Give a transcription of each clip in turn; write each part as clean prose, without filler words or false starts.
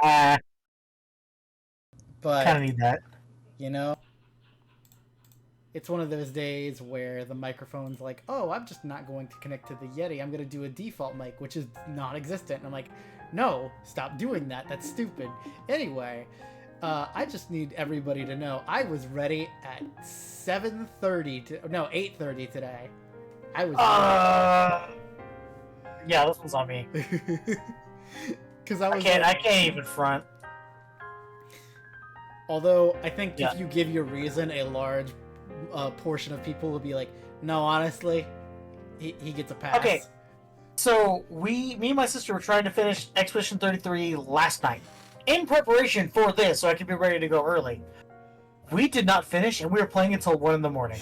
Uh, kind But of need that. you know, it's one of those days where the microphone's like, "Oh, I'm just not going to connect to the Yeti. I'm going to do a default mic, which is non-existent." And I'm like, "No, stop doing that. That's stupid." Anyway, I just need everybody to know I was ready at 7:30 to no 8:30 today. I was Uh, yeah, this one's on me. ready because I I was can't. like, I can't even front. although I think Yeah. if you give your reason, a large portion of people will be like, "No, honestly, he gets a Okay. pass." So me and my sister were trying to finish Expedition 33 last night, in preparation for this, so I could be ready to go early. We did not finish, and we were playing until 1 in the morning.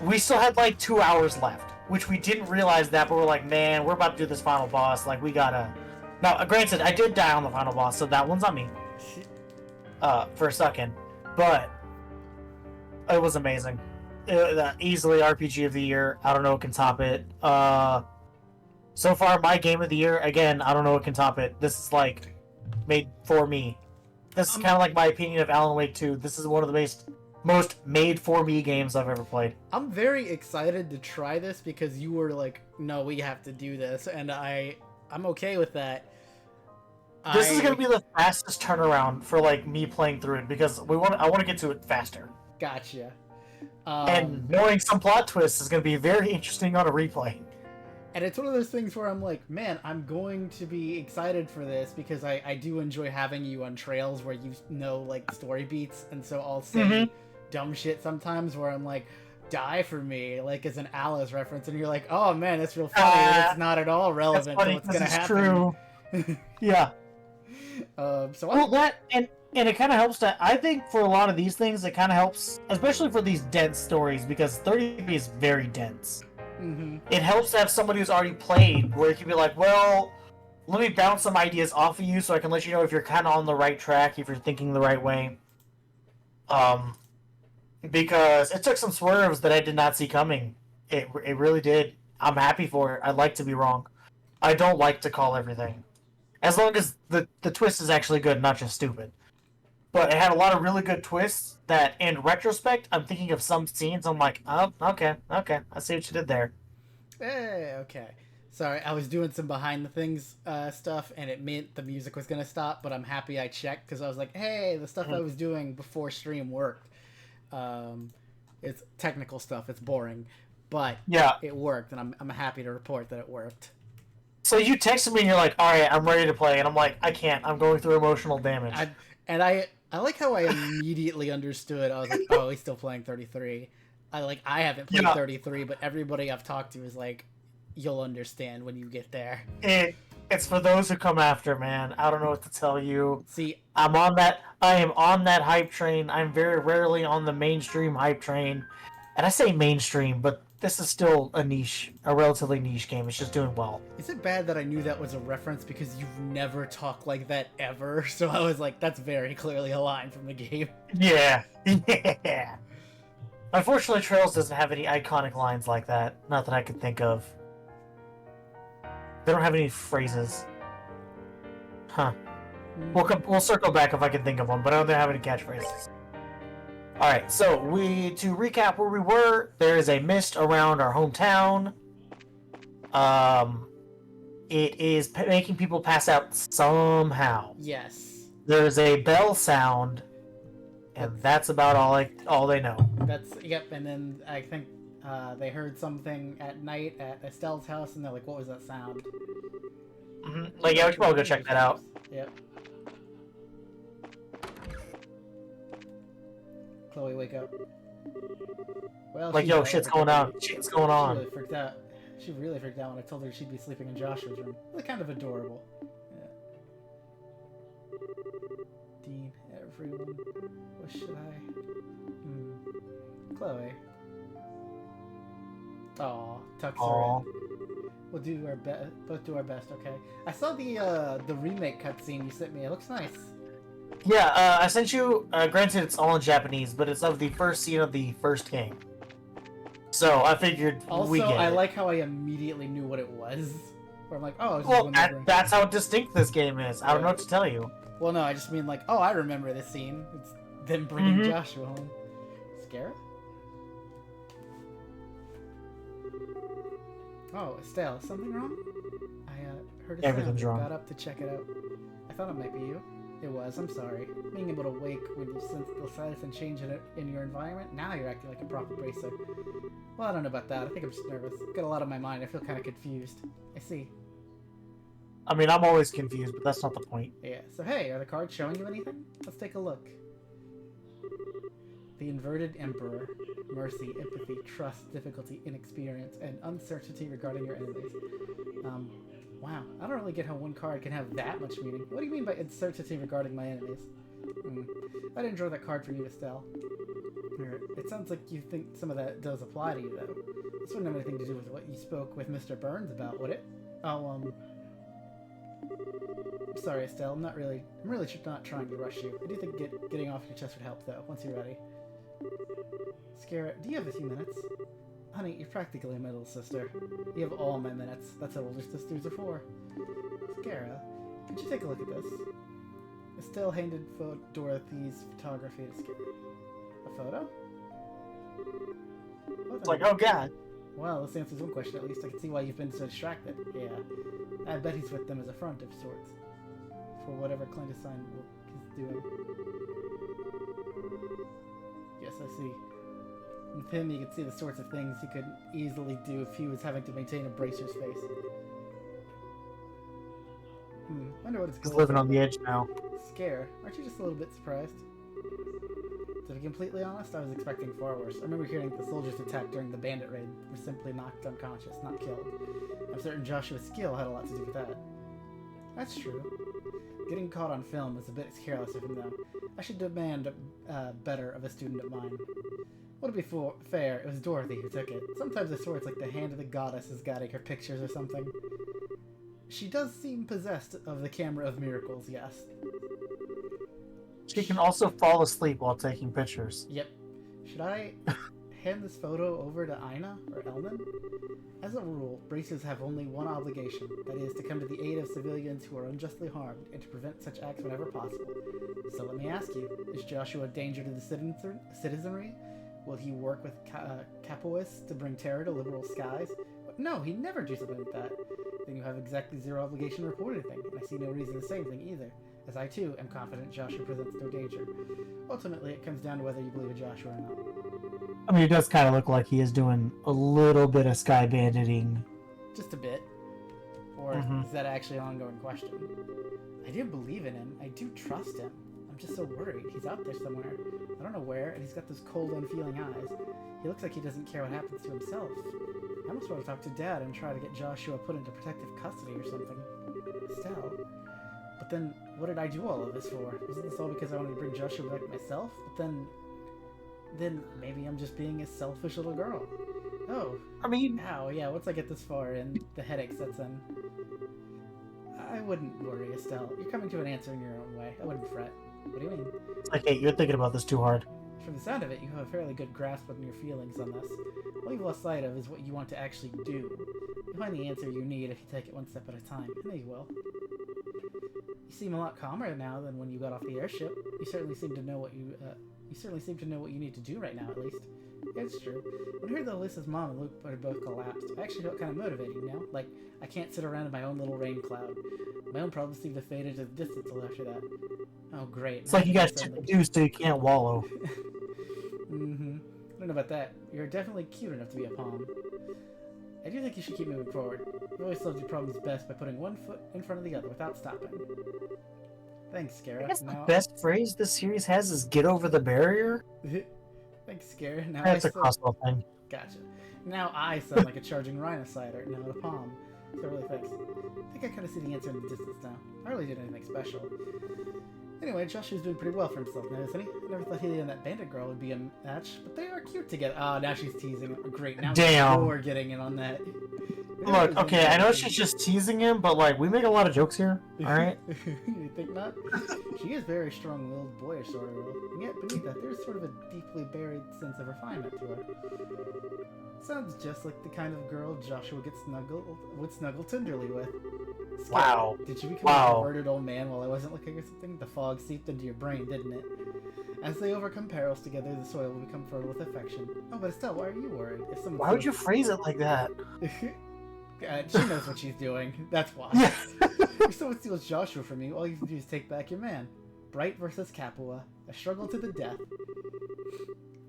We still had like 2 hours left, which we didn't realize that, but we're like, man, we're about to do this final boss. Like, we gotta. Now, granted, I did die on the final boss, so that one's on me. For a second, but it was amazing. Easily RPG of the year. I don't know what can top it. So far, my game of the year. Again, I don't know what can top it. This is like made for me. This is kind of like my opinion of Alan Wake 2. This is one of the most made for me games I've ever played. I'm very excited to try this because you were like, "No, we have to do this," and I'm okay with that. This is gonna I be the fastest turnaround for like me playing through it because I want to get to it faster. gotcha. And knowing some plot twists is gonna be very interesting on a replay. And it's one of those things where I'm like, man, I'm going to be excited for this because I do enjoy having you on trails where you know like story beats, and so I'll say dumb shit sometimes where I'm like, "Die for me," like as an Alice reference, and you're like, "Oh man, that's real funny." And it's not at all That's relevant to funny what's because gonna it's happen. true. Yeah. So Well, that and it kind of helps to. I think for a lot of these things, it kind of helps, especially for these dense stories, because 30 is very dense. mm-hmm. It helps to have somebody who's already played, where you can be like, well, let me bounce some ideas off of you, so I can let you know if you're kind of on the right track, if you're thinking the right way. Um, because it took some swerves that I did not see coming. It really did. I'm happy for it. I'd like to be wrong. I don't like to call everything, as long as the twist is actually good, not just stupid. But it had a lot of really good twists that, in retrospect, I'm thinking of some scenes. I'm like, oh, okay, I see what you did there. Hey, okay. Sorry, I was doing some behind the things stuff, and it meant the music was gonna stop. But I'm happy I checked because I was like, "Hey, the stuff I Mhm. was doing before stream worked." Um, it's technical stuff. It's boring, but Yeah. it worked, and I'm happy to report that it worked. So you texted me and you're like, all right, I'm ready to play, and I'm like, I can't. I'm going through emotional damage. I and I like how I immediately understood. I was like, "Oh, he's still playing 33." I haven't played Yeah. 33, but everybody I've talked to is like, "You'll understand when you get there." It's for those who come after, man. I don't know what to tell you. See, I'm on that. I am on that hype train. I'm very rarely on the mainstream hype train, and I say mainstream, but this is still a relatively niche game. It's just doing well. is it bad that I knew that was a reference because you've never talked like that ever? So I was like, that's very clearly a line from the game. Yeah, yeah. Unfortunately, Trails doesn't have any iconic lines like that. Not that I could think of. They don't have any phrases. Huh. We'll circle back if I can think of one, but I don't have any catchphrases. Alright, so to recap where we were, there is a mist around our hometown. It is making people pass out somehow. Yes. There's a bell sound, and that's about all they know. That's yep. And then I think they heard something at night at Estelle's house, and they're like, "What was that sound?" Like, yeah, we should probably go check that out. Yep. Chloe, wake up. Well, Like, she's yo, out shit's every going day. on. Shit's going She on. really freaked out. She really freaked out when I told her she'd be sleeping in Joshua's room. They're kind of adorable. Yeah. Dean, everyone. What should I? Chloe. Aw, tucks her in. We'll do our best. Both do our best. Okay. I saw the remake cutscene you sent me. It looks nice. Yeah, I sent you. Granted, it's all in Japanese, but it's of the first scene of the first game. So I figured Also, we get I it. like how I immediately knew what it was. Where I'm like, oh, I was just Well, remembering. that's how distinct this game is. I don't know what to tell you. Well, no, I just mean like, oh, I remember this scene. It's them bringing Mhm. Joshua home. Scara? Oh, Estelle, is something wrong? I heard a Everything's sound. wrong. Got up to check it out. I thought it might be you. It was. I'm sorry. Being able to wake when you sense the silence and change in your environment. Now you're acting like a proper bracer. Well, I don't know about that. I think I'm just nervous. Got a lot on my mind. I feel kind of confused. I see. I mean, I'm always confused, but that's not the point. Yeah. So hey, are the cards showing you anything? Let's take a look. The inverted emperor. Mercy, empathy, trust, difficulty, inexperience, and uncertainty regarding your enemies. Wow. I don't really get how one card can have that much meaning. What do you mean by uncertainty regarding my enemies? I didn't draw that card for you, Estelle. It sounds like you think some of that does apply to you, though. This wouldn't have anything to do with what you spoke with Mr. Burns about, would it? Oh, I'm sorry, Estelle. I'm really not trying to rush you. I do think getting off your chest would help, though, once you're ready. Scara, do you have a few minutes? Honey, you're practically my little sister. You have all my minutes. That's what older sisters are for. Scara, could you take a look at this? Estelle handed Dorothy's photography to Scara. A photo? It's like, oh god. Well, this answers one question at least. I can see why you've been so distracted. Yeah. I bet he's with them as a front of sorts. For whatever clandestine work he's doing. Yes, I see. With him, you can see the sorts of things he could easily do if he was having to maintain a bracer's face. Wonder what it's He's living on the edge now. Scare. Aren't you just a little bit surprised? To be completely honest, I was expecting far worse. I remember hearing the soldiers attacked during the bandit raid were simply knocked unconscious, not killed. I'm certain Joshua's skill had a lot to do with that. That's true. Getting caught on film was a bit careless of him, though. I should demand better of a student of mine. Well, to be fair, it was Dorothy who took it. Sometimes I swear it's like the hand of the goddess is guiding her pictures or something. She does seem possessed of the camera of miracles, yes. She can also fall asleep while taking pictures. Yep. Should I hand this photo over to Ina or Elman? As a rule, bracers have only one obligation, that is, to come to the aid of civilians who are unjustly harmed and to prevent such acts whenever possible. So let me ask you, is Joshua a danger to the citizenry? Will he work with capoists to bring terror to liberal skies? No, he'd never do something like that. Then you have exactly zero obligation to report anything, and I see no reason to say anything either, as I too am confident Joshua presents no danger. Ultimately, it comes down to whether you believe in Joshua or not. I mean, it does kind of look like he is doing a little bit of sky banditing. Just a bit. Or is that actually an ongoing question? I do believe in him. I do trust him. I'm just so worried. He's out there somewhere. I don't know where, and he's got those cold, unfeeling eyes. He looks like he doesn't care what happens to himself. I almost want to talk to Dad and try to get Joshua put into protective custody or something. Estelle. But then, what did I do all of this for? Wasn't this all because I wanted to bring Joshua back myself? But then maybe I'm just being a selfish little girl. Oh. I mean... Ow, yeah, once I get this far in, the headache sets in. I wouldn't worry, Estelle. You're coming to an answer in your own way. I wouldn't fret. What do you mean? It's like, hey, you're thinking about this too hard. From the sound of it, you have a fairly good grasp on your feelings on this. What you've lost sight of is what you want to actually do. You'll find the answer you need if you take it one step at a time. I know you will. You seem a lot calmer now than when you got off the airship. You certainly seem to know what you need to do right now, at least. Yeah, it's true. When I heard that Alyssa's mom and Luke had both collapsed, I actually felt kind of motivating, you know? Like, I can't sit around in my own little rain cloud. My own problems seem to fade into the distance until after that. Oh, great. It's like you got shit to do so you can't wallow. I don't know about that. You're definitely cute enough to be a palm. I do think you should keep moving forward. You've always solved your problems best by putting one foot in front of the other without stopping. Thanks, Scara. I guess the best phrase this series has is "get over the barrier." Thanks, Scara. Now That's a crossbow thing. Gotcha. Now I sound like a charging rhinocider, not a palm. So really thanks. I think I kind of see the answer in the distance now. I really did anything special. Anyway, Joshua's doing pretty well for himself now, isn't he? I never thought he and that bandit girl would be a match, but they are cute together. Oh, now she's teasing. Great. Now Damn. you're getting in on that. Look, okay, I know she's just teasing him, but like, we make a lot of jokes here, alright? You think not? She is very strong-willed, boyish sort of girl. And yet, beneath that, there's sort of a deeply buried sense of refinement to her. Sounds just like the kind of girl Joshua would snuggle tenderly with. Scary. Wow. Did you become a perverted old man while I wasn't looking or something? The fog seeped into your brain, didn't it? As they overcome perils together, the soil will become fertile with affection. Oh, but Estelle, why are you worried? If someone Why would you phrase it like that? She knows what she's doing. That's why. Yeah. If someone steals Joshua from you, all you can do is take back your man. Bright versus Capua. A struggle to the death.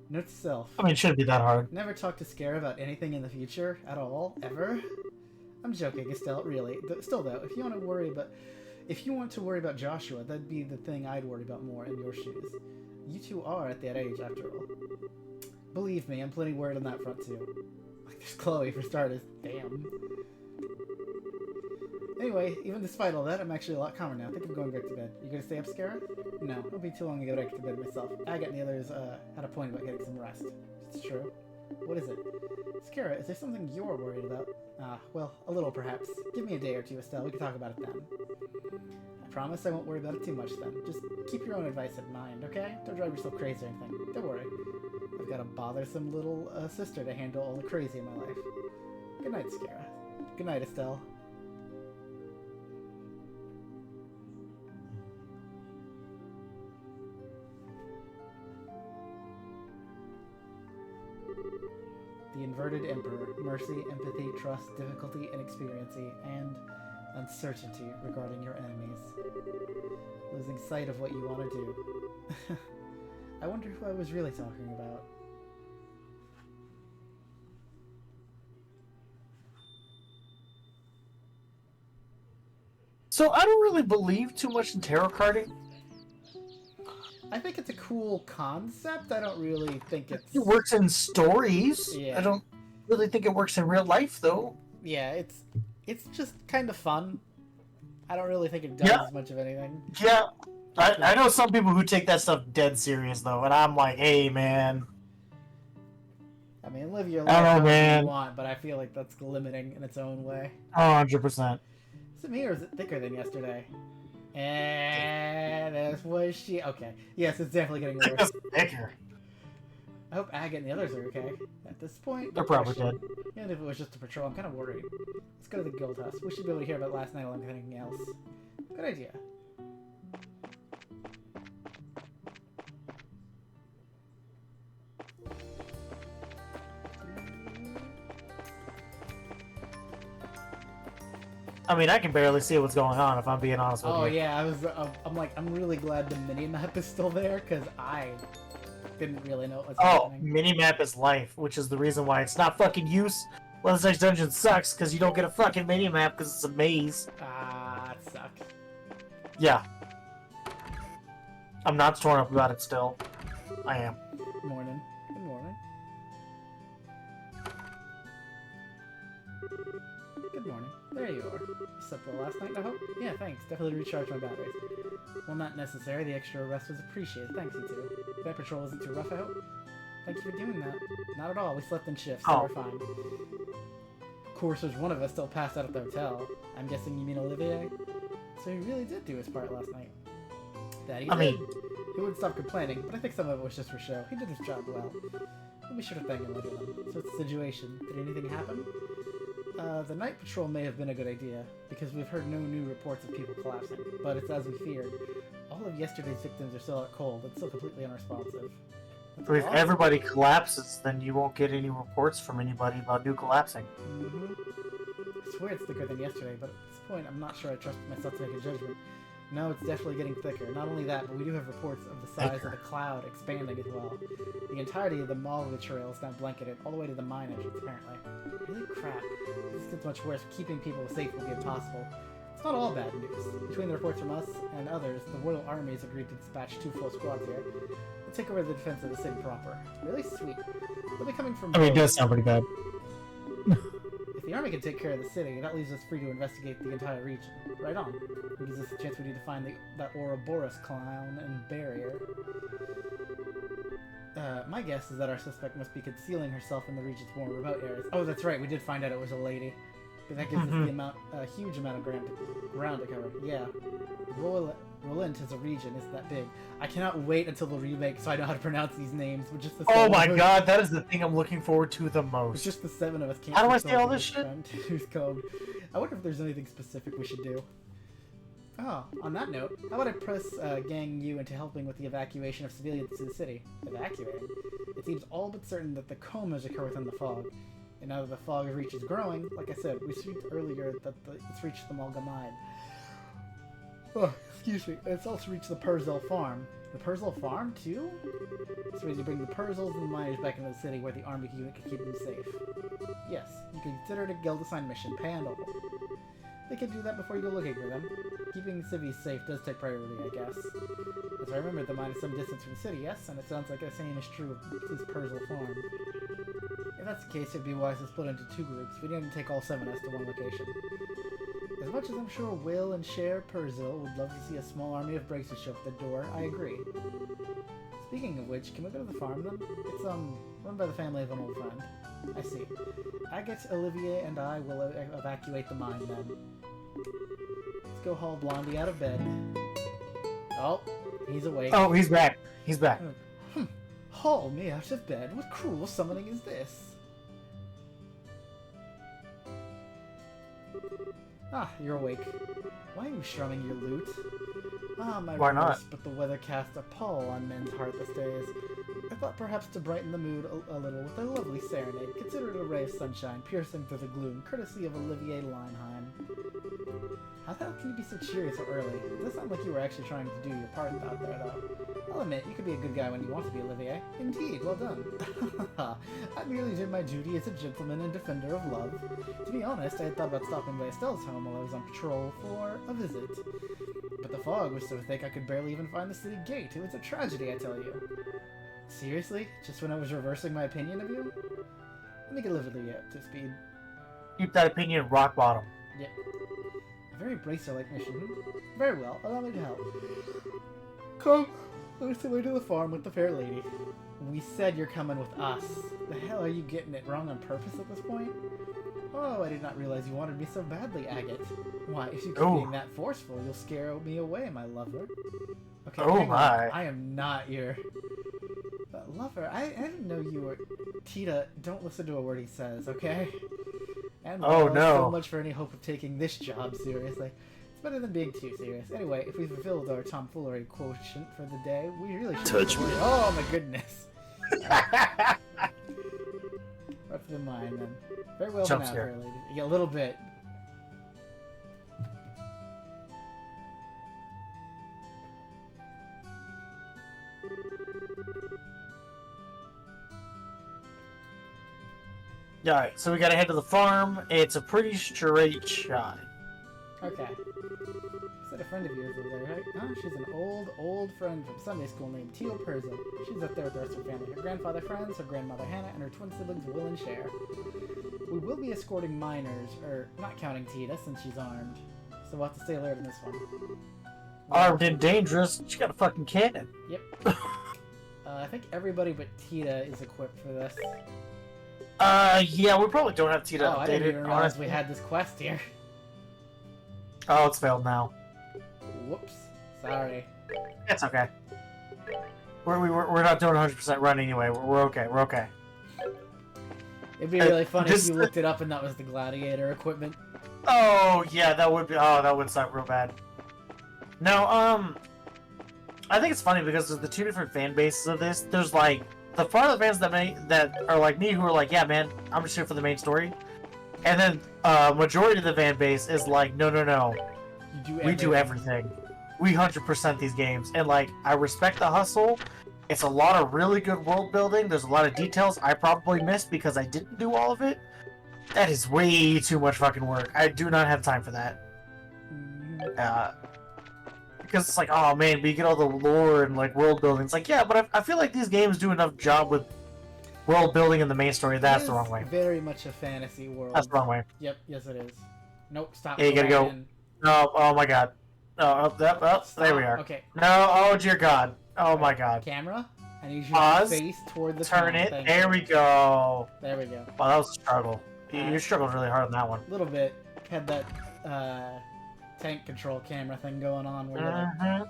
Note to self. I mean, it shouldn't be that hard. Never talk to Scare about anything in the future. At all. Ever. I'm joking, Estelle, really. Still, though, if you want to worry about Joshua, that'd be the thing I'd worry about more in your shoes. You two are at that age, after all. Believe me, I'm plenty worried on that front, too. Like, there's Chloe, for starters. Damn. Anyway, even despite all that, I'm actually a lot calmer now. I think I'm going back to bed. You gonna stay up, Scarra? No, it'll be too long to go back to bed myself. Agat and the others had a point about getting some rest. It's true. What is it? Scarra, is there something you're worried about? Well, a little perhaps. Give me a day or two, Estelle. We can talk about it then. I promise I won't worry about it too much then. Just keep your own advice in mind, okay? Don't drive yourself crazy or anything. Don't worry. I've got a bothersome little sister to handle all the crazy in my life. Good night, Scarra. Good night, Estelle. The inverted emperor. Mercy, empathy, trust, difficulty, inexperiency, and uncertainty regarding your enemies. Losing sight of what you want to do. I wonder who I was really talking about. So I don't really believe too much in tarot carding. I think it's a cool concept. I don't really think It works in stories. Yeah. I don't really think it works in real life, though. Yeah, it's just kind of fun. I don't really think it does Yeah. much of anything. Yeah. I know some people who take that stuff dead serious, though, and I'm like, hey, man. I mean, live your I life don't know, however man. you want, but I feel like that's limiting in its own way. 100%. Is it me or is it thicker than yesterday? And this was she. Okay. Yes, it's definitely getting worse. It's thicker. I hope Agat and the others are okay. At this point, They're probably dead. even if it was just a patrol, I'm kind of worried. Let's go to the guild house. We should be able to hear about last night along with anything else. Good idea. I mean, I can barely see what's going on, if I'm being honest with Oh you. yeah, I'm like, I'm really glad the mini map is still there because I didn't really know what was Oh, happening. minimap is life, which is the reason why it's not fucking use. Well, this next dungeon sucks, because you don't get a fucking minimap, because it's a maze. Ah, it sucks. Yeah. I'm not torn up about it still. I am. Morning. Good morning. Good morning. There you are. You slept well last night, I hope? Yeah, thanks. Definitely recharged my batteries. Well, not necessary. The extra rest was appreciated. Thanks, you two. That patrol wasn't too rough, I hope? Thank you for doing that. Not at all. We slept in shifts, so Oh. we're fine. Of course, there's one of us still passed out at the hotel. I'm guessing you mean Olivier? So he really did do his part last night. That he I did. mean- He wouldn't stop complaining, but I think some of it was just for show. He did his job well. We'll be sure to thank him later then. So what's the situation? Did anything happen? The night patrol may have been a good idea, because we've heard no new reports of people collapsing, but it's as we feared. All of yesterday's victims are still out cold and still completely unresponsive. That's If awesome. everybody collapses, then you won't get any reports from anybody about new collapsing. I swear it's thicker than yesterday, but at this point I'm not sure I trust myself to make a judgment. No, it's definitely getting thicker. Not only that, but we do have reports of the size Thicker. of the cloud expanding as well. The entirety of the Malva trail is now blanketed, all the way to the mine entrance, apparently. Holy crap. This gets much worse. Keeping people safe will be impossible. It's not all bad news. Between the reports from us and others, the Royal Army has agreed to dispatch 2 full squads here. They'll take over the defense of the city proper. Really sweet. They'll be coming from I mean, it both. does sound pretty bad. If the army can take care of the city, that leaves us free to investigate the entire region. Right on. It gives us a chance we need to find that Ouroboros clown and barrier. My guess is that our suspect must be concealing herself in the region's more remote areas. Oh, that's right, we did find out it was a lady. But that gives us a huge amount of ground to cover. Yeah. Roland is a region, isn't that big? I cannot wait until the remake so I know how to pronounce these names. With just the Oh my god, that is the thing I'm looking forward to the most. It's just the 7 of us can't. How do I say all this shit? Who's code? I wonder if there's anything specific we should do. Oh, on that note, how about I press gang you into helping with the evacuation of civilians to the city? Evacuating? It seems all but certain that the comas occur within the fog. And now that the fog reach is growing, like I said, we said earlier that it's reached the Malgamide. Oh, excuse me. It's also reached the Perzel farm. The Perzel farm, too? So we need to bring the Perzels and the miners back into the city where the army unit can keep them safe. Yes, you can consider it a guild-assigned mission, pay and all. They can do that before you go looking for them. Keeping cities safe does take priority, I guess. As I remember, the mine is some distance from the city, yes? And it sounds like the same is true of this Perzel farm. If that's the case, it'd be wise to split into 2 groups. We didn't take all 7 of us to one location. As much as I'm sure Will and Cher Perzel would love to see a small army of Braces show up the door, I agree. Speaking of which, can we go to the farm then? It's, run by the family of an old friend. I see. Agate, Olivier, and I will evacuate the mine then. Let's go haul Blondie out of bed. Oh, he's awake. Oh, he's back. He's back. Haul me out of bed? What cruel summoning is this? Ah, you're awake. Why are you strumming your lute? Ah, my Why not? Rose, but the weather casts a pall on men's heart these days. I thought perhaps to brighten the mood a little with a lovely serenade. Consider it a ray of sunshine piercing through the gloom, courtesy of Olivier Leinheim. How the hell can you be so cheery so early? It does sound like you were actually trying to do your part out there, though. I'll admit, you could be a good guy when you want to be, Olivier. Indeed, well done. I merely did my duty as a gentleman and defender of love. To be honest, I had thought about stopping by Estelle's home while I was on patrol for a visit. But the fog was so thick I could barely even find the city gate. It was a tragedy, I tell you. Seriously? Just when I was reversing my opinion of you? Let me get Olivier up to speed. Keep that opinion rock bottom. Yep. A very Bracer-like mission. Very well, allow me to help. Come, let's away to the farm with the fair lady. We said you're coming with us. The hell are you getting it wrong on purpose at this point? Oh, I did not realize you wanted me so badly, Agate. Why, if you keep being that forceful, you'll scare me away, my lover. Okay, oh my. I am not your... lover, I didn't know you were... Tita, don't listen to a word he says, okay? And oh no. So much for any hope of taking this job seriously. It's better than being too serious. Anyway, if we fulfilled our tomfoolery quotient for the day, we really should... Touch me. Oh my goodness. Right for the mine then. Very well Jump now, scare. fair lady. Yeah, a little bit. Alright, so we gotta head to the farm. It's a pretty straight shot. Okay. You said a friend of yours over there, right? Oh, she's an old friend from Sunday school named Teal Perza. She's up there with the rest of her family. Her grandfather Franz, her grandmother Hannah, and her twin siblings Will and Cher. We will be escorting miners, or not counting Tita since she's armed. So we'll have to stay alert in this one. Armed and dangerous. She got a fucking cannon. Yep. I think everybody but Tita is equipped for this. Yeah, we probably don't have Tita Oh, I didn't updated. even realize we had this quest here. Oh, it's failed now. Whoops. Sorry. It's okay. We're not doing 100% run anyway. We're okay. We're okay. It'd be really funny if this- you looked it up and that was the gladiator equipment. Oh yeah, that would be. Oh, that would suck real bad. No, I think it's funny because there's the 2 different fan bases of this. There's like the part of the fans that are like me who are like, yeah, man, I'm just here for the main story, and then majority of the fan base is like, no, we do everything. We 100% these games, and like I respect the hustle. It's a lot of really good world building. There's a lot of details I probably missed because I didn't do all of it. That is way too much fucking work. I do not have time for that. Because it's like, oh man, but you get all the lore and like world building. It's like, yeah, but I feel like these games do enough job with world building in the main story. That's the wrong way. Very much a fantasy world. That's the wrong way. Yep, yes it is. Nope, stop. Yeah, you gotta go. Ryan. No, oh my god. Oh, there Stop. we are. Okay, No, oh dear god. Oh my god. camera. I need you Pause. to face toward the Turn camera. it. Thank There you. we go. There we go. Wow, that was a struggle. You struggled really hard on that one. A little bit. Had that tank control camera thing going on. Where Mhm.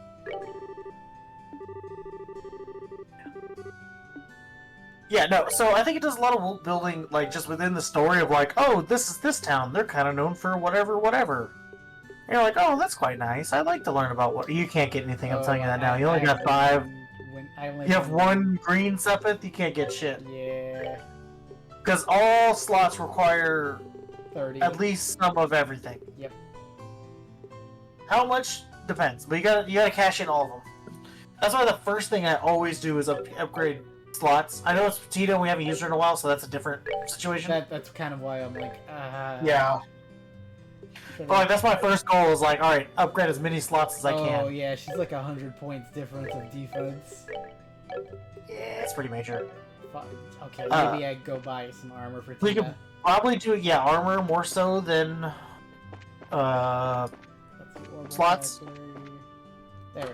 Yeah, no, so I think it does a lot of world building, like, just within the story of, like, oh, this is this town. They're kind of known for whatever, whatever. And you're like, oh, that's quite nice. I'd like to learn about what... You can't get anything, I'm telling you that now. You only got 5. You have 1 green sepith, you can't get shit. Yeah. Because all slots require 30. at least some of everything. Yep. How much? Depends. But you gotta cash in all of them. That's why the first thing I always do is upgrade slots. I know it's Petito and we haven't used her in a while, so that's a different situation. That's kind of why I'm like, yeah. But like, that's my first goal is like, alright, upgrade as many slots as I can. Oh yeah, she's like 100 points difference of defense. Yeah, it's pretty major. Okay, maybe I go buy some armor for Tina. We could probably do, yeah, armor more so than slots. There we go.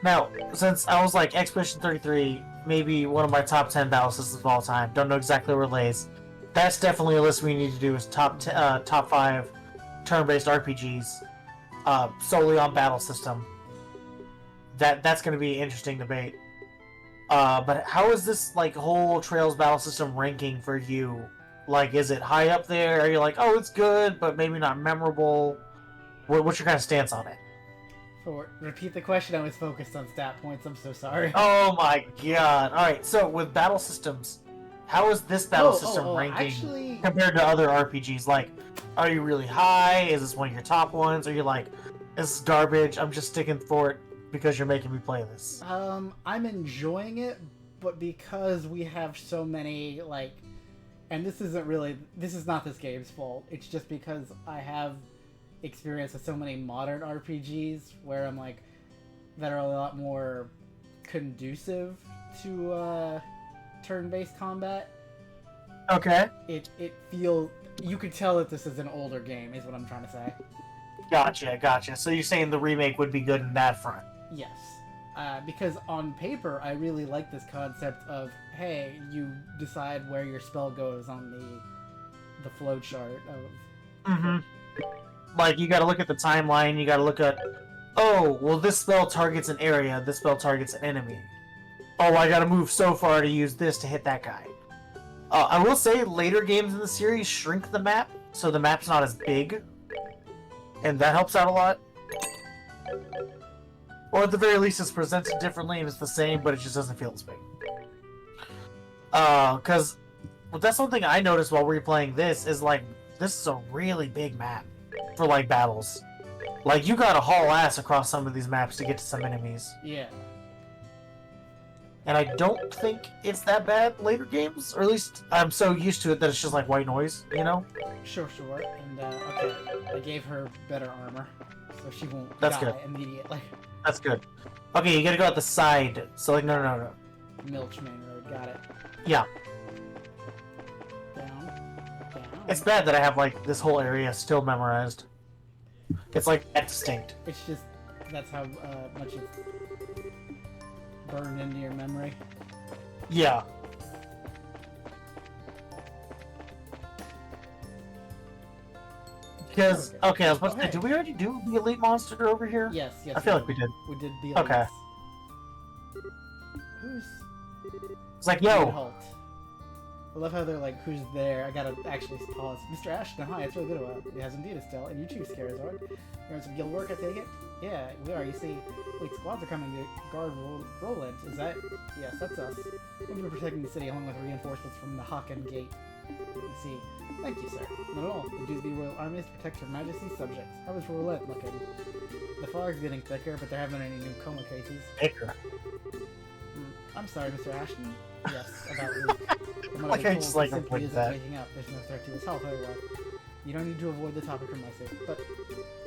Now, since I was like Expedition 33, maybe one of my top 10 battle systems of all time. Don't know exactly where it lays. That's definitely a list we need to do. Is top 5 turn-based RPGs solely on battle system. That's going to be an interesting debate. But how is this like whole Trails battle system ranking for you? Like, is it high up there? Are you like, oh, it's good, but maybe not memorable? What's your kind of stance on it? Repeat the question. I was focused on stat points. I'm so sorry. Oh my god! All right, so with battle systems, how is this battle system ranking actually... compared to other RPGs? Like, are you really high? Is this one of your top ones? Are you like, this is garbage? I'm just sticking for it because you're making me play this. I'm enjoying it, but because we have so many like, and this is not this game's fault. It's just because I have experience with so many modern RPGs where I'm like that are a lot more conducive to turn-based combat. Okay. It feels, you could tell that this is an older game is what I'm trying to say. Gotcha. So you're saying the remake would be good in that front? Yes. Because on paper I really like this concept of, hey, you decide where your spell goes on the flowchart of Mm-hmm. Like, you gotta look at the timeline, you gotta look at, oh, well, this spell targets an area, this spell targets an enemy. Oh, I gotta move so far to use this to hit that guy. I will say, later games in the series shrink the map, so the map's not as big. And that helps out a lot. Or at the very least, it's presented differently and it's the same, but it just doesn't feel as big. Because that's something I noticed while replaying this, is like, this is a really big map for like battles. Like, you gotta haul ass across some of these maps to get to some enemies. Yeah. And I don't think it's that bad later games, or at least I'm so used to it that it's just like white noise, you know? Sure. And okay, I gave her better armor, so she won't That's die good. immediately. That's good. Okay, you gotta go out the side. So like, no. Milch Main Road, got it. Yeah. Down. It's bad that I have like this whole area still memorized. It's like that distinct. It's just, that's how much it's burned into your memory. Yeah. Because, okay, I was about to say, did we already do the Elite Monster over here? Yes. I feel like we did. We did the Okay. elites. Who's It's like, David yo, Holt? I love how they're like, who's there? I gotta actually pause. Mr. Ashton, hi, it's really good about it. It has indeed, Estelle. And you too, Scarazord. You're on some guild work, I take it? Yeah, we are. You see, wait, squads are coming to guard Roland. Is that? Yes, that's us. We've been protecting the city along with reinforcements from the Haken Gate. You see. Thank you, sir. Not at all. The dues of the Royal Army is to protect Her Majesty's subjects. How is Roulette looking? The fog's getting thicker, but there haven't been any new coma cases. Baker. I'm sorry, Mr. Ashton. Yes, about Luke. From what Like, I've I told, just he like simply avoid isn't that. waking up. There's no threat to his health otherwise. You don't need to avoid the topic for my sake, but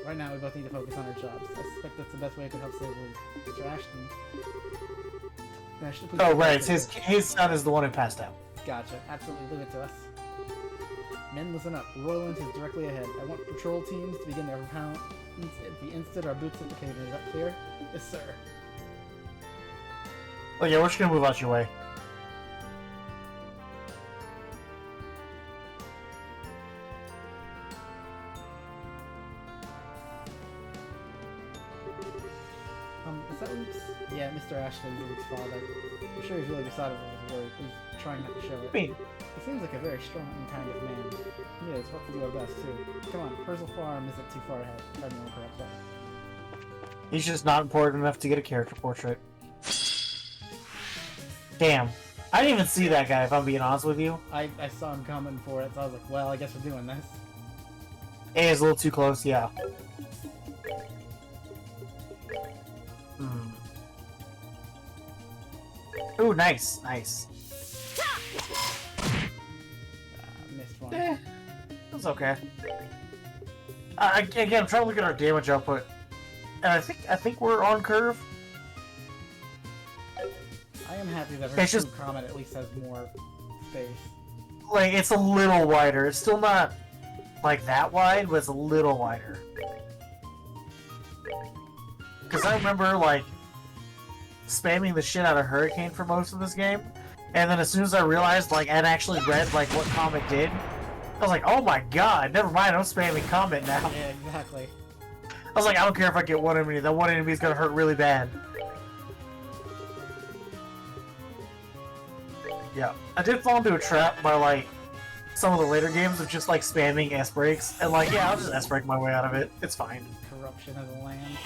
right now we both need to focus on our jobs. I suspect that's the best way I could help save Luke. Mr. Ashton. Ashton, please Oh, don't right, forget his son is the one who passed out. Gotcha. Absolutely. Leave it to us. Men, listen up. Royland is directly ahead. I want patrol teams to begin their rounds at the instant our boots hit the pavement. Is that clear? Yes, sir. Oh yeah, we're just gonna move out your way. actually Luke's father. I'm sure he's really beside him with his work. He's trying not to show it. I mean, He seems like a very strong and kind of man. He is. We'll have to do our best, too. Come on, Persil Farm isn't too far ahead. If I'm correct. he's just not important enough to get a character portrait. Damn. I didn't even see that guy, if I'm being honest with you. I saw him coming for it, so I was like, well, I guess we're doing this. A is a little too close, yeah. Hmm. Ooh, nice, nice. Missed one. That's okay. Again, I'm trying to look at our damage output, and I think we're on curve. I am happy that It's her just- Comet at least has more space. Like, it's a little wider. It's still not like that wide, but it's a little wider. Because I remember like spamming the shit out of Hurricane for most of this game, and then as soon as I realized like I'd actually read like what Comet did, I was like, oh my god, never mind, I'm spamming Comet now. Yeah, exactly. I was like, I don't care if I get one enemy, that one enemy is gonna hurt really bad. Yeah, I did fall into a trap by like some of the later games of just like spamming S breaks, and like, yeah, I'll just S break my way out of it. It's fine. Corruption of the land.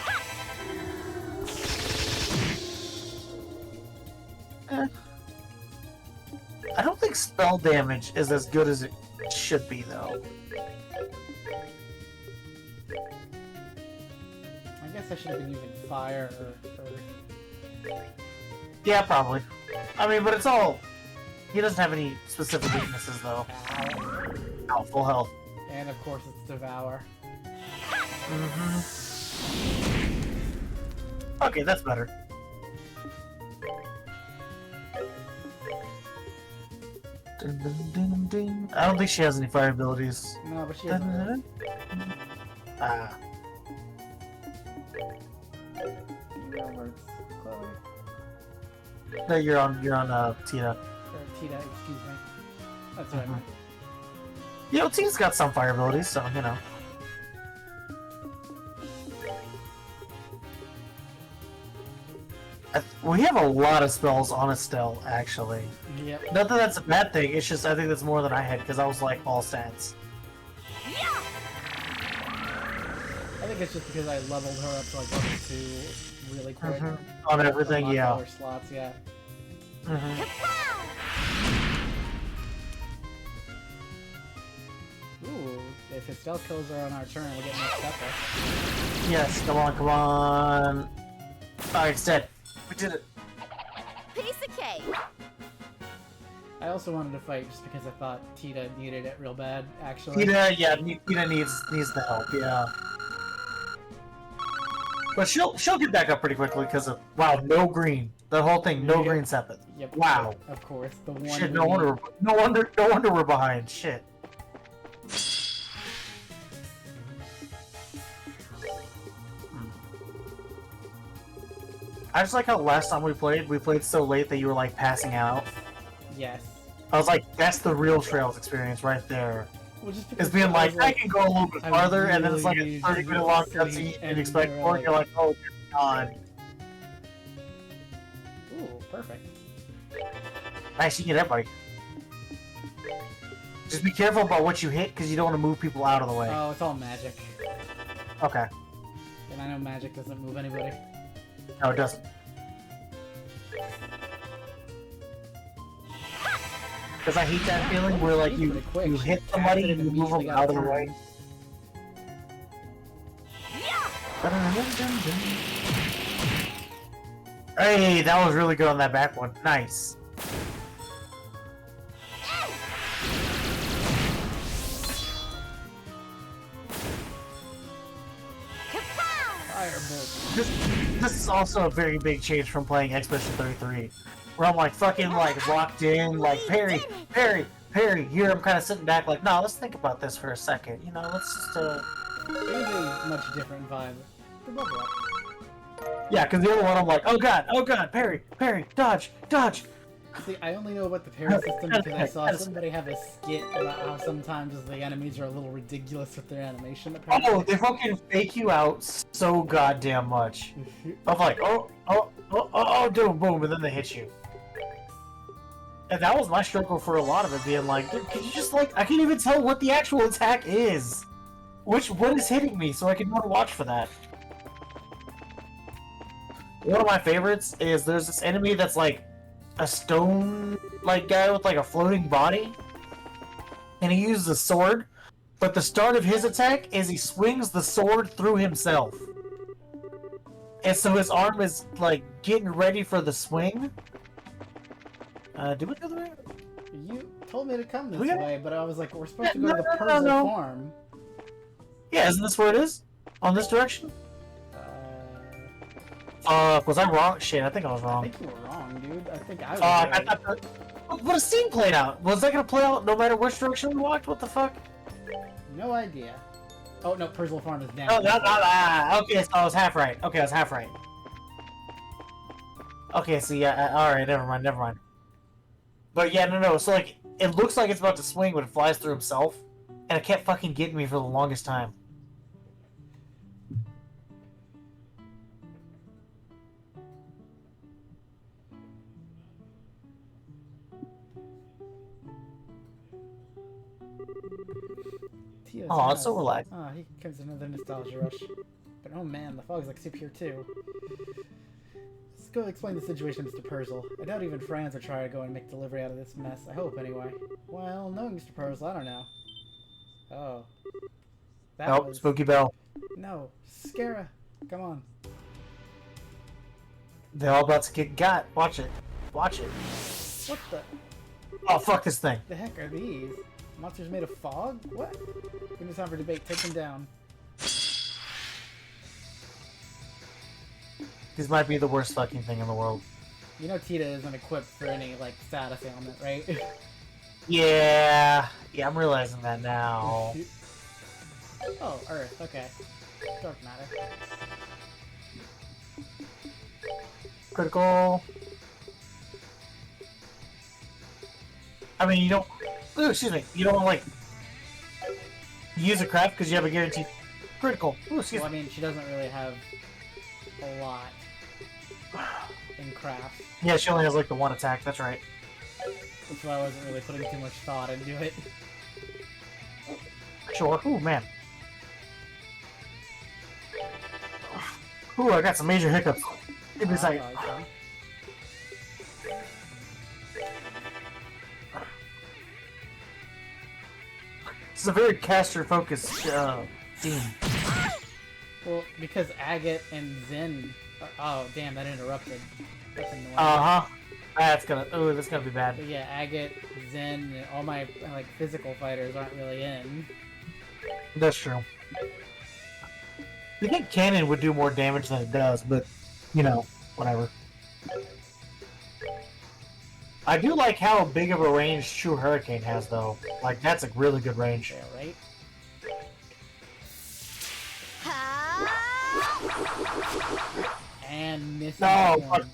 I don't think spell damage is as good as it should be, though. I guess I should have been using fire or Yeah, probably. I mean, but it's all... He doesn't have any specific weaknesses, though. Ow. Oh, full health. And of course it's Devour. Mm-hmm. Okay, that's better. Dun, dun, dun, dun. I don't think she has any fire abilities. No, but she Dun, has dun, dun, dun. Ah. Roberts. Chloe. No, you're on Tina. Or Tita, excuse me. That's what I meant. Yeah, well, Tina's got some fire abilities, so, you know. We have a lot of spells on Estelle, actually. Yep. Not that that's a bad thing, it's just I think that's more than I had, because I was like, all stats. I think it's just because I leveled her up to like level 2 really quick. On everything, Unlocked yeah. all her slots, yeah. Ooh, if Estelle kills her on our turn, we'll get more Pepper. Yes, come on, come on. Alright, it's dead. We did it. Piece of cake. I also wanted to fight just because I thought Tita needed it real bad, actually. Tina, yeah, Tina needs the help, yeah. But she'll get back up pretty quickly because of no green. The whole thing, no Yeah. green Sepith. Yep. Wow. Of course, the one. Shit, no wonder we're behind. Shit. I just like how last time we played so late that you were like passing out. Yes. I was like, that's the real Trails experience right there. Well, just It's being like, I can go a little bit I farther, and then it's like really a 30-minute long need to cutscene sleep, you and didn't expect they're for, like- you're like, oh god. Ooh, perfect. Nice, you get everybody. Just be careful about what you hit, because you don't want to move people out of the way. Oh, it's all magic. Okay. And I know magic doesn't move anybody. No, it doesn't. Because I hate that feeling where like She's you pretty quick. you She hit somebody casted and you move immediately them got out of the a way. Hey, that was really good on that back one. Nice. Firebolt. This is also a very big change from playing Expedition 33, where I'm like fucking like locked in, like Parry. Here I'm kind of sitting back, like, no, let's think about this for a second. You know, let's just It is a much different vibe. The level up. yeah, because the other one I'm like, oh god, Parry, dodge. See, I only know about the parry system because I saw That's- somebody have a skit about how sometimes the enemies are a little ridiculous with their animation. Oh, Apparently. they fucking fake you out so goddamn much. I'm like, oh, boom, boom, and then they hit you. And that was my struggle for a lot of it, being like, dude, could you just like, I can't even tell what the actual attack is. What is hitting me, so I can go to watch for that. One of my favorites is there's this enemy that's like a stone like guy with like a floating body, and he uses a sword. But the start of his attack is he swings the sword through himself, and so his arm is like getting ready for the swing. Did we go the way? You told me to come this We got- way, but I was like, we're supposed to go No, to the no, no, Persil no. farm. Yeah, isn't this where it is? On this direction? Was I wrong? Shit, I think I was I wrong. think you were wrong, dude. I think I was I right. thought that... What a scene played out! Was that gonna play out no matter which direction we walked? What the fuck? No idea. Oh no, Persil farm is down. Oh, okay, so I was half right. Okay, I was half right. Okay, so yeah, alright, never mind. But yeah, no, so like, it looks like it's about to swing, but it flies through himself, and it kept fucking getting me for the longest time. Tia's Oh, it's so nice. relaxed. Oh, he gives another nostalgia rush. But oh man, the fog's like super here too. Let's go explain the situation to Mr. Persil. I doubt even Franz would try to go and make delivery out of this mess. I hope anyway. Well, knowing Mr. Persil, I don't know. Oh. That Oh, was... Spooky Bell. No. Scara. Come on. They're all about to get got. Watch it. Watch it. What Oh, fuck this thing. the heck are these? Monsters made of fog? What? Give me time for debate. Take them down. These might be the worst fucking thing in the world. You know Tita isn't equipped for any, like, status ailment, right? Yeah, I'm realizing that now. Oh, Earth, okay. Dark matter. Critical. I mean, you don't. Ooh, excuse me. You don't like use a craft because you have a guaranteed critical. Ooh, excuse Well, I me. mean, she doesn't really have a lot in craft. Yeah, she only has like the one attack. That's right. That's why I wasn't really putting too much thought into it. Sure. Ooh, man. Ooh, I got some major hiccups. Give me a second. Okay. This is a very caster-focused team. Well, because Agate and Zen... Oh, damn, that interrupted. That's annoying. Uh-huh. That's gonna be bad. But yeah, Agate, Zen, and all my, like, physical fighters aren't really in. That's true. You think cannon would do more damage than it does, but, you know, whatever. I do like how big of a range True Hurricane has, though. Like, that's a really good range. Yeah, right? And missing No, one.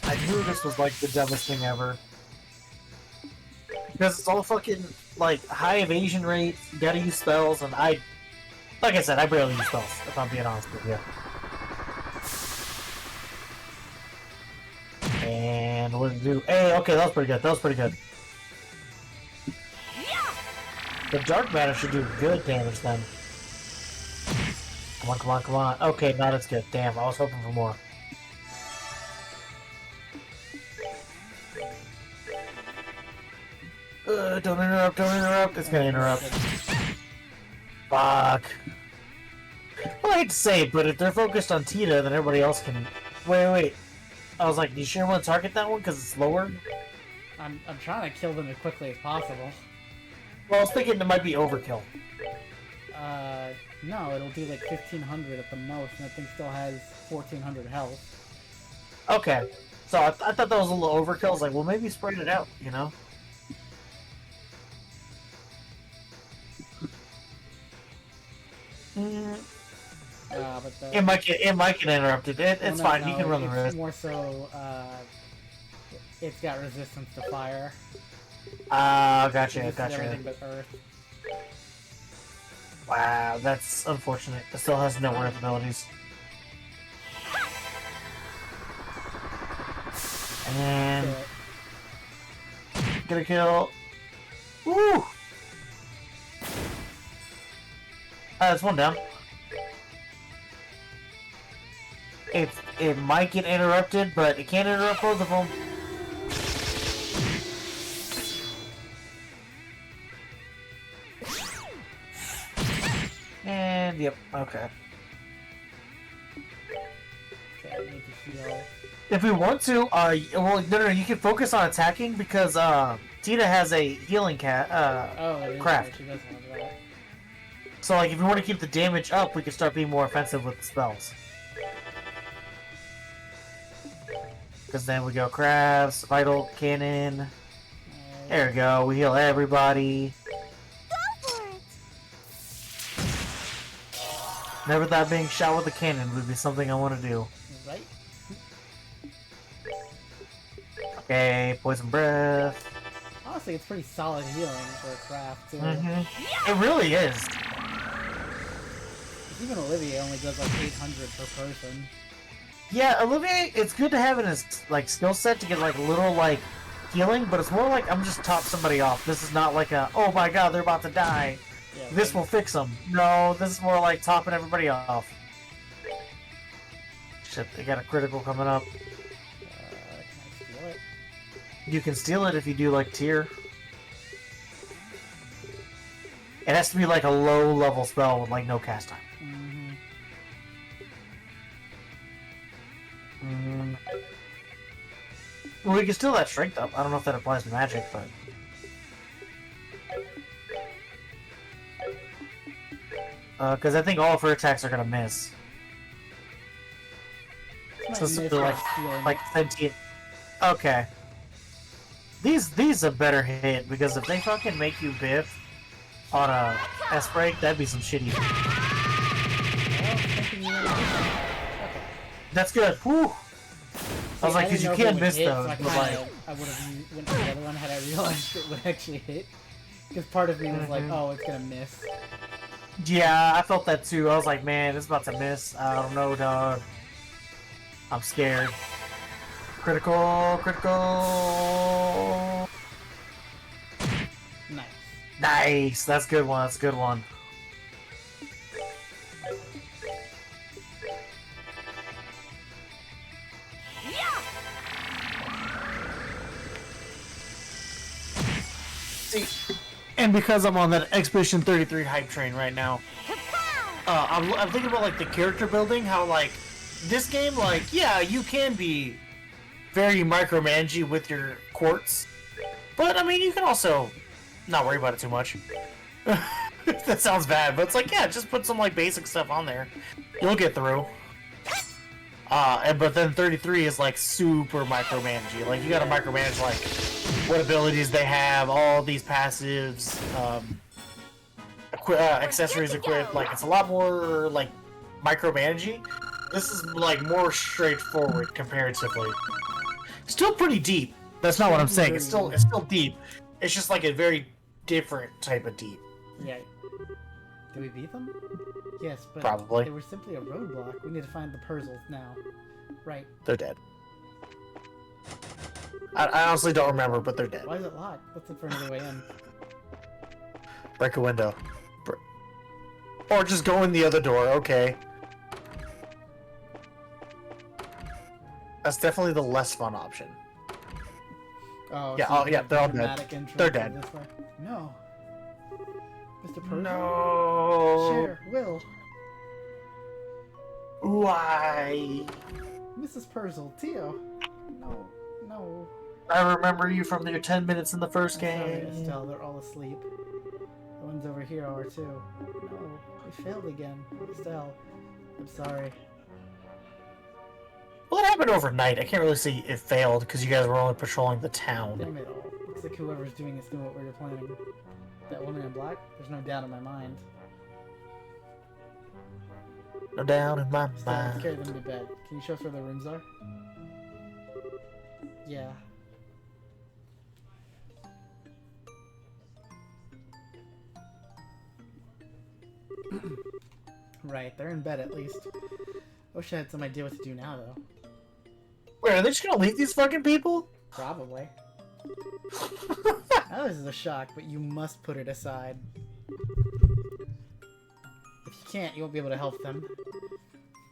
I knew this was, like, the dumbest thing ever. Because it's all fucking, like, high evasion rate, you gotta use spells, and like I said, I barely use spells, if I'm being honest with you. And what did it do? Hey, okay, that was pretty good. The dark matter should do good damage then. Come on. Okay, now that's good. Damn, I was hoping for more. Don't interrupt. It's gonna interrupt. Fuck. Well, I hate to say it, but if they're focused on Tita, then everybody else can... Wait. I was like, you sure want to target that one because it's lower? I'm trying to kill them as quickly as possible. Well, I was thinking it might be overkill. No, it'll do like 1500 at the most, and that thing still has 1400 health. Okay. So I thought that was a little overkill. I was like, well, maybe spread it out, you know? But the... It might get interrupted. It's Well, fine. You can run the it's risk. more so, It's got resistance to fire. Gotcha, This is gotcha. everything but earth. Wow, that's unfortunate. It still has no earth abilities. And Kill it. get a kill. Woo! That's one down. It might get interrupted, but it can't interrupt both of them. And yep, okay. Okay, I need to heal. If we want to, well, no, you can focus on attacking because Tita has a healing Oh, it is craft. right, she does have that. So like, if we want to keep the damage up, we can start being more offensive with the spells. Because then we go crafts, vital cannon. There we go. We heal everybody. Go for it. Never thought being shot with a cannon would be something I want to do. Right? Okay, poison breath. Honestly, it's pretty solid healing for a craft, too. It really is. Even Olivier only does like 800 per person. Yeah, Olivier, it's good to have in his like skill set to get like a little like healing, but it's more like I'm just top somebody off. This is not like a oh my god they're about to die. Yeah, This will fix them. No, this is more like topping everybody off. Shit, they got a critical coming up. Can I steal it? You can steal it if you do like tier. It has to be like a low level spell with like no cast time. Well, we can steal that strength up. I don't know if that applies to magic, but because I think all of her attacks are gonna miss. Might So miss they're while like stealing. sentient. Okay. These a better hit because if they fucking make you biff on a S break, that'd be some shitty. Well, something you know. That's good. Whew. I was like, because you can't miss those. So But I like, would have went to the other one had I realized it would actually hit. Because part of me was like, oh, it's gonna miss. yeah, I felt that too. I was like, man, it's about to miss. I don't know, dog. I'm scared. Critical, critical. Nice. Nice. That's a good one. That's a good one. See, and because I'm on that Expedition 33 hype train right now, I'm thinking about like the character building. How like this game, like yeah, you can be very micromanagey with your quartz, but I mean you can also not worry about it too much. That sounds bad, but it's like yeah, just put some like basic stuff on there, you'll get through. But then 33 is like super micromanagey. Like you gotta micromanage like what abilities they have, all these passives, accessories equipped. Like it's a lot more like micromanagey. This is like more straightforward comparatively. Still pretty deep. That's not what I'm saying. It's still deep. It's just like a very different type of deep. Yeah. Did we beat them? Yes, but Probably. they were simply a roadblock. We need to find the Purzels now. Right. They're dead. I honestly don't remember, but they're dead. Why is it locked? Let's look for another way in. Break a window. Or just go in the other door, okay. That's definitely the less fun option. Oh, Yeah, so oh, yeah, they're all dead. dramatic entrance They're to dead. this way. No. Mr. Purzel? No. Share. Will. Why? Mrs. Purzel. Tio. No. No. I remember you from your 10 minutes in the first I'm sorry, game. Estelle. They're all asleep. The ones over here are too. No. We failed again. Estelle. I'm sorry. Well, it happened overnight. I can't really say it failed because you guys were only patrolling the town. Damn it all. Looks like whoever's doing this knew what we were planning. That woman in black? There's no doubt in my mind. No doubt in my Estelle, let's mind. carry them to bed. Can you show us where their rooms are? Yeah. Right, they're in bed at least. Wish I had some idea what to do now, though. Wait, are they just gonna leave these fucking people? Probably. Now this is a shock, but you must put it aside. If you can't, you won't be able to help them.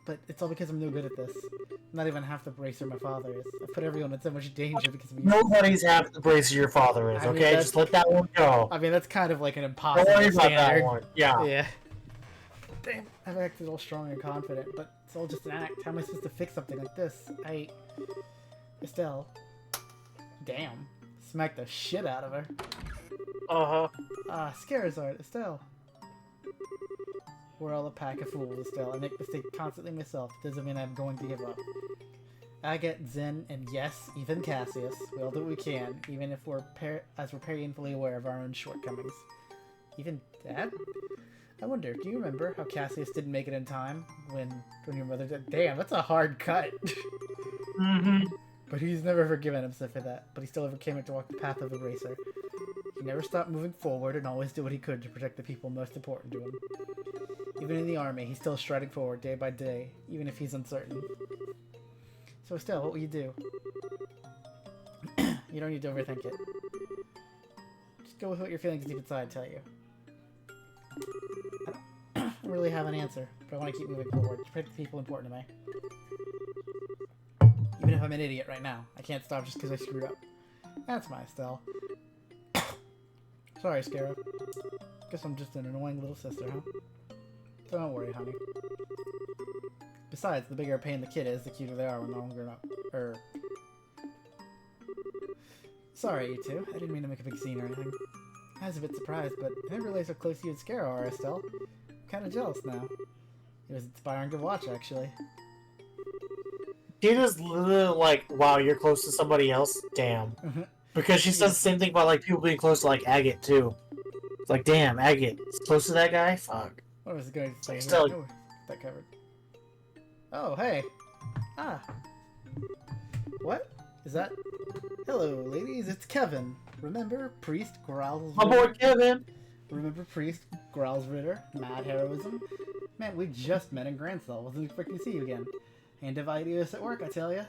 But it's all because I'm no good at this. I'm not even half the bracer my father is. I put everyone in so much danger because of you. Nobody's half the bracer your father is, I mean, okay? that's- Just let that one go. I mean, that's kind of like an Don't impossible worry about standard. that one. Yeah. Yeah. Damn, I've acted all strong and confident, but it's all just an act. How am I supposed to fix something like this? Estelle. Damn. Smacked the shit out of her. Uh-huh. Ah, Scarazard, Estelle. We're all a pack of fools, Estelle. I make mistakes constantly myself. Doesn't mean I'm going to give up. Agate, Zen, and yes, even Cassius. We all do what we can, even if we're painfully aware of our own shortcomings. Even Dad? I wonder, do you remember how Cassius didn't make it in time when your mother did? Damn, that's a hard cut. Mm-hmm. But he's never forgiven himself for that. But he still overcame it to walk the path of the racer. He never stopped moving forward and always did what he could to protect the people most important to him. Even in the army, he's still striding forward day by day, even if he's uncertain. So Estelle, what will you do? You don't need to overthink it. Just go with what your feelings deep inside tell you. I don't really have an answer, but I want to keep moving forward to protect the people important to me. Even if I'm an idiot right now, I can't stop just because I screwed up. That's my Estelle. Sorry, Scarab. Guess I'm just an annoying little sister, huh? Don't worry, honey. Besides, the bigger a pain the kid is, the cuter they are when they're all grown up. Sorry, you two. I didn't mean to make a big scene or anything. I was a bit surprised, but I never realized how close you and Scarab are, Estelle. I'm kind of jealous now. It was inspiring to watch, actually. She just literally like, wow, you're close to somebody else? Damn. Because she says the same thing about like people being close to like Agate too. It's like, damn, Agate, it's close to that guy? Fuck. What was I going to say? Still- Oh, that covered. Oh, hey. Ah. What? Is that... Hello, ladies, it's Kevin. Remember Priest Growls My boy Kevin. Remember Priest Growls Ritter? Mad Heroism? Man, we just met in Grancel. Wasn't expecting to see you again. Hand of ideas at work, I tell ya.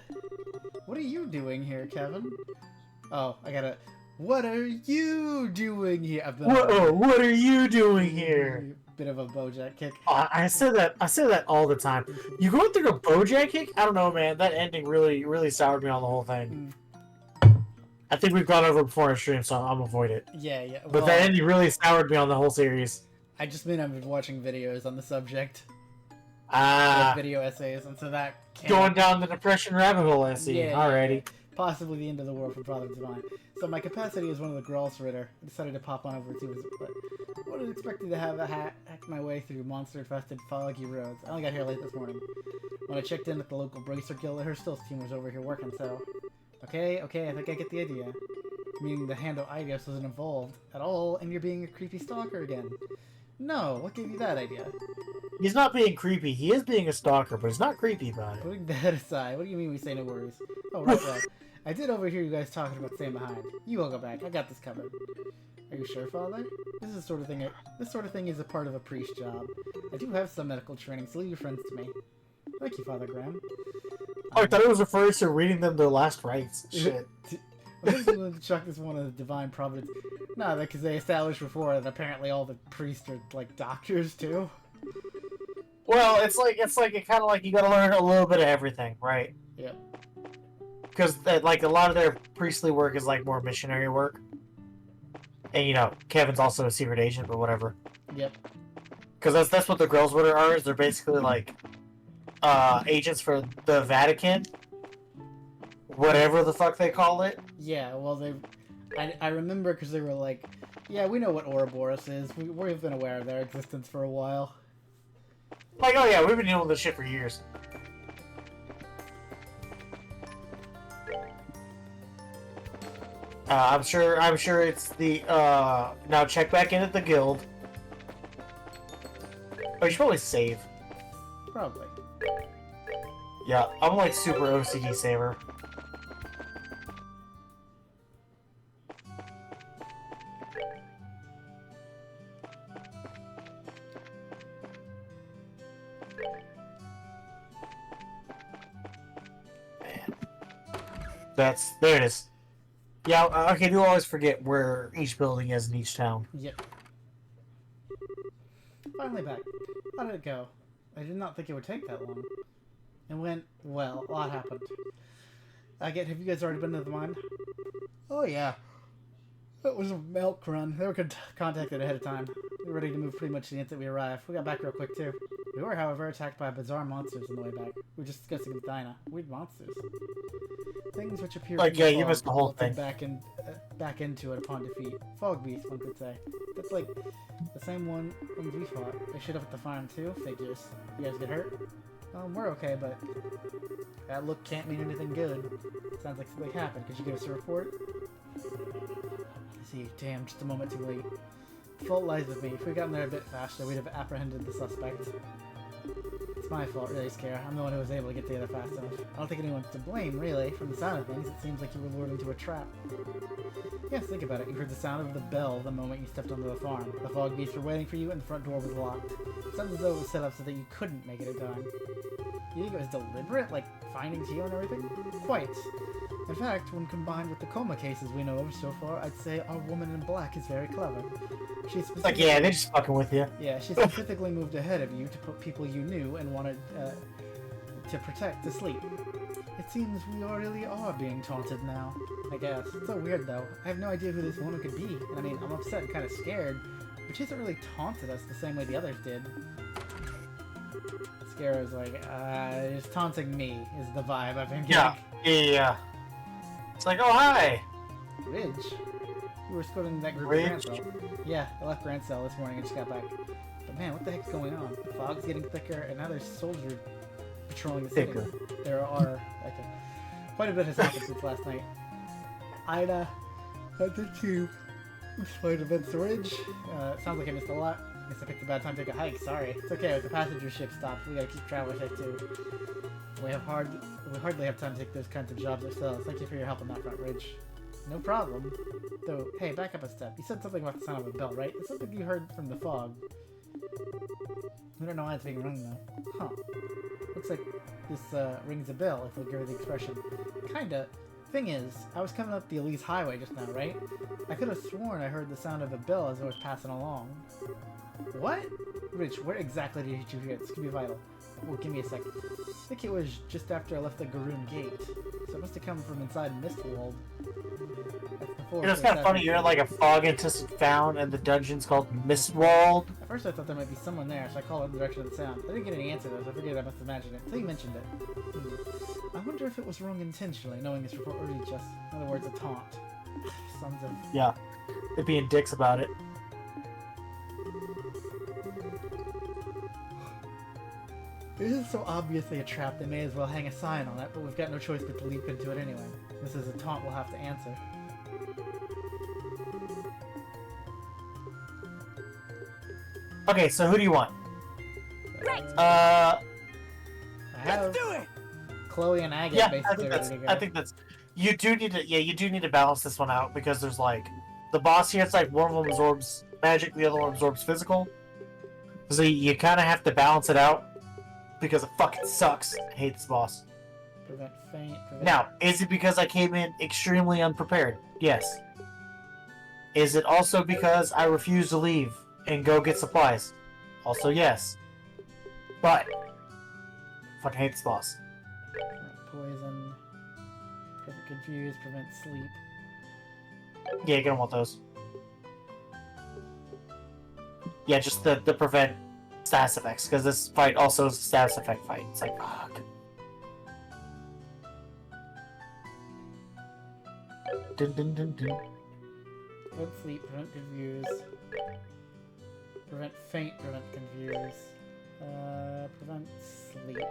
What are you doing here, Kevin? Oh, I gotta... What are you doing here? I've been What are you doing here? Bit of a Bojack kick. I say that all the time. You going through a Bojack kick? I don't know, man. That ending really soured me on the whole thing. I think we've gone over it before in stream, so I'm avoid it. Yeah. But Well, that ending really soured me on the whole series. I just mean I've been watching videos on the subject. Ah, Video essays, and so that going down the depression rabbit hole, I see. Yeah, Alrighty. possibly the end of the world for Father Divine. So my capacity as one of the Grolls Ritter, I decided to pop on over to his, but I wasn't expecting to have a hack my way through monster-infested foggy roads. I only got here late this morning. When I checked in at the local Bracer Guild, her Stills team was over here working, so... Okay, I think I get the idea. Meaning the hand of Idios wasn't involved at all, and you're being a creepy stalker again. No, what gave you that idea? He's not being creepy. He is being a stalker, but he's not creepy about it. Putting that aside, what do you mean we say no worries? Oh, right, well, I did overhear you guys talking about staying behind. You all go back. I got this covered. Are you sure, Father? This is the sort of thing. This sort of thing is a part of a priest job. I do have some medical training, so leave your friends to me. Thank you, Father Graham. Oh, I thought it was referring to reading them their last rites. Shit. I'm just willing to chuck this one as divine providence. No, because they established before that apparently all the priests are like doctors too. Well, it's like it kind of like you got to learn a little bit of everything, right? Yep. Because like a lot of their priestly work is like more missionary work, and you know Kevin's also a secret agent, but whatever. Yep. Because that's what the Girls Ritter are. Is they're basically like agents for the Vatican, whatever the fuck they call it. Yeah. Well, I remember because they were like, yeah, we know what Ouroboros is. We've been aware of their existence for a while. Like, oh yeah, we've been dealing with this shit for years. I'm sure it's the, now check back in at the guild. Oh, you should probably save. Probably. Yeah, I'm like super OCD saver. there it is. Yeah, okay, I do always forget where each building is in each town. Yep. Finally back. How did it go? I did not think it would take that long. It went well. A lot happened. Have you guys already been to the mine? Oh yeah. It was a milk run. They were contacted ahead of time. We were ready to move pretty much the instant we arrived. We got back real quick too. We were, however, attacked by bizarre monsters on the way back. We were just discussing with Dinah. Weird monsters. Things which appear Like, from the yeah, you fog missed the whole melted thing. Back into it upon defeat. Fog beast, one could say. That's like the same ones we fought. They showed up at the farm too. Figures. You guys get hurt? We're okay, but that look can't mean anything good. Sounds like something happened. Could you give us a report? See, damn, just a moment too late. The fault lies with me. If we'd gotten there a bit faster, we'd have apprehended the suspect. It's my fault, really, Scare. I'm the one who was able to get together fast enough. I don't think anyone's to blame, really. From the sound of things, it seems like you were lured into a trap. Yes, think about it. You heard the sound of the bell the moment you stepped onto the farm. The fog beasts were waiting for you, and the front door was locked. It sounds as though it was set up so that you couldn't make it in time. You think it was deliberate, like finding Tio and everything? Quite. In fact, when combined with the coma cases we know of so far, I'd say our woman in black is very clever. She It's like, yeah, they're just fucking with you. Yeah, she specifically moved ahead of you to put people you knew and wanted to protect to sleep. It seems we really are being taunted now, I guess. It's so weird, though. I have no idea who this woman could be. And I mean, I'm upset and kind of scared, but she hasn't really taunted us the same way the others did. Scaro's like, it's taunting me, is the vibe I've been getting. Yeah. It's like, oh, hi! Ridge? We were escorting that group Ridge? of Grand Cell. Yeah, I left Grand Cell this morning and just got back. But man, what the heck's going on? The fog's getting thicker, and now there's soldiers patrolling the city. Thicker. There are... Okay. Quite a bit has happened since last night. Ida, I did too. Explain events to Ridge. Sounds like I missed a lot. Guess I picked a bad time to take a hike, sorry. It's okay, the passenger ship stopped. We gotta keep traveling safe too. We hardly have time to take those kinds of jobs ourselves. Thank you for your help on that front, Ridge. No problem. Though, hey, back up a step. You said something about the sound of a bell, right? It's something you heard from the fog. We don't know why it's being rung, though. Huh. Looks like this, rings a bell, if we'll give the expression. Kinda. Thing is, I was coming up the Elise Highway just now, right? I could have sworn I heard the sound of a bell as I was passing along. What? Rich, where exactly did you hear it? This could be vital. Well, give me a second. I think it was just after I left the Garoon Gate. So it must have come from inside Mistwald. That's before. It's kind of funny, you're in like a fog-infested town, and the dungeon's called Mistwald. At first I thought there might be someone there, so I called in the direction of the sound. I didn't get any answer though, so I figured I must imagine it. Until you mentioned it. I wonder if it was wrong intentionally, knowing this report would reach us. In other words, a taunt. Sons of... Yeah. They're being dicks about it. This is so obviously a trap, they may as well hang a sign on it, but we've got no choice but to leap into it anyway. This is a taunt we'll have to answer. Okay, so who do you want? Great. I have Let's do it. Chloe and Agate Yeah, basically ready to go. I think that's... You do need to balance this one out, because there's like... The boss here, it's like one of them absorbs magic, the other one absorbs physical. So you kind of have to balance it out, because it fucking sucks. I hate this boss. Prevent faint. Now, is it because I came in extremely unprepared? Yes. Is it also because I refuse to leave and go get supplies? Also yes. But, fucking hate this boss. Poison. Prevent confuse. Prevent sleep. Yeah, you're gonna want those. Yeah, just the prevent status effects, because this fight also is a status effect fight. It's like, fuck. Dun, dun, dun, dun. Prevent sleep. Prevent confuse. Prevent faint. Prevent confuse. Prevent sleep.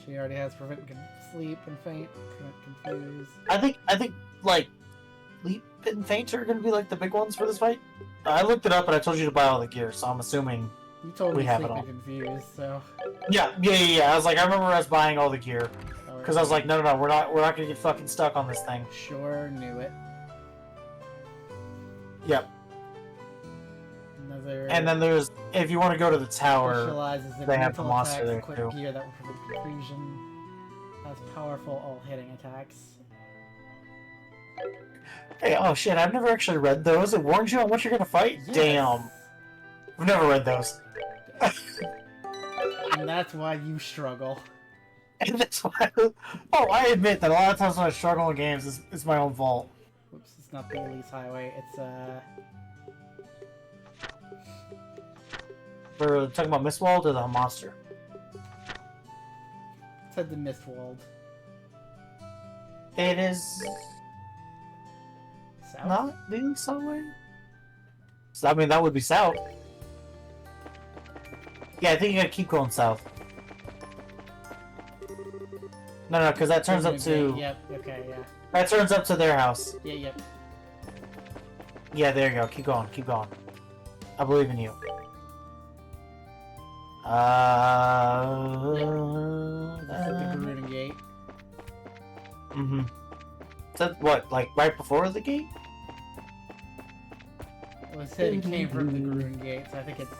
She already has prevent sleep and faint. Prevent confuse. I think like leap and faint are gonna be like the big ones for this fight. I looked it up and I told you to buy all the gear, so I'm assuming. You told We me have sleep it all. and confuse, so. Yeah. I was like, I remember us buying all the gear because I was like, no, we're not gonna get fucking stuck on this thing. Sure knew it. Yep. Another There And then there's, if you want to go to the tower, specializes in they have the mental monster attacks, there, equipped too. gear that will prevent confusion. Has powerful all-hitting attacks. hey, oh shit, I've never actually read those. It warns you on what you're gonna fight? Yes. Damn. I've never read those. And that's why you struggle. And that's why, oh, I admit that a lot of times when I struggle in games, it's my own fault. Oops, it's not the Elise Highway, it's We're talking about Mistwald or the monster? said the Mistwald. It is South? not the subway. So, I mean, that would be south. Yeah, I think you gotta keep going south. No, because that turns up to Yep, okay, yeah. that turns up to their house. Yeah, yep. Yeah, there you go. Keep going. Keep going. I believe in you. That's at the Garuden Gate. Mm-hmm. Is that what, like right before the gate? Well, it said it came from the Garuden Gate, so I think it's...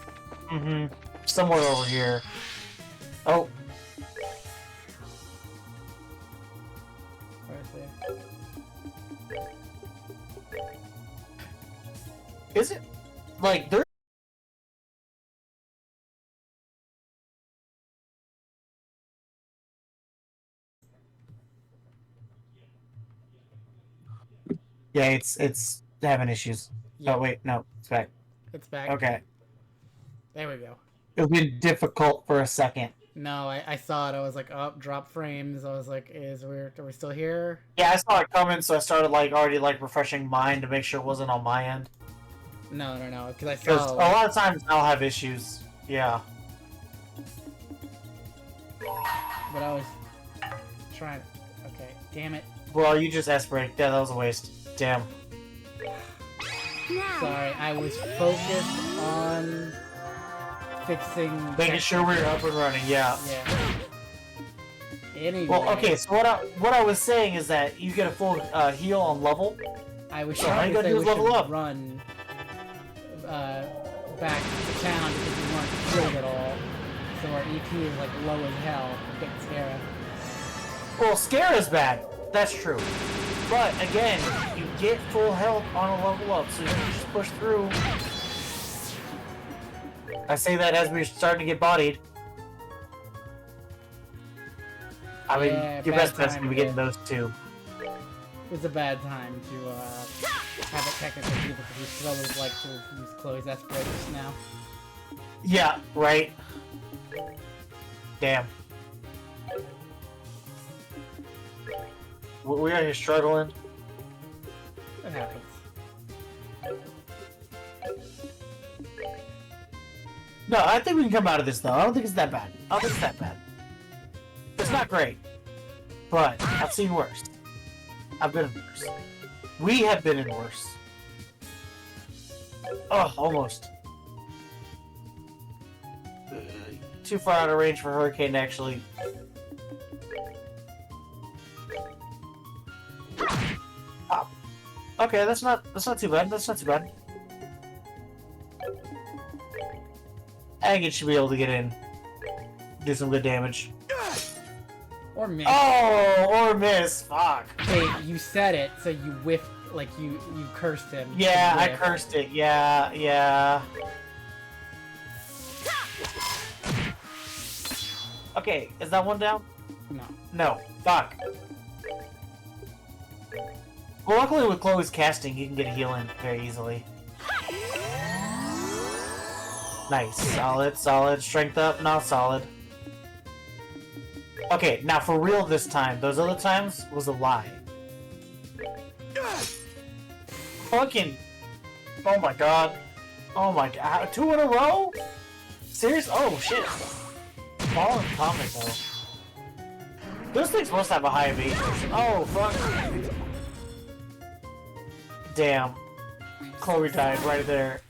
Mm-hmm. Somewhere over here. Oh, Where is it? is it? Like there? Yeah, it's having issues. Yep, Oh wait, no, it's back. it's back. Okay, There we go. it's been difficult for a second. No, I saw it. I was like, oh, drop frames. I was like, are we still here? Yeah, I saw it coming, so I started like already like refreshing mine to make sure it wasn't on my end. No, because I Because saw. a lot of times I'll have issues. Yeah. But I was trying. Okay, damn it. Well, you just aspirate. Yeah, that was a waste. Damn. Now, Sorry, I was focused on fixing. Making sure we're up and running. Yeah. Yeah. Anyway. Well, okay. So what I was saying is that you get a full heal on level. I was So all trying you to gotta say do we is level should up. run back to town because we weren't killed at all. So our EP is like low as hell. I'm getting scared. Well, scare is bad. That's true. But again, you get full health on a level up, so you can just push through. I say that as we're starting to get bodied. I mean, Yeah, your bad best bet's time gonna be to getting those two. It's a bad time to have it technically difficult because I would like to use Chloe's aspirations now. Yeah, right. Damn. We are here struggling. It happens. No, I think we can come out of this though. I don't think it's that bad. I don't think it's that bad. It's not great, but I've seen worse. I've been in worse. We have been in worse. Oh, almost. Too far out of range for Hurricane, actually. Oh. Okay, that's not too bad. That's not too bad. I think it should be able to get in. Do some good damage. Or miss. Oh, or miss. Fuck. Wait, you said it, so you whiffed, like you cursed him. Yeah, I Whiff. cursed it. Yeah, yeah. Okay, is that one down? No. No. Fuck. Well, luckily with Chloe's casting, you can get a heal in very easily. Nice. Solid, solid. Strength up, not solid. Okay, now for real this time. Those other times was a lie. Fucking... Oh my god. Oh my god. 2 in a row? Serious? Oh shit. Fallen comic though. Those things must have a high evasion. Oh fuck. Damn. Chloe died right there.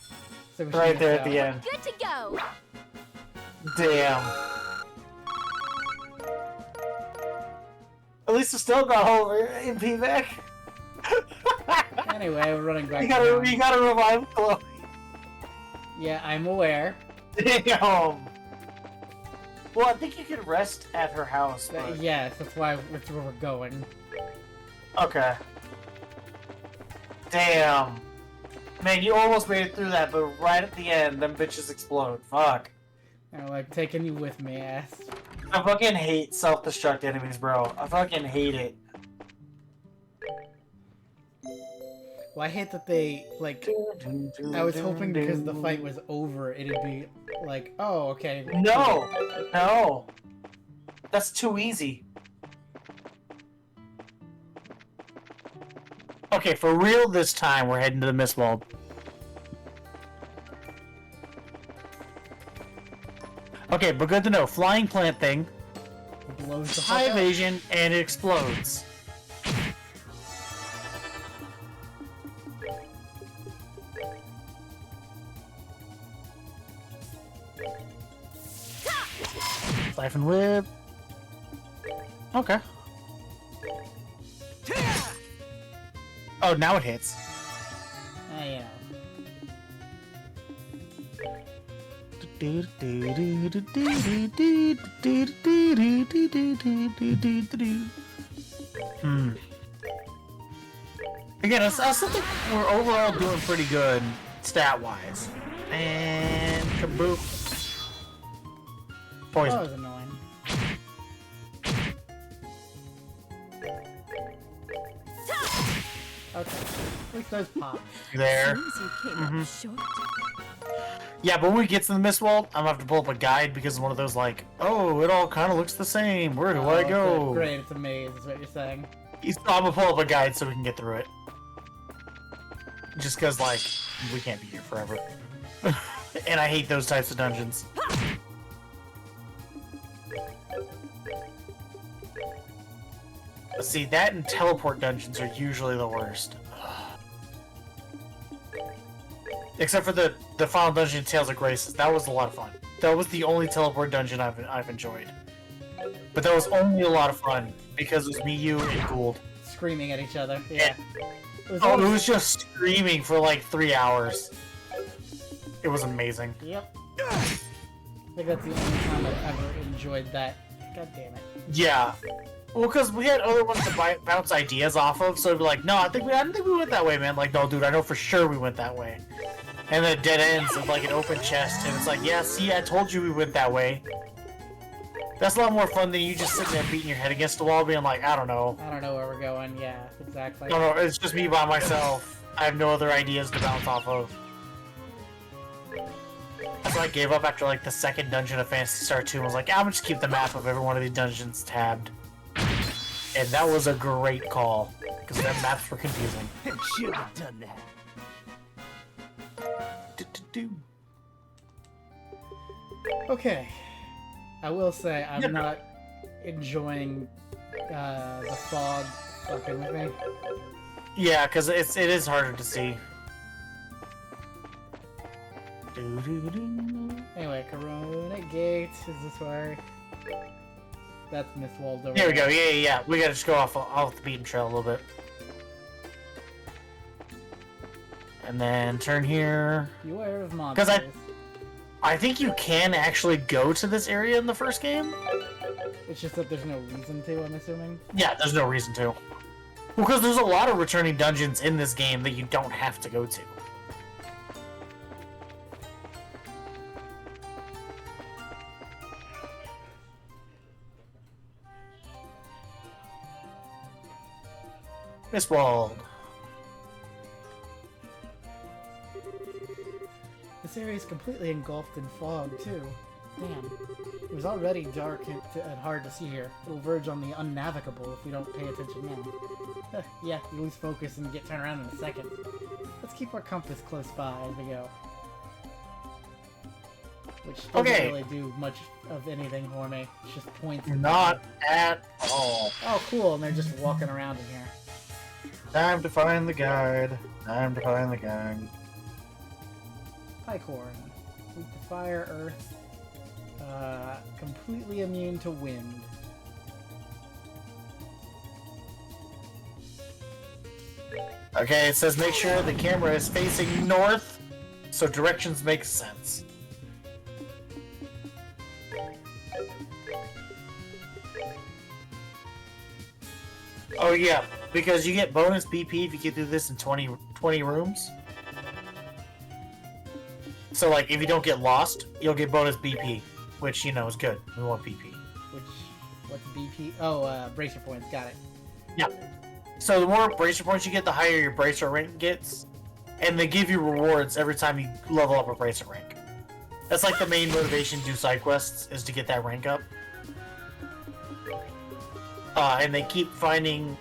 So we should Right miss there at out. the end. good to go. Damn. At least it still got whole MP back. Anyway, we're running back. You down. gotta revive Chloe. Yeah, I'm aware. Damn. Well, I think you can rest at her house. But... Yes, that's why that's where we're going. Okay. Damn. Man, you almost made it through that, but right at the end, them bitches explode. Fuck. I'm like taking you with me, ass. I fucking hate self-destruct enemies, bro. I fucking hate it. Well, I hate that they, like, I was hoping because the fight was over, it'd be like, oh, okay. No! No! That's too easy. Okay, for real this time, we're heading to the Mistwald. Okay, but good to know. Flying plant thing, Blows the high fuck up. evasion, and it explodes. Siphon whip. Okay. Oh, now it hits. Yeah. Again, I still think we're overall doing pretty good stat-wise. And kaboom. That Poison. was annoying. Okay. At least those pop. There. Seems you came up short. Yeah, but when we get to the Mistwald, I'm gonna have to pull up a guide because it's one of those like, oh, it all kind of looks the same. Where do I it's go? great, it's a maze, is what you're saying. I'm gonna pull up a guide so we can get through it. Just because, like, we can't be here forever. And I hate those types of dungeons. See, that and teleport dungeons are usually the worst. Except for the final dungeon in Tales of Graces. That was a lot of fun. That was the only teleport dungeon I've enjoyed. But that was only a lot of fun because it was me, you, and Gould. Screaming at each other, yeah. It Oh, it always- was just screaming for like 3 hours. It was amazing. Yep. I think that's the only time I've ever enjoyed that. God damn it. Yeah. Well, because we had other ones to bounce ideas off of, so it'd be like, no, I didn't think we went that way, man. Like, no, dude, I know for sure we went that way. And then it dead ends with like an open chest, and it's like, yeah, see, I told you we went that way. That's a lot more fun than you just sitting there beating your head against the wall, being like, I don't know. I don't know where we're going, yeah, exactly. No, no, it's just me by myself. I have no other ideas to bounce off of. That's why I gave up after like the second dungeon of Phantasy Star 2 and was like, I'm gonna just keep the map of every one of these dungeons tabbed. And that was a great call, because the maps were confusing. Should have done that. Okay. I will say, I'm not enjoying the fog fucking with me. Yeah, because it is harder to see. Anyway, Corona Gate, is this where? That's Mistwald over Here we go. there. Yeah. We gotta just go off the beaten trail a little bit. And then turn here. Beware of 'Cause monsters. I think you can actually go to this area in the first game. It's just that there's no reason to, I'm assuming. Yeah, there's no reason to. Well, because there's a lot of returning dungeons in this game that you don't have to go to. Mistwald. This area is completely engulfed in fog, too. Damn. It was already dark and hard to see here. It'll verge on the unnavigable if we don't pay attention now. Yeah, you lose focus and get turned around in a second. Let's keep our compass close by as we go. Which doesn't Okay. really do much of anything for me. It's just points. and Not at all. Oh, cool, and they're just walking around in here. Time to find the guide. Time to find the guide. Picorn. Weak to fire, earth. Completely immune to wind. Okay, it says make sure the camera is facing north So directions make sense. Oh yeah, because you get bonus BP if you get through this in 20 rooms. So like, if you don't get lost, you'll get bonus BP, which, you know, is good. We want BP. What's BP? Oh, bracer points. Got it. Yeah. So the more bracer points you get, the higher your bracer rank gets. And they give you rewards every time you level up a bracer rank. That's like the main motivation to do side quests, is to get that rank up. And they keep finding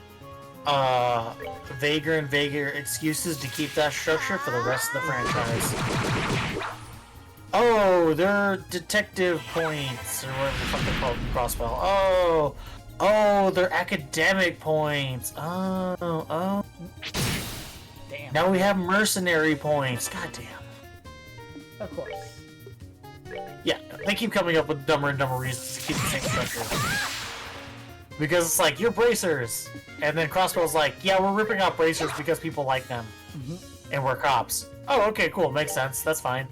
vaguer and vaguer excuses to keep that structure for the rest of the franchise. Oh, they're detective points, or whatever the fuck they're called in Crossbell. Oh, they're academic points. Oh. Damn. Now we have mercenary points. God damn. Of course. Yeah, they keep coming up with dumber and dumber reasons to keep the same structure. Because it's like, you're bracers. And then Crossbell's like, yeah, we're ripping out bracers because people like them. And we're cops. Oh, okay, cool. Makes sense. That's fine.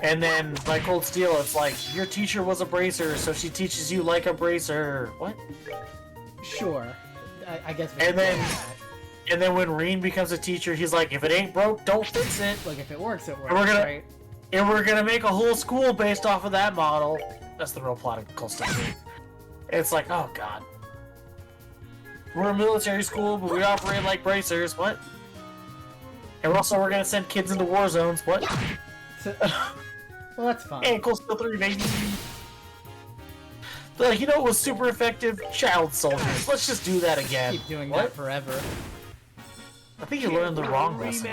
And then, like Cold Steel, it's like, your teacher was a bracer, so she teaches you like a bracer. What? Sure. I guess we And can then- do that. And then when Reen becomes a teacher, he's like, if it ain't broke, don't fix it. Like, if it works, it works, we're gonna- right? And we're gonna make a whole school based off of that model. That's the real plot of Cold Steel. It's like, oh god. We're a military school, but we operate like bracers. What? And we're gonna send kids into war zones. What? Well, that's fine. Hey, Cold Steel 3, baby. They're like, you know what was super effective? Child soldiers. Let's just do that again. Keep doing What? that forever. I think you learned the wrong lesson.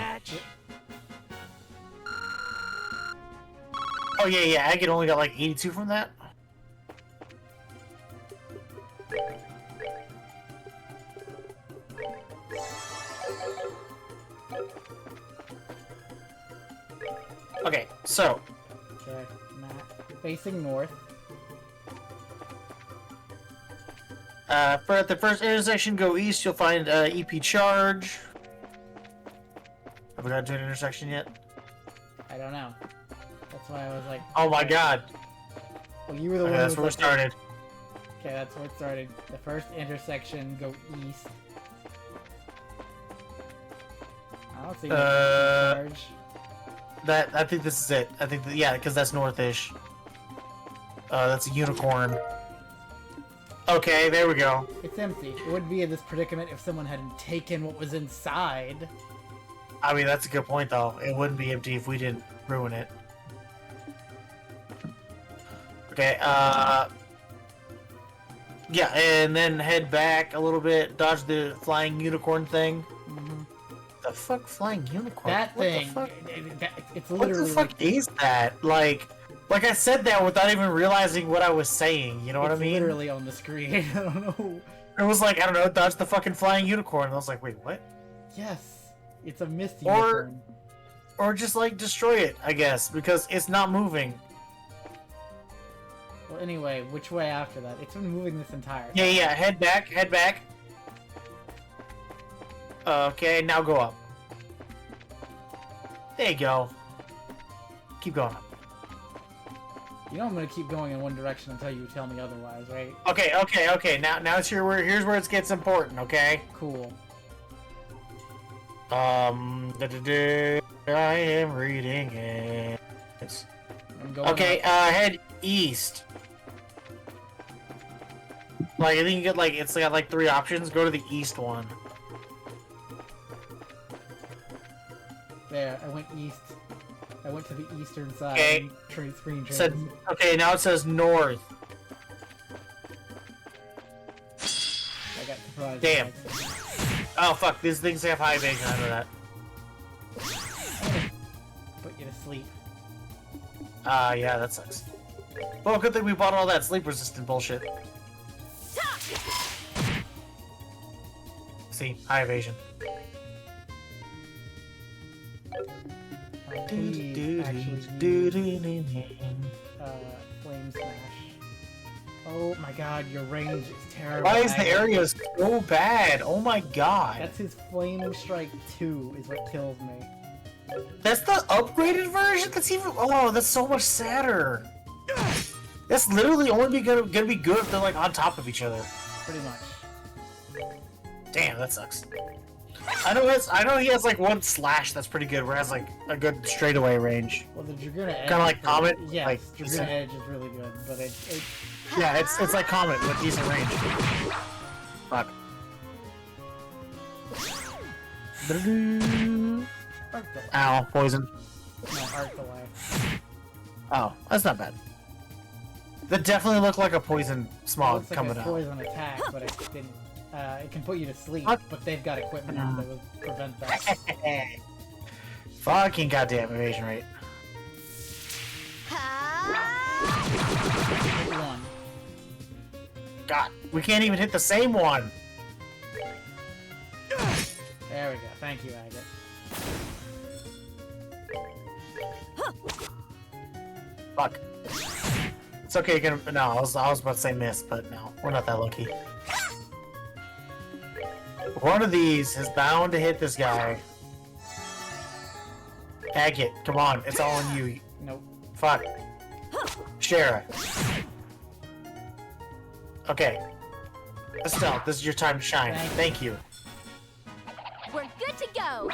Oh yeah, Agate only got like 82 from that. Okay, so Okay, map. Facing north. for at the first intersection, go east. You'll find EP charge. Have we got to an intersection yet? I don't know. That's why I was like... Oh my god! Well, you were the Okay, one that's who where we was like, started. Okay, that's where it started. The first intersection, go east. I don't see no charge. I think this is it. I think that, yeah, because that's northish. That's a unicorn. Okay, there we go. It's empty. It wouldn't be in this predicament if someone hadn't taken what was inside. I mean, that's a good point, though. It wouldn't be empty if we didn't ruin it. Okay, yeah, and then head back a little bit, dodge the flying unicorn thing. The fuck, flying unicorn? That What thing, the fuck? it's What literally the fuck like, is that? Like I said that without even realizing what I was saying. You know what I it's mean? literally on the screen. I don't know. It was like, I don't know, dodge the fucking flying unicorn. And I was like, wait, what? Yes, it's a mist Or- unicorn. Or just like destroy it, I guess, because it's not moving. Well, anyway, which way after that? It's been moving this entire time. Yeah, head back, head back. Okay, now go up. There you go. Keep going up. You know I'm gonna keep going in one direction until you tell me otherwise, right? Okay. Now it's here's where it gets important, okay? Cool. I am reading it. I'm going Okay, up. head east. Like, I think you get, like, it's got, like, 3 options. Go to the east one. There, I went east. I went to the eastern side. Okay. Trade screen trade. Said, okay, now it says north. I got surprised. Damn. by accident. Oh, fuck, these things have high evasion, I know that. Put you to sleep. Yeah, that sucks. Well, good thing we bought all that sleep-resistant bullshit. See, high evasion. Please actually use, flame smash. Oh my god, your range is terrible. Why is the area so bad? Oh my god. That's his flame strike 2 is what kills me. That's the upgraded version? That's even... Oh, that's so much sadder. That's literally only gonna be good if they're, like, on top of each other. Pretty much. Damn, that sucks. I know he has, like, one slash that's pretty good, where it has, like, a good straightaway range. Well, the Dragoon Edge. Kinda like Comet? Yes, Like, Dragoon Edge is really good, but it Yeah, it's like Comet with decent range. Fuck. Arc Delay. Ow, poison. No, Arc Delay. Oh, that's not bad. That definitely looked like a poison It smog looks like coming a out. poison attack, but it didn't. It can put you to sleep, What? but they've got equipment now that will prevent that. Fucking goddamn evasion rate. Ha! One. God, we can't even hit the same one. There we go. Thank you, Agate. Fuck. It's okay, you're gonna... No, I was about to say miss, but no, we're not that lucky. One of these is bound to hit this guy. Agate, come on, it's all on you. Nope. Fuck. Shara. Okay. Estelle, this is your time to shine. Thank you. We're good to go.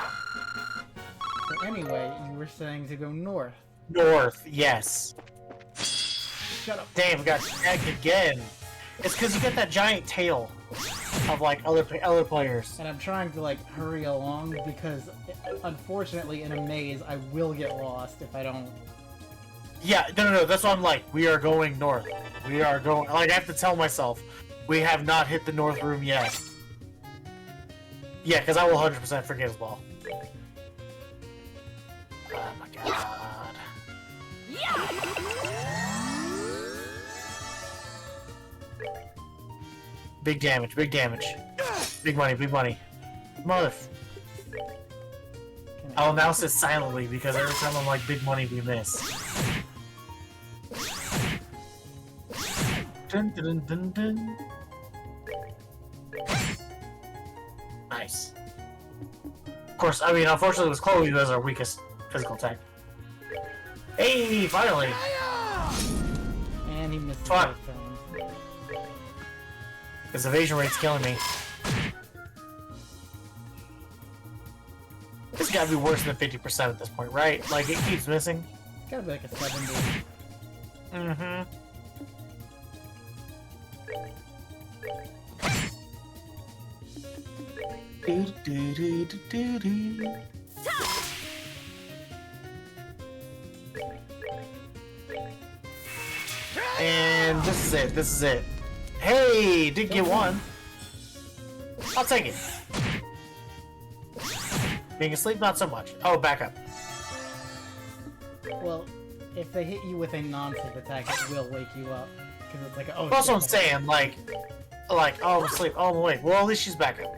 So anyway, you were saying to go north. North, yes. Shut up. Damn, we got tagged again. It's because you get that giant tail of like other players. And I'm trying to like hurry along because, unfortunately, in a maze, I will get lost if I don't. Yeah, no. That's what I'm like. We are going north. We are going. Like I have to tell myself, we have not hit the north room yet. Yeah, because I will 100% forget as well. Oh my god. Big damage, big damage. Big money, big money. Mother. I'll announce it silently because every time I'm like, big money, we miss. Dun, dun, dun, dun. Nice. Of course, I mean, unfortunately, it was Chloe who has our weakest physical attack. Hey, finally! And he missed the Fuck. first time. His evasion rate's killing me. This gotta be worse than 50% at this point, right? Like, it keeps missing. It's gotta be like a 70. Mm-hmm. And this is it, this is it. Hey, did get one. I'll take it. Being asleep, not so much. Oh, back up. Well, if they hit you with a non-sleep attack, it will wake you up. Because it's like, oh, That's what I'm shit. saying, like, oh, I'm asleep. Oh, I'm awake. Well, at least she's back up.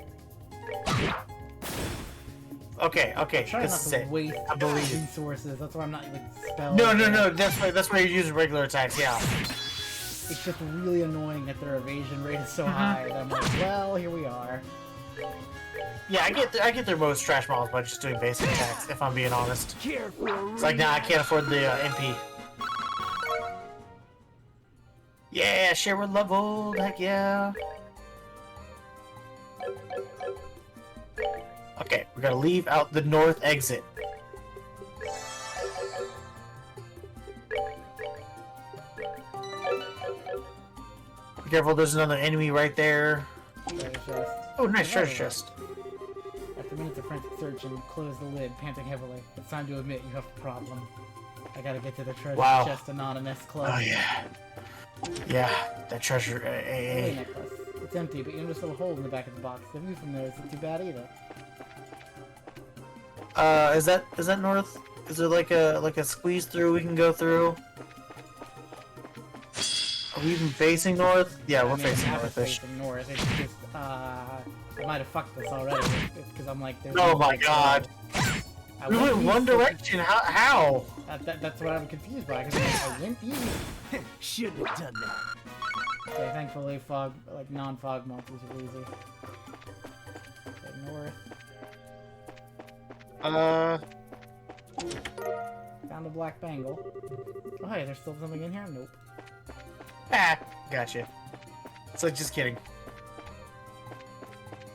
Okay, Try this not is to it. waste I believe it. resources. That's why I'm not like spells. No. That's why you're using regular attacks. Yeah. It's just really annoying that their evasion rate is so Mm-hmm. high that I'm like, well, here we are. Yeah, I get their most trash models by just doing basic attacks. If I'm being honest. It's like, nah, I can't afford the MP. Yeah, share we're leveled. Heck yeah. Okay, we gotta leave out the north exit. Be careful, there's another enemy right there. Treasure chest. Oh, nice treasure chest. After minutes of frantic search and close the lid, panting heavily, it's time to admit you have a problem. I gotta get to the treasure Wow. chest anonymous club. Oh yeah. Yeah, that treasure. Lily necklace. It's empty, but you notice a little hole in the back of the box. The view from there isn't too bad either. Is that north? Is there like a squeeze through we can go through? Are we even facing north? Yeah, we're I mean, facing I north. was facing north. It's just, I might have fucked this already. Because I'm like, there's Oh no my way to god. go. I We went east, one direction. How? That's what I'm confused by. Because I went east. Shouldn't have done that. Okay, thankfully, non-fog monsters are easy. Okay, north. Found a black bangle. Oh, hey, there's still something in here? Nope. Ah, gotcha. So just kidding.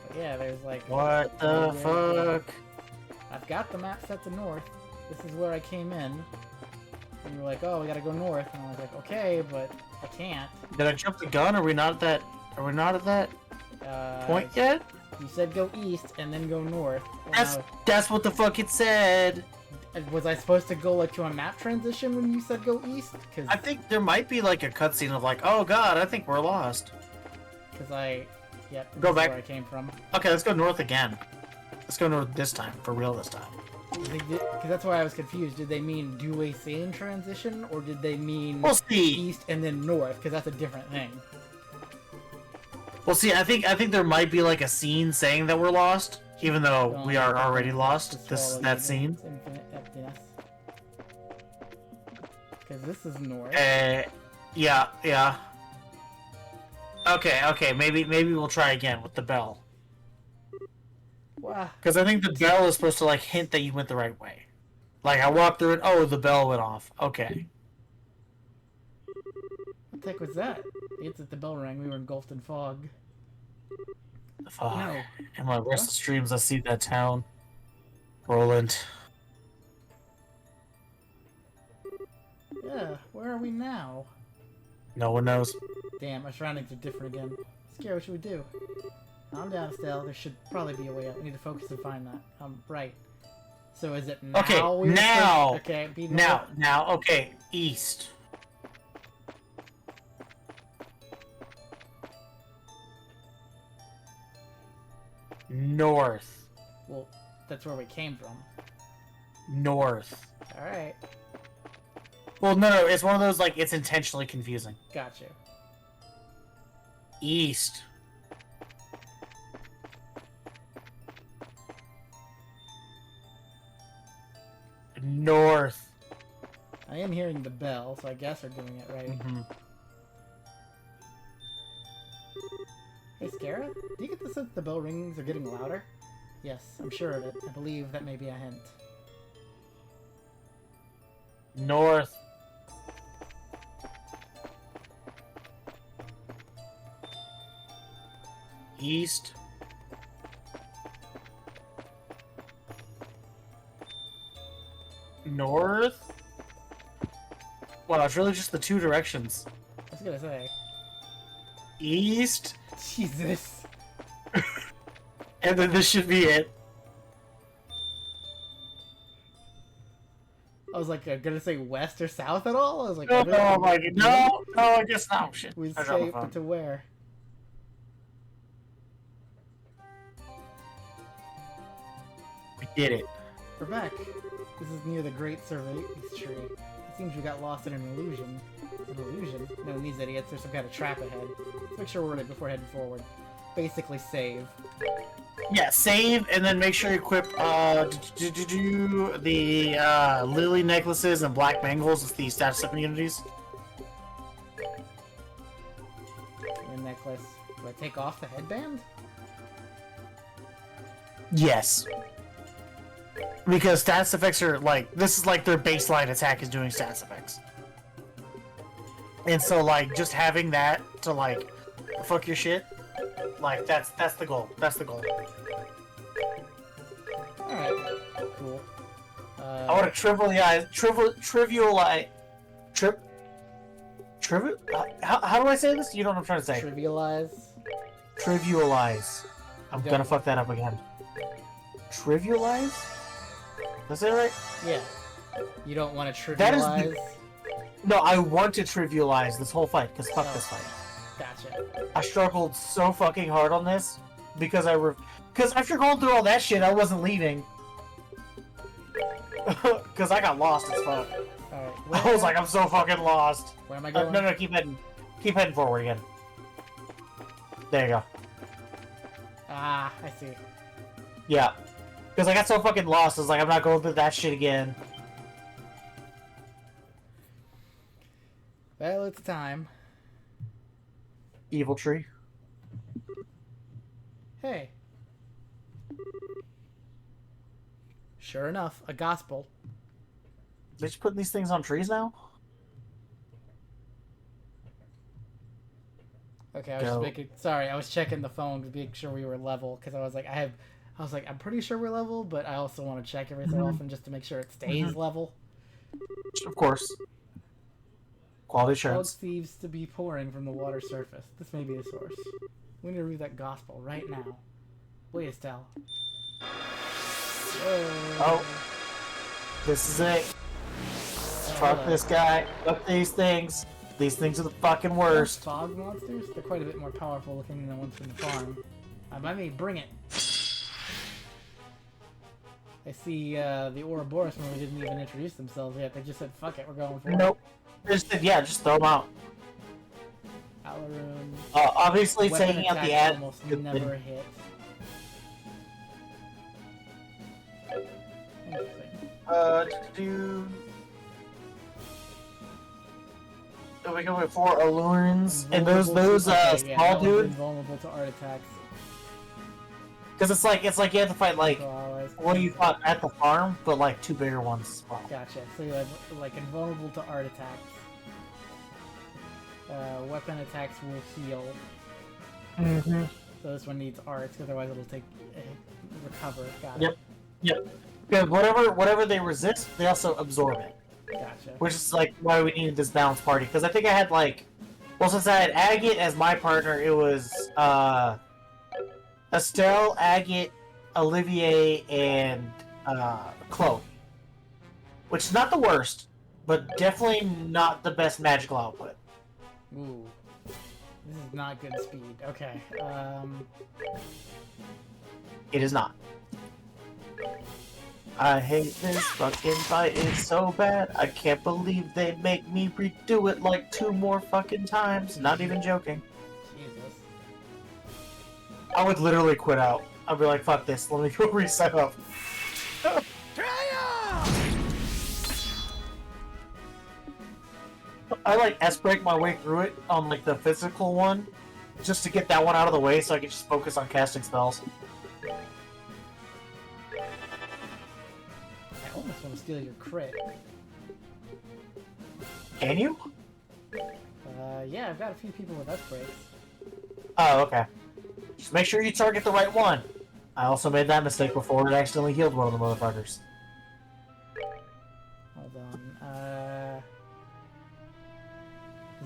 But yeah, there's like... What the fuck? I've got the map set to north. This is where I came in. And you were like, oh, we gotta go north. And I was like, okay, but I can't. Did I jump the gun? Are we not at that? Are we not at that point yet? You said go east and then go north. Well, That's what the fuck it said. was I supposed to go like to a map transition when you said go east? I think there might be like a cutscene of like, oh god, I think we're lost. Yep. Go this is back. Where I came from. Okay, let's go north again. Let's go north this time, for real this time. Because that's why I was confused. Did they mean do a scene transition, or did they mean We'll see. east and then north? Because that's a different thing. We'll see. I think there might be like a scene saying that we're lost, even though we are already lost. That scene. Infinite emptiness. Because this is north. Yeah. Okay. Maybe we'll try again with the bell. Wow. Because I think the bell is supposed to like hint that you went the right way. Like I walked through it. Oh, the bell went off. Okay. What the heck was that? It's at the bell rang. We were engulfed in fog. Fuck. No. In my restless dreams, I see that town. Roland. Yeah. Where are we now? No one knows. Damn, our surroundings are different again. Scary, what should we do? Calm down, Estelle. There should probably be a way out. We need to focus and find that. Right. So is it now? Okay, we were now! supposed- Okay, be north. Now, okay. East. North. Well, that's where we came from. North. Alright. Well, no, it's one of those, like, it's intentionally confusing. Gotcha. East. North. I am hearing the bell, so I guess we're doing it right. Mhm. Hey, Scara, do you get the sense the bell rings are getting louder? Yes, I'm sure of it. I believe that may be a hint. North. East. North? Wow, it's really just the two directions. I was gonna say. East, Jesus. and then this should be it. I was like, gonna say west or south at all? I was like, No, what is- my God. No, I guess not. Shit. We I dropped my say phone. to where? We did it. We're back. This is near the Great Cervades Tree. It seems we got lost in an illusion. An illusion? No, these idiots. There's some kind of trap ahead. Let's make sure we're in it before heading forward. Basically, save. Yeah, save and then make sure you equip the lily necklaces and black bangles as the status up immunities. The necklace. Do I take off the headband? Yes. Because status effects are like, this is like their baseline attack is doing status effects. And so like just having that to like fuck your shit, like that's the goal. That's the goal. Alright. Cool. I want to trivialize how do I say this? You know what I'm trying to say. Trivialize. Trivialize. I'm Don't. gonna fuck that up again. Trivialize? Is that right? Yeah. You don't want to That is trivialize? No, I want to trivialize this whole fight, because fuck Oh. this fight. Gotcha. I struggled so fucking hard on this, because because after going through all that shit, I wasn't leaving. Because I got lost as fuck. Alright. I was like, I'm so fucking lost. Where am I going? No, keep heading forward again. There you go. Ah, I see. Yeah. Because I got so fucking lost, I was like, I'm not going through that shit again. Well, it's time. Evil tree. Hey. Sure enough, a gospel. just putting these things on trees now? Okay, I was just making. Sorry, I was checking the phone to make sure we were level because I was like, I'm pretty sure we're level, but I also want to check every so often just to make sure it stays level. Of course. Quality Fog assurance. seems to be pouring from the water surface. This may be the source. We need to read that gospel right now. Wait, Estelle. Oh. This is it. Fuck this guy. Fuck these things. These things are the fucking worst. Fog monsters? They're quite a bit more powerful looking than the ones from the farm. I mean, bring it. I see the Ouroboros when we didn't even introduce themselves yet. They just said, fuck it, we're going for it. Nope. Just throw them out. Alarum. Obviously Weapon taking out the attacks ad. almost never hit. Interesting. So we go with 4 Allurans, and those small dudes. Invulnerable to art attacks. Because it's like you have to fight like Allies. what you fought at the farm, but like 2 bigger ones as well. Gotcha. So you have like invulnerable to art attacks. Weapon attacks will heal. Mm-hmm. So this one needs arts, otherwise it'll take recover. Got Yep. it. Yep. Because whatever they resist, they also absorb it. Gotcha. Which is like why we needed this balanced party. Because I think I had like, well, since I had Agate as my partner, it was Estelle, Agate, Olivier, and Chloe. Which is not the worst, but definitely not the best magical output. Ooh. This is not good speed. Okay. It is not. I hate this fucking fight, it's so bad. I can't believe they make me redo it like 2 more fucking times. Not even joking. Jesus. I would literally quit out. I'd be like, fuck this, let me go reset up. I like S-break my way through it on like the physical one, just to get that one out of the way so I can just focus on casting spells. I almost want to steal your crit. Can you? Yeah, I've got a few people with S-breaks. Oh, okay. Just make sure you target the right one. I also made that mistake before and accidentally healed one of the motherfuckers. Hold on.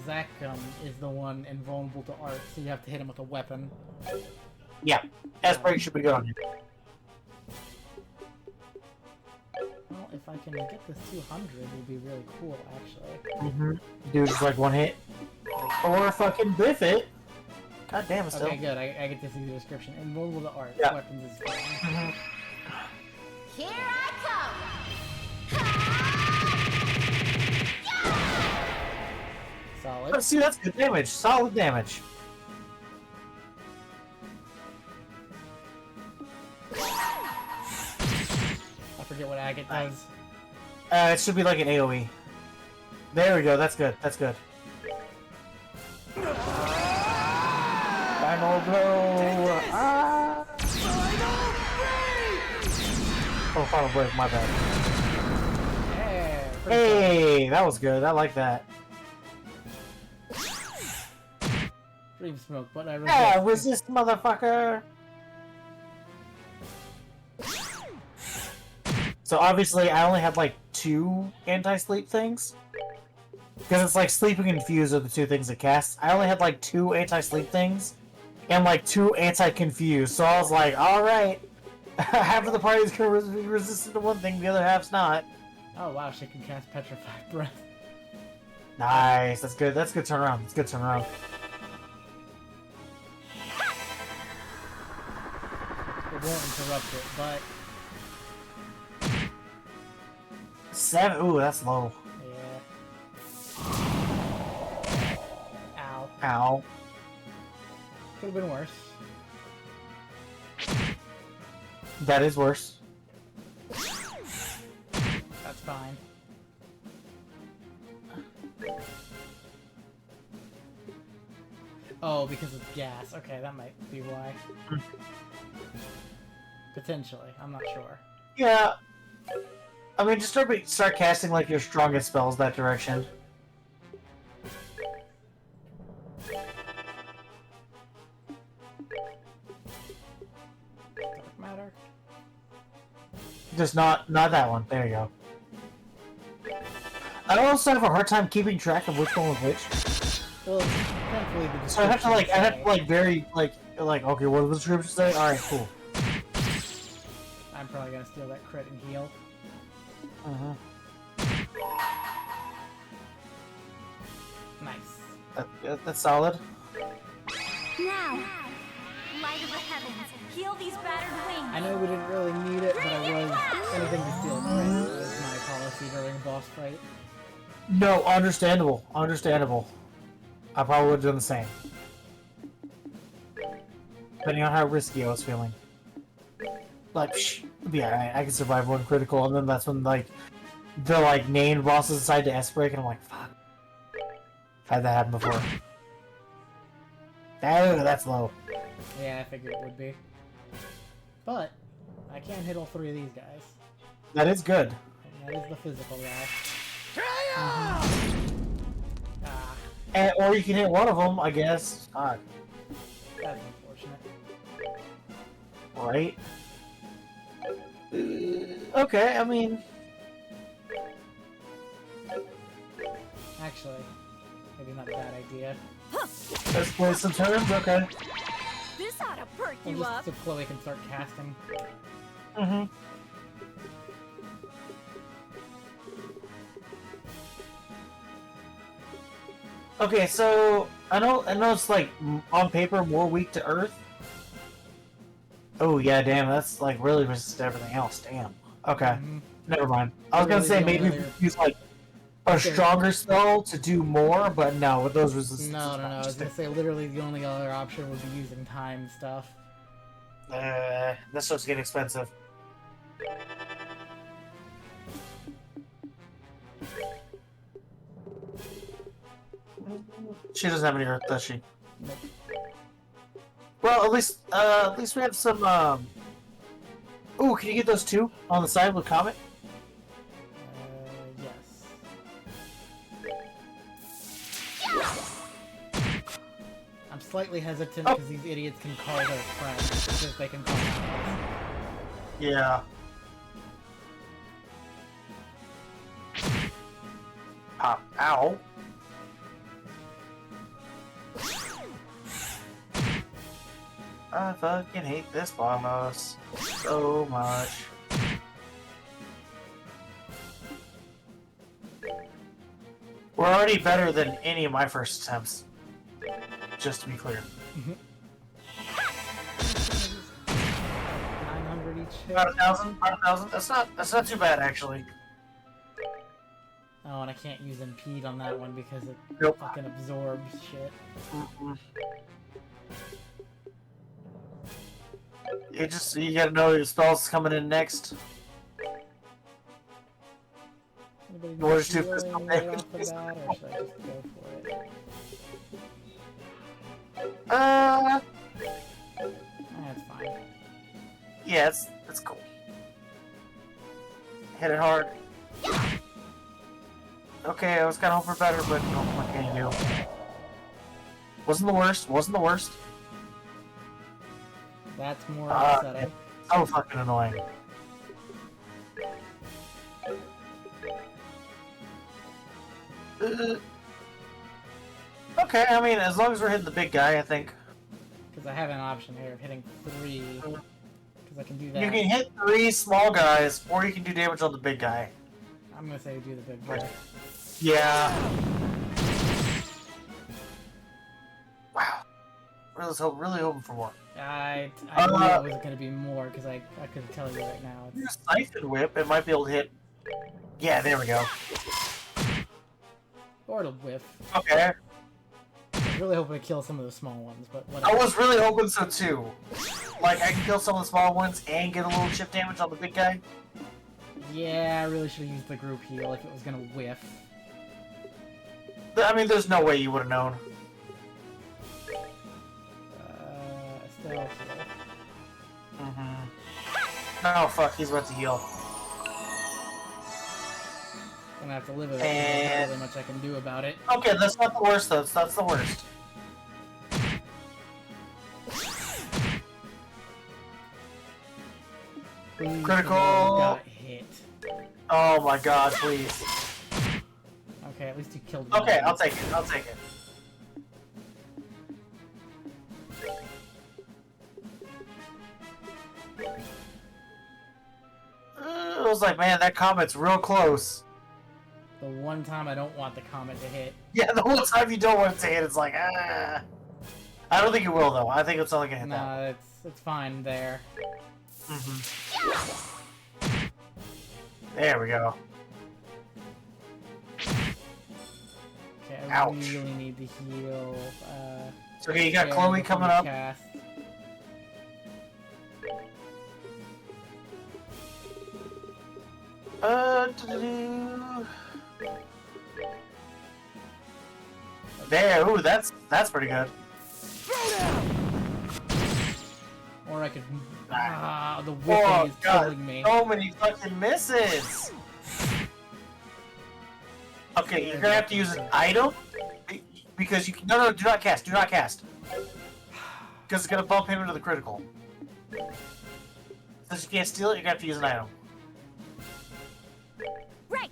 Zakum is the one invulnerable to art, so you have to hit him with a weapon. Yeah, S-break should be good on you. Well, if I can get this 200, it would be really cool, actually. Mm-hmm. Do just like one hit. Or fucking biff it. God damn it, still. Okay, good. I get to see the description. Invulnerable to art. Yeah. Weapons is fine. Mm-hmm. Here I Solid. See, that's good damage. Solid damage. I forget what Agate does. It should be like an AoE. There we go, that's good. That's good. Final blow! Ah! Oh, final break, my bad. Yeah, pretty Hey, that was good. I like that. cool. Dream smoke, but I Yeah, resist. resist, motherfucker! So obviously, I only had like 2 anti-sleep things. Because it's like sleeping and confuse are the 2 things it casts. I only had like 2 anti-sleep things. And like 2 anti-confuse. So I was like, alright. Half of the party's gonna be resistant to one thing, the other half's not. Oh wow, she can cast Petrified Breath. Nice, that's good. That's good turnaround. That's good turnaround. It won't interrupt it, but 7. Ooh, that's low. yeah. Ow. Ow. Could have been worse. That is worse. That's fine. Oh, because of gas. Okay, that might be why. Potentially. I'm not sure. Yeah. I mean, just start casting like your strongest spells that direction. Dark matter. Just not that one. There you go. I also have a hard time keeping track of which one was which. Well, thankfully the So I have to descriptions very okay, what does the description say? All right, cool. I'm probably gonna steal that crit and heal. Nice. That's solid. Now, light of the heavens, heal these battered wings. I know we didn't really need it, but I was anything to steal a crit. That was my policy during a boss fight. No, understandable. Understandable. I probably would have done the same. Depending on how risky I was feeling. Like, yeah, I can survive one critical, and then that's when, like, the, like, named bosses decide to S-break, and I'm like, fuck. I've had that happen before. Oh, that's low. Yeah, I figured it would be. But, I can't hit all three of these guys. That is good. And that is the physical guy. Or you can hit one of them, I guess. Fuck. That's unfortunate. Right? Okay, I mean... Actually, maybe not a bad idea. Let's play some turns, okay. This ought to perk Well, you just up. so Chloe can start casting. Mm-hmm. Okay, so I know it's like on paper more weak to Earth. Oh yeah, damn, that's like really resistant to everything else. Damn. Okay, never mind. I was gonna say maybe use like a stronger spell to do more, but no, with those resistances. No. I was gonna say literally the only other option would be using time stuff. This starts getting expensive. She doesn't have any Earth, does she? Nope. Well, at least we have some. Ooh, can you get those two on the side with Comet? Yes. I'm slightly hesitant because these idiots can call their friends because they can call them. Yeah. Pop. Ow. I fucking hate this boss so much. We're already better than any of my first attempts. Just to be clear. 900 each hit. About 1,000? About 1,000? That's not too bad actually. Oh, and I can't use impede on that one because it Nope. fucking absorbs shit. You gotta know your spell's coming in next. Anybody You want to do healing physical right damage? off the bat, or should I just go for it? That's fine. Yeah, it's cool. Hit it hard. Okay, I was kind of hoping for better, but no, what can you do? Wasn't the worst. Wasn't the worst. That's more upsetting. So fucking annoying. Okay, I mean, as long as we're hitting the big guy, I think. Because I have an option here of hitting 3. Because I can do that. You can hit 3 small guys, or you can do damage on the big guy. I'm gonna say do the big guy. Yeah. Wow. Really hoping for more. I knew it was gonna be more because I couldn't tell you right now. Use Siphon Whip, it might be able to hit. Yeah, there we go. Or it'll whiff. Okay. I was really hoping to kill some of the small ones, but I whatever. was really hoping so too. Like, I can kill some of the small ones and get a little chip damage on the big guy. Yeah, I really should have used the group heal if it was gonna whiff. I mean, there's no way you would have known. Estelle heal. Oh, fuck, he's about to heal. Gonna have to live with it. And- There's not really much I can do about it. Okay, that's not the worst though. That's the worst. Please, Critical. no, got hit. Oh my god, please. Okay, at least you killed me. Okay, I'll take it. I'll take it. I was like, man, that comet's real close. The one time I don't want the comet to hit. Yeah, the whole time you don't want it to hit, it's like, ah. I don't think it will, though. I think it's only gonna hit that. Nah, it's fine there. There we go. Okay, I Ouch. really need to heal. So, okay, you got yeah, Chloe before coming we up. cast. Do-do-do. There, ooh, that's pretty good. Or I could. The Oh whipping is god, killing me. so many fucking misses! Okay, you're gonna have to use an item because you can. No, do not cast. Do not cast. Because it's gonna bump him into the critical. Since you can't steal it, you're gonna have to use an item. Right.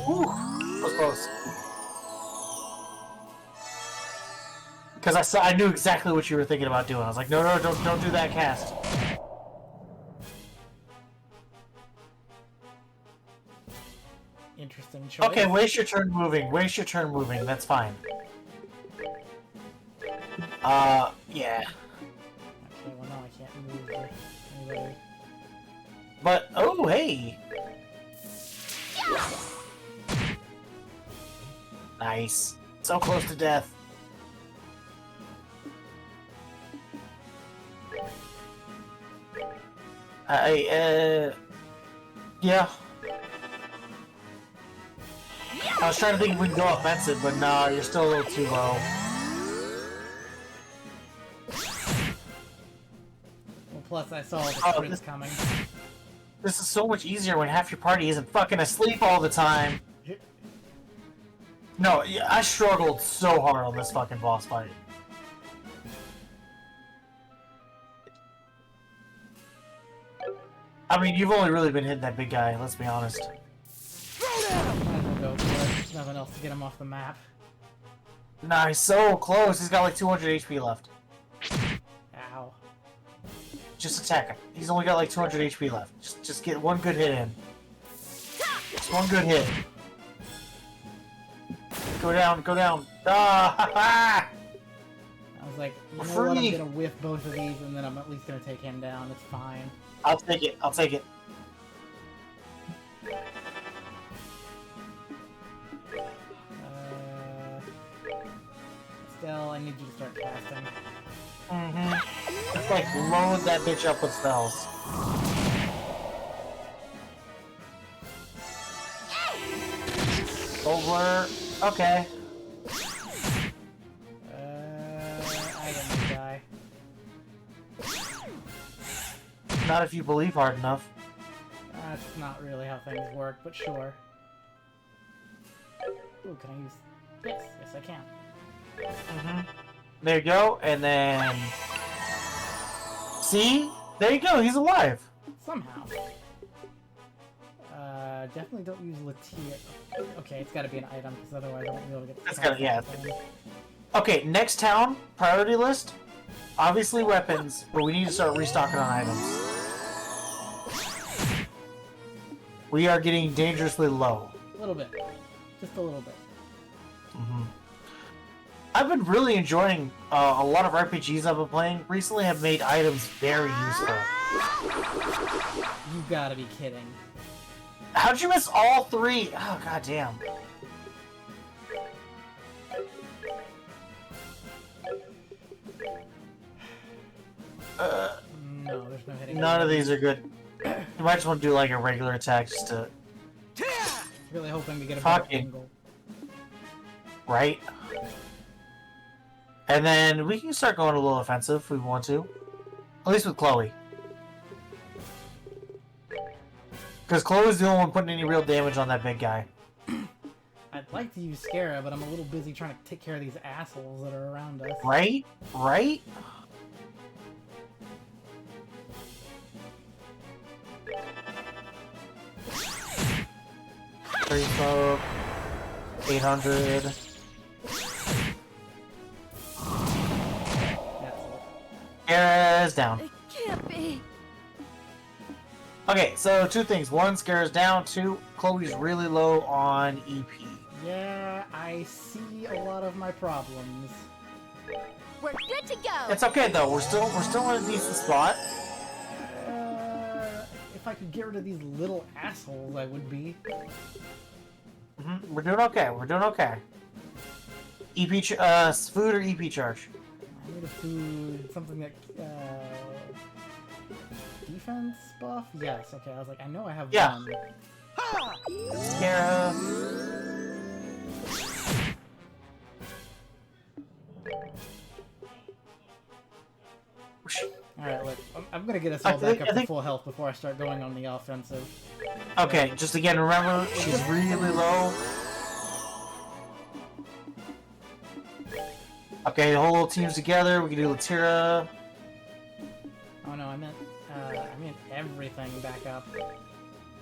Ooh, that was close. Because I knew exactly what you were thinking about doing. I was like, no, don't do that cast. Interesting choice. Okay, waste your turn moving. Waste your turn moving. That's fine. Yeah. Okay, well now I can't move or anybody. But, oh, hey! Nice. So close to death. Yeah. I was trying to think if we can go offensive, but no, you're still a little too low. Well, plus I saw the Oh, sprint this- coming. This is so much easier when half your party isn't fucking asleep all the time. No, yeah, I struggled so hard on this fucking boss fight. I mean, you've only really been hitting that big guy, let's be honest. Might as well go for it. There's nothing else to get him off the map. Nah, he's so close. He's got like 200 HP left. Ow. Just attack him. He's only got like 200 HP left. Just get one good hit in. Just one good hit. Go down, go down. Ah! I was like, you know Free. what, I'm gonna whiff both of these and then I'm at least gonna take him down. It's fine. I'll take it. I'll take it. Still, I need you to start casting. Just like load that bitch up with spells. Over. Okay. I didn't die. Not if you believe hard enough. That's not really how things work, but sure. Ooh, can I use... Yes, yes I can. There you go, and then... See? There you go, he's alive. Somehow. Definitely don't use Latia. Okay, it's gotta be an item, because otherwise I won't be able to get the It's gotta- yeah, thing. Okay, next town, priority list. Obviously weapons, but we need to start restocking on items. We are getting dangerously low. A little bit. Just a little bit. I've been really enjoying a lot of RPGs I've been playing recently have made items very useful. You gotta be kidding. How'd you miss all three? Oh, goddamn. No, there's no hitting. None of these are good. You might just want to do like a regular attack just to... Really hoping to get a better Fucking- angle. Right? And then we can start going a little offensive if we want to. At least with Chloe. Because Chloe's the only one putting any real damage on that big guy. I'd like to use Scara, but I'm a little busy trying to take care of these assholes that are around us. Right? Right? Free smoke. 800. That's it. Scare's down. It can't be. Okay, so two things. One, Scare's down. Two, Chloe's really low on EP. Yeah, I see a lot of my problems. We're good to go. It's okay though. We're still in a decent spot. If I could get rid of these little assholes, I would be. We're doing okay. We're doing okay. EP, food or EP charge? I need a food, something that, defense buff? Yes, okay, I was like, I know I have Yeah. one. Scare. Alright, look, I'm gonna get us all back up to full health before I start going on the offensive. Okay, just again, remember, she's really low. Okay, the whole little team's together. We can do Latira. Oh no, I meant everything back up.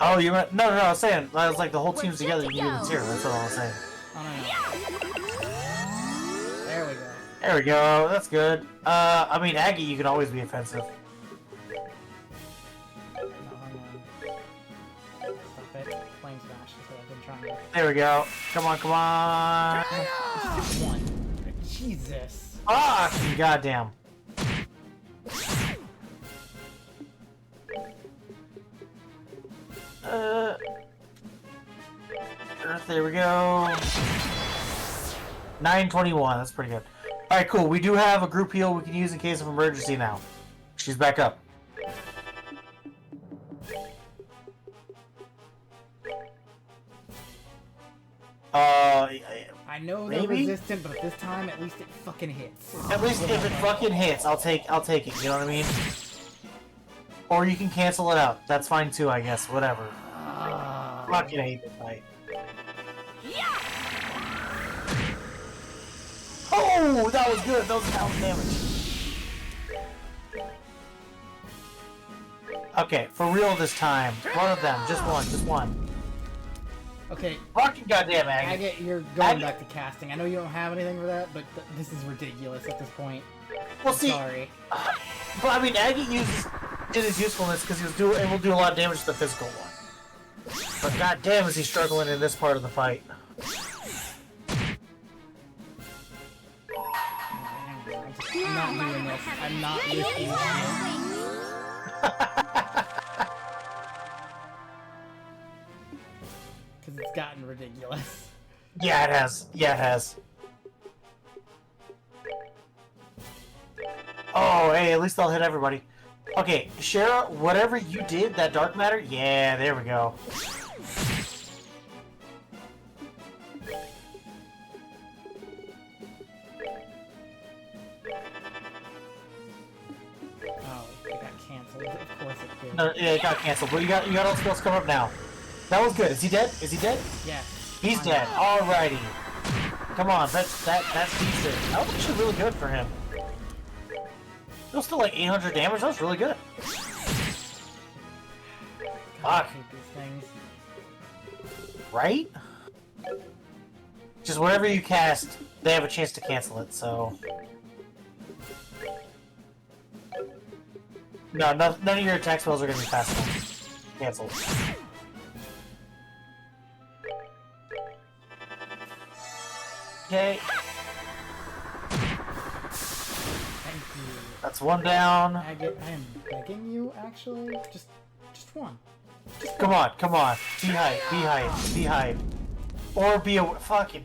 Oh, you meant... No, I was saying, I was like, the whole team's together. You can do Latira. That's what I was saying. Oh no. There we go. There we go. That's good. I mean, Aggie, you can always be offensive. No, hang on. Stop it. Flame smash is what I've been trying to... There we go. Come on, come on. Just one. Jesus. Ah, goddamn. There we go. 921. That's pretty good. All right, cool. We do have a group heal we can use in case of emergency now. She's back up. I know they're Maybe? resistant, but this time at least it fucking hits. At least if it fucking hits, I'll take it. You know what I mean? Or you can cancel it out. That's fine too, I guess. Whatever. Fucking hate this fight. Oh, that was good. That was damage. Okay, for real this time. One of them, just one. Okay, Fucking goddamn Agate. Agate, you're going back to casting. I know you don't have anything for that, but this is ridiculous at this point. Well, I'm see, sorry. but I mean, Agate uses his usefulness because he was able to do a lot of damage to the physical one. But goddamn, is he struggling in this part of the fight? I'm not doing this. I'm not Heal risking these this. battered wings. Because it's gotten ridiculous. Yeah, it has. Yeah, it has. Oh, hey, at least I'll hit everybody. Okay, Shara, whatever you did, that dark matter, yeah, there we go. Oh, it got canceled. Of course it did. No, yeah, it got canceled, but you got all the spells coming up now. That was good. Is he dead? Is he dead? Yes. He's I dead. know. Alrighty. Come on, that's decent. That was actually really good for him. It was still like 800 damage. That was really good. God, I Fuck. hate these things. Right? Just whatever you cast, they have a chance to cancel it, so... No, none of your attack spells are going to be fast enough. Cancelled. Okay, Thank you. that's one down. Agate, I am begging you, actually. Just one. Come on. Be hype. Or be a fucking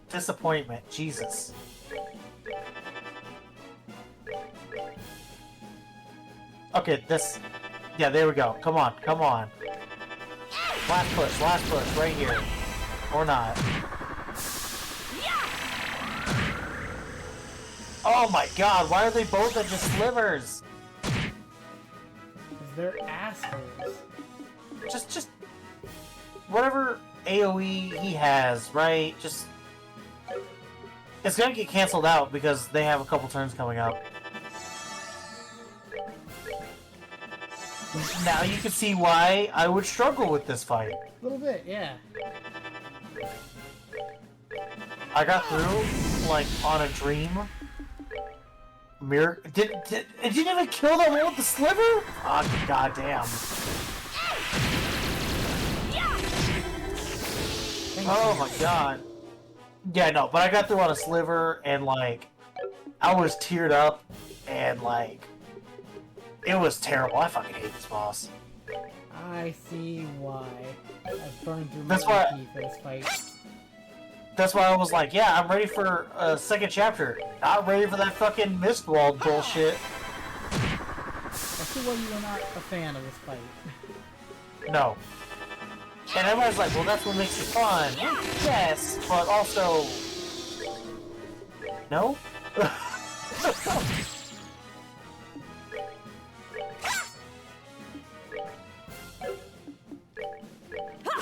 disappointment. Jesus. Okay, this... Yeah, there we go. Come on. Last push, right here. Or not. Oh my god, why are they both at just slivers? Because they're assholes. just whatever AoE he has, right? Just it's gonna get canceled out because they have a couple turns coming up. Now you can see why I would struggle with this fight. A little bit, yeah. I got through like on a dream. Mirror did you even kill that one with the sliver? Oh goddamn. Oh my god. Yeah, no, but I got through on a sliver and like I was teared up and like it was terrible. I fucking hate this boss. I see why. I've burned through my That's why- EP for this fight. That's why I was like, yeah, I'm ready for a second chapter. Not ready for that fucking Mistwall bullshit. I see why you are not a fan of this fight. No. And everyone's like, well, that's what makes it fun. Yes, but also... No?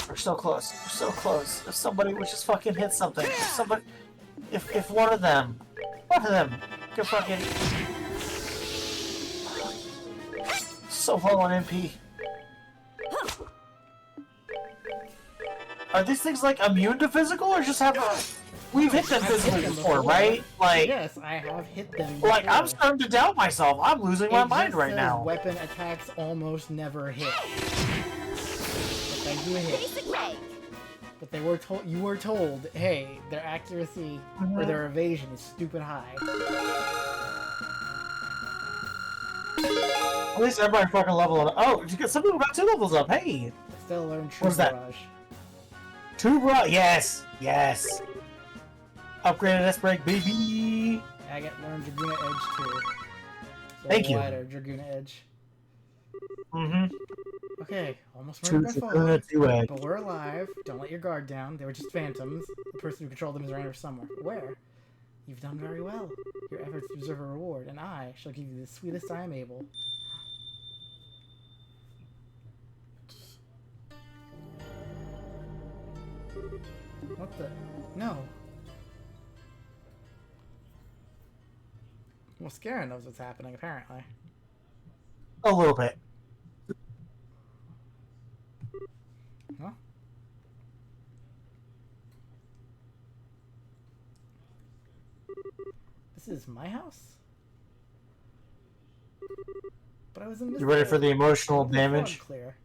We're so close. We're so close. If somebody would just fucking hit something. If somebody... If one of them could fucking... So low on MP. Are these things like immune to physical, or just have a... We've hit them I've hit physically them before, before. right? Like, Yes, I have hit them. like I'm before. starting to doubt myself. I'm losing my It mind just right says now. Weapon attacks almost never hit. But they do hit. Piece of cake. But they were told. You were told, hey, their accuracy or their evasion is stupid high. At least everybody fucking level up. Oh, some people got 2 levels up. Hey, Still learn True What's that? Barrage. 2 yes, yes. Upgraded S-Break, baby. I get learn Dragoona Edge too. So Thank you. wider Dragoona Edge. Mm-hmm. Okay, almost True murdered by Dragoona foes. 2-egg. But we're alive. Don't let your guard down. They were just phantoms. The person who controlled them is around here somewhere. Where? You've done very well. Your efforts deserve a reward, and I shall give you the sweetest I am able. What the? No. Well, Scarin knows what's happening, apparently. A little bit. Huh? This is my house? But I was in this You ready for the emotional Fog damage? Clear.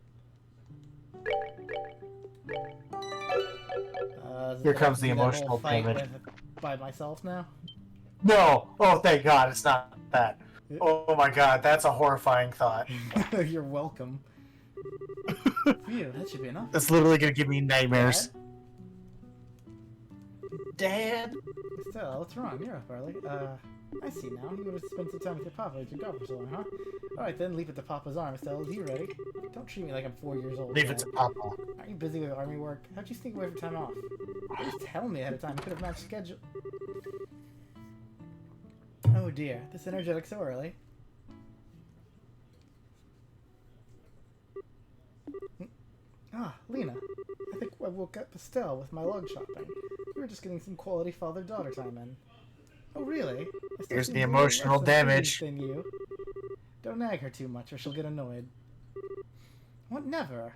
Here do I comes have to the do that whole emotional fight damage. by myself now? No. Oh, thank God, it's not that. Oh my God, that's a horrifying thought. You're welcome. Phew, that should be enough. That's literally gonna give me nightmares. Dad? Stella, what's wrong? You're up early. I see now. You would have spent some time with your papa at your golf for so long, huh? Alright then, leap it to Papa's arm, Stella. Is he ready? Don't treat me like I'm 4 years old. Leave it to Dad. Papa. Aren't you busy with army work? How'd you sneak away from time off? Just tell me ahead of time. You could have matched schedule. Oh dear, this energetic so early. Ah, Lena. I think I woke up Estelle with my log shopping. We were just getting some quality father-daughter time in. Oh really? Estelle Here's seems the really emotional less than damage. than you. Don't nag her too much or she'll get annoyed. What, never?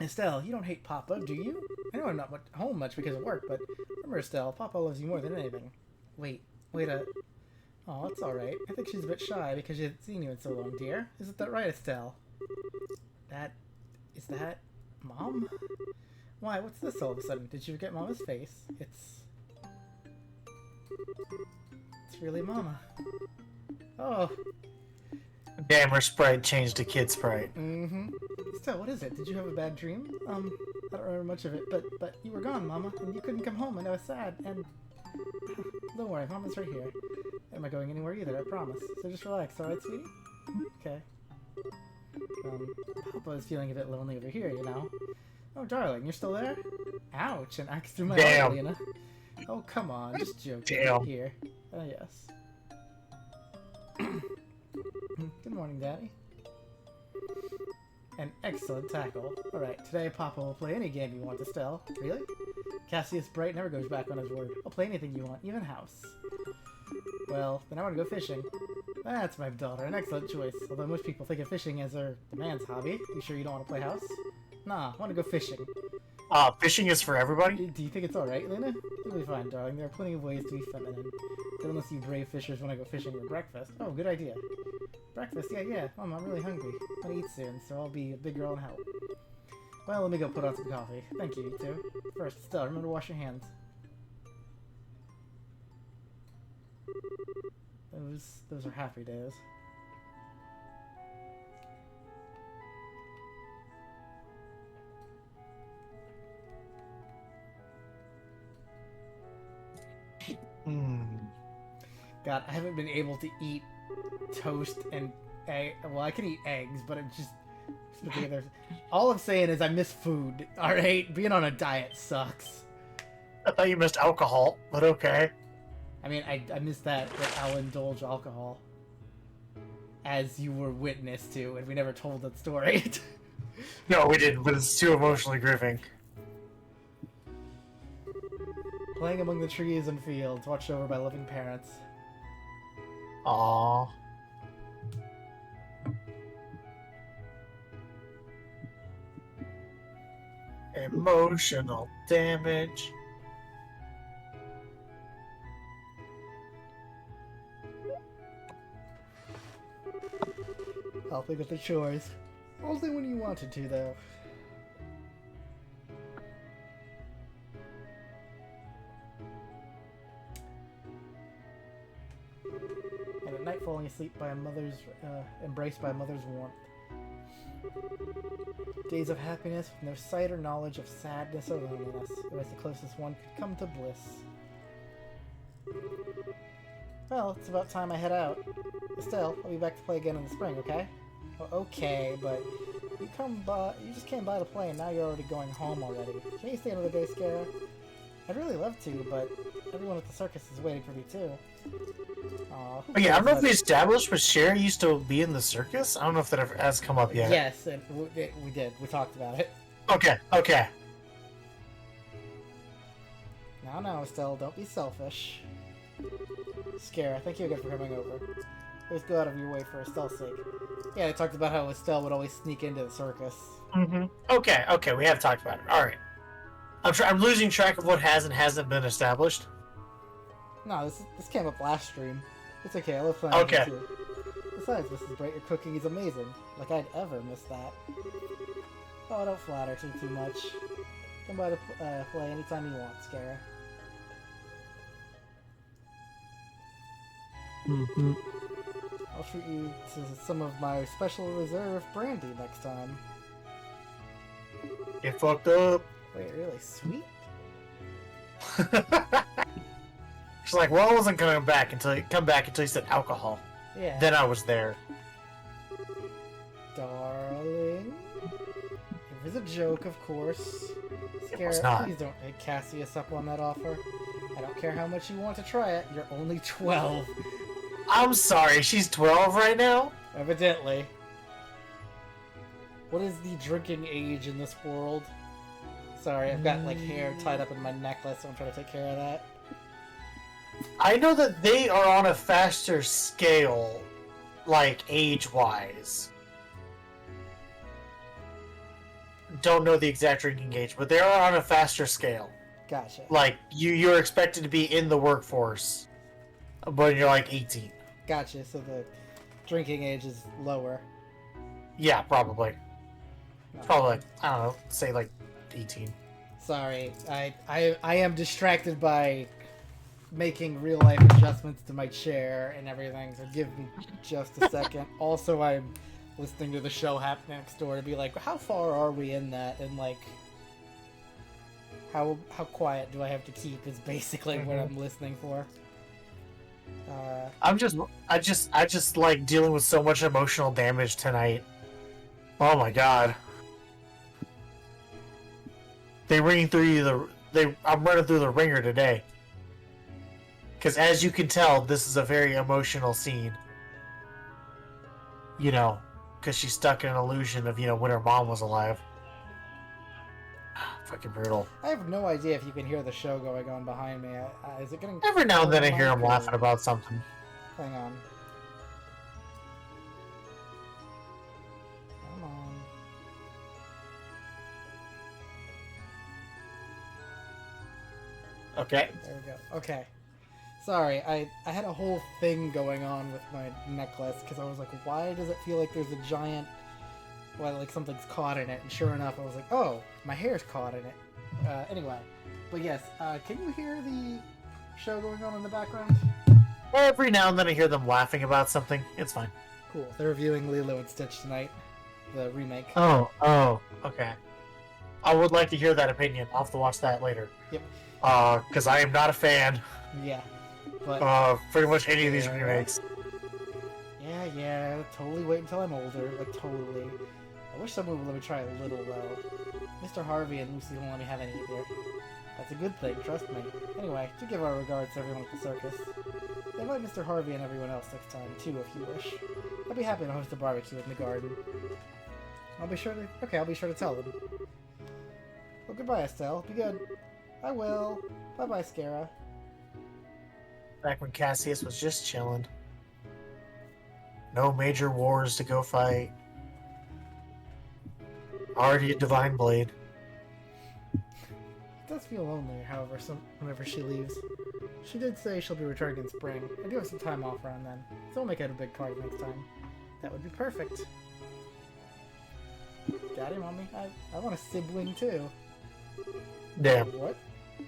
Estelle, you don't hate Papa, do you? I know I'm not home much because of work, but remember, Estelle, Papa loves you more than anything. Wait a... Oh, it's alright. I think she's a bit shy because she hasn't seen you in so long, dear. Isn't that right, Estelle? Is that... Mom? Why, what's this all of a sudden? Did you forget Mama's face? It's really Mama. Oh. Damn, her sprite changed to kid sprite. Mm-hmm. Estelle, what is it? Did you have a bad dream? I don't remember much of it, but you were gone, Mama, and you couldn't come home, and I was sad, and... Don't worry, Mama's right here. I'm not going anywhere either, I promise. So just relax, alright, sweetie? Okay. Papa is feeling a bit lonely over here, you know? Oh, darling, you're still there? Ouch, an axe through my Damn. heart, Lena. Oh, come on, just joking. Damn. Here. Oh, yes. Good morning, Daddy. An excellent tackle. Alright, today Papa will play any game you want, Estelle. Really? Cassius Bright never goes back on his word. I'll play anything you want, even house. Well, then I want to go fishing. That's my daughter, an excellent choice. Although most people think of fishing as the man's hobby. You sure you don't want to play house? Nah, I want to go fishing. Fishing is for everybody? Do you think it's alright, Lena? You'll be fine, darling. There are plenty of ways to be feminine. But unless you brave fishers want to go fishing for breakfast. Oh, good idea. Breakfast? Yeah. Mom, I'm really hungry. I'm gonna eat soon, so I'll be a big girl and help. Well, let me go put on some coffee. Thank you, you two. First, Estelle, remember to wash your hands. Those are happy days. God, I haven't been able to eat toast and egg. Well, I can eat eggs, but it just all I'm saying is I miss food. All right, being on a diet sucks. I thought you missed alcohol, but okay. I mean, I miss that I'll indulge alcohol, as you were witness to, and we never told that story. No, we didn't, but it's too emotionally gripping. Playing among the trees and fields, watched over by loving parents. Aww. Emotional damage. Helping with the chores. Only when you wanted to, though. And at night, falling asleep by a mother's, embraced by a mother's warmth. Days of happiness with no sight or knowledge of sadness or loneliness. It was the closest one could come to bliss. Well, it's about time I head out. Still, I'll be back to play again in the spring, okay? Well, okay, but you just came by to play and now you're already going home already. Can you stay another day, Scara? I'd really love to, but everyone at the circus is waiting for me too. Aw, Oh, yeah, I don't know if we established, but Sherry used to be in the circus? I don't know if that ever has come up yet. Yes, and we did. We talked about it. Okay. No, Estelle, don't be selfish. Scare, thank you again for coming over. Always go out of your way for Estelle's sake. Yeah, they talked about how Estelle would always sneak into the circus. Mm-hmm. Okay, we have talked about it. Alright. I'm losing track of what has and hasn't been established. No, this came up last stream. It's okay, I love playing with you too. Besides, Mrs. Bright, your cooking is amazing. Like I'd ever miss that. Oh, don't flatter too much. Come by to play anytime you want, Scara. Mm-hmm. I'll treat you to some of my special reserve brandy next time. Get fucked up. Wait, really? Sweet? She's like, well, I wasn't gonna come back until you said alcohol. Yeah. Then I was there. Darling. It was a joke, of course. It was not. Please don't take Cassius up on that offer. I don't care how much you want to try it. You're only 12. I'm sorry, she's 12 right now? Evidently. What is the drinking age in this world? Sorry, I've got like hair tied up in my necklace, so I'm trying to take care of that. I know that they are on a faster scale, like, age-wise. Don't know the exact drinking age, but they are on a faster scale. Gotcha. Like, you're expected to be in the workforce, but you're like 18. Gotcha, so the drinking age is lower. Yeah, probably. No. Probably, like, I don't know, say like 18. Sorry, I am distracted by making real life adjustments to my chair and everything, so give me just a second. Also, I'm listening to the show happen next door to be like, how far are we in that? And like, how quiet do I have to keep is basically what I'm listening for. I just like dealing with so much emotional damage tonight. Oh my god. I'm running through the ringer today. Because as you can tell, this is a very emotional scene. you know, because she's stuck in an illusion of, when her mom was alive. Fucking brutal. I have no idea if you can hear the show going on behind me. Is it getting... Every now and then I hear him or- laughing about something. Hang on. Come on. Okay. There we go. Okay. Sorry, I had a whole thing going on with my necklace because I was like, why does it feel like there's a giant, well, like something's caught in it? And sure enough, I was like, oh, my hair's caught in it. Anyway, but yes, can you hear the show going on in the background? Every now and then I hear them laughing about something. It's fine. Cool. They're reviewing Lilo and Stitch tonight, the remake. Oh, okay. I would like to hear that opinion. I'll have to watch that later. Yep. Because I am not a fan Yeah. But of pretty much any of these Yeah. remakes. yeah, totally wait until I'm older, like totally. I wish someone would let me try a little though. Mr. Harvey and Lucy won't let me have any either. That's a good thing, trust me. Anyway, do give our regards to everyone at the circus. Invite Mr. Harvey and everyone else next time too, if you wish. I'd be happy to host a barbecue in the garden. I'll be sure to tell them. Well, goodbye, Estelle. Be good. I will. Bye-bye, Scara. Back when Cassius was just chilling. No major wars to go fight. Already a divine blade. It does feel lonely, however, whenever she leaves. She did say she'll be returning in spring. I do have some time off around then, so we'll make it a big party next time. That would be perfect. Daddy, Mommy, I want a sibling too. Damn. What?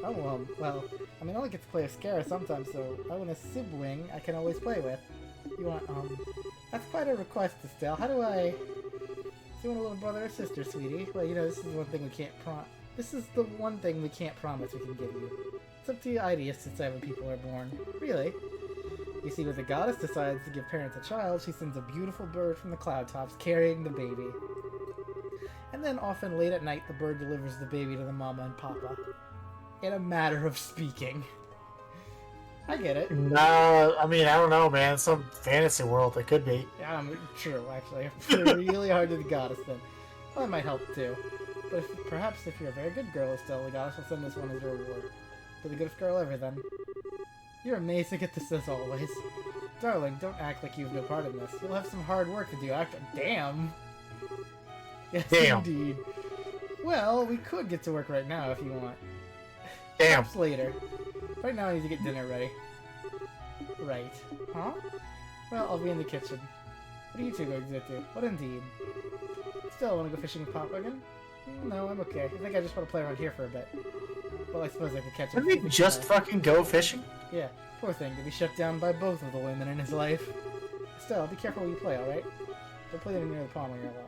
Oh, well, I mean, I only get to play with Scara sometimes, so I want a sibling I can always play with. You want, that's quite a request, Estelle. How do I... Do you want a little brother or sister, sweetie? Well, this is one thing we can't This is the one thing we can't promise we can give you. It's up to your ideas to decide when people are born. Really? You see, when the goddess decides to give parents a child, she sends a beautiful bird from the cloud tops carrying the baby. And then often late at night, the bird delivers the baby to the mama and papa. In a matter of speaking. I get it. No, I mean, I don't know, man. Some fantasy world it could be. Yeah, true, actually. Really hard to the goddess then. Well, that might help too. But perhaps if you're a very good girl, Estelle, the goddess will send this one as a reward. Be the goodest girl ever then. You're amazing at this as always. Darling, don't act like you have no part in this. You'll have some hard work to do after. Damn! Yes, Damn. indeed. Well, we could get to work right now if you want. Damn. Perhaps later. Right now I need to get dinner ready. Right. Huh? Well, I'll be in the kitchen. What are you two going to do? What indeed? Still want to go fishing with Papa again? No, I'm okay. I think I just want to play around here for a bit. Well, I suppose I could catch him. Didn't we just fucking go fishing? Yeah, poor thing to be shut down by both of the women in his life. Still, be careful when you play, alright? Don't play near the pond when you're alone.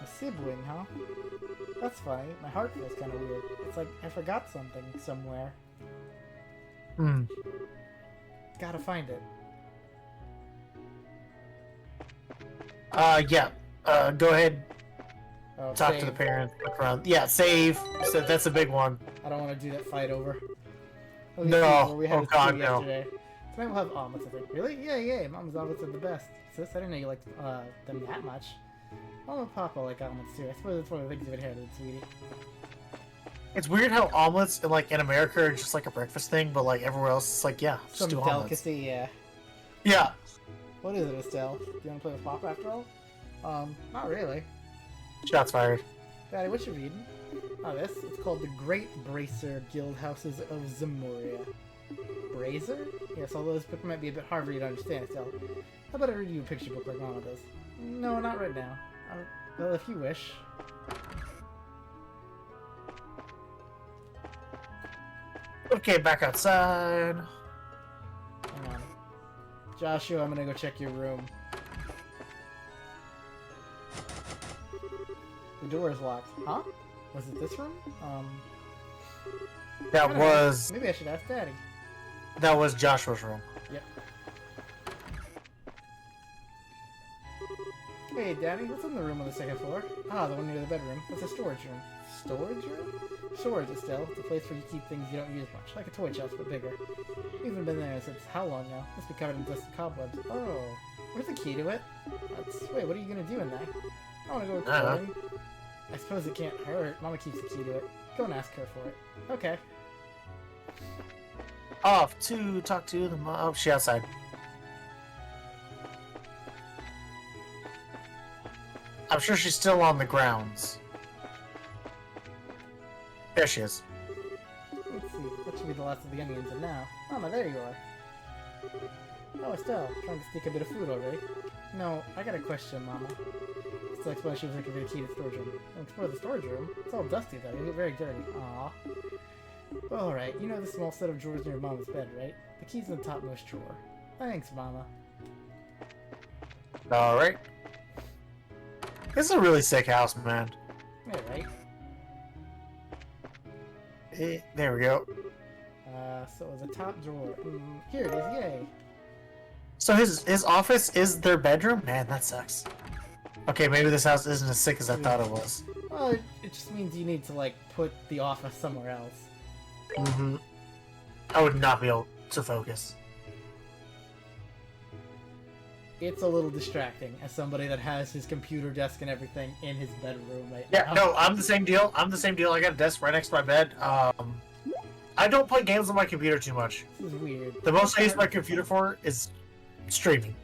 A sibling, huh? That's funny. My heart feels kind of weird. It's like I forgot something somewhere. Hmm. Gotta find it. Yeah. Go ahead. Oh, Talk to save. the parents. Look around. Yeah, save. So that's a big one. I don't want to do that fight over. Let me No. see where we had Oh, a stew God, no. yesterday. Tonight we'll have omelets, I think. Really? Yeah. Mom's omelets are the best. Sis, I didn't know you liked them that much. Mom and Papa like omelets too. I suppose it's one of the things you've inherited, sweetie. It's weird how omelets in America are just like a breakfast thing, but like everywhere else it's like, yeah, just Some do omelets. delicacy, yeah. Yeah. What is it, Estelle? Do you want to play with Papa after all? Not really. Shots fired. Daddy, what you reading? Oh, this? It's called The Great Bracer Guild Houses of Zemuria. Bracer? Yes, although this book might be a bit hard for you to understand, Estelle. How about I read you a picture book like Mama does? No, not right now. Well, if you wish. Okay, back outside. Hang on. Joshua, I'm gonna go check your room. The door is locked. Huh? Was it this room? That I don't know. was Maybe I should ask Daddy. Joshua's room. Yep. Hey, Daddy, what's in the room on the second floor? Ah, the one near the bedroom. That's a storage room. Storage room? Storage, Estelle. It's a place where you keep things you don't use much, like a toy chest, but bigger. We haven't been there since how long now? Must be covered in dust and cobwebs. Oh, where's the key to it? Wait, what are you gonna do in there? I wanna go exploring. I suppose it can't hurt. Mama keeps the key to it. Go and ask her for it. Okay. Off to talk to the mom. Oh, she's outside. I'm sure she's still on the grounds. There she is. Let's see. What should be the last of the onions and now? Mama, there you are. Oh, Estelle, trying to sneak a bit of food already. No, I got a question, Mama. Estelle explained she was looking for the key to the storage room. I'll explore the storage room. It's all dusty though. You look very dirty. Aw. Well, alright. You know the small set of drawers near Mama's bed, right? The key's in the topmost drawer. Thanks, Mama. Alright. This is a really sick house, man. Yeah, right? There we go. So it was a top drawer. Here it is, yay. So his office is their bedroom? Man, that sucks. Okay, maybe this house isn't as sick as I thought it was. Well, it just means you need to, like, put the office somewhere else. Mm-hmm. I would not be able to focus. It's a little distracting as somebody that has his computer desk and everything in his bedroom right Yeah, now. no, I'm the same deal. I got a desk right next to my bed. I don't play games on my computer too much. This is weird. The most I use my computer for is streaming.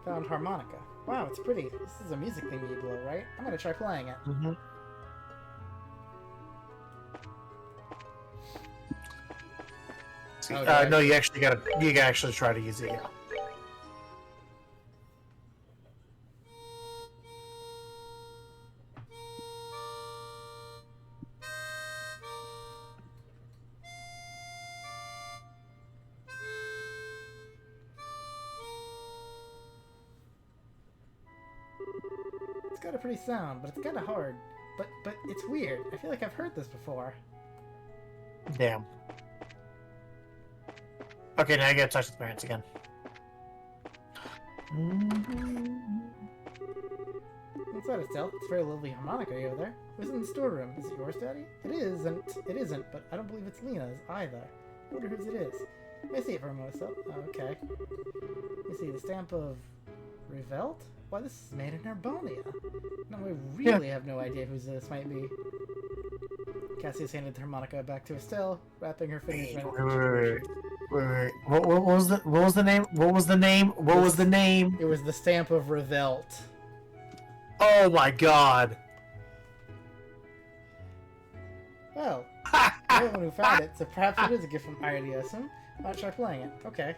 Found harmonica. Wow, it's pretty. This is a music thing you blow, right? I'm gonna try playing it. Mm-hmm. No, you gotta actually try to use it, yeah. It's got a pretty sound, but it's kinda hard. But it's weird. I feel like I've heard this before. Damn. Okay, now I gotta touch the parents again. What's that, Estelle? It's a very lovely harmonica over there. It was in the storeroom. Is it yours, Daddy? It isn't, but I don't believe it's Lena's either. I wonder whose it is. Let me see it for a moment, Estelle. Oh, okay. Let me see, the stamp of Revelt? Why, this is made in Nerbonia. No, we really have no idea whose this might be. Cassius handed the harmonica back to Estelle, wrapping her fingers around Wait. What was the name? What was the name? It was the stamp of Revelt. Oh my god. Well, you're the one who found it, so perhaps it is a gift from IRDSM. Why not try playing it? Okay.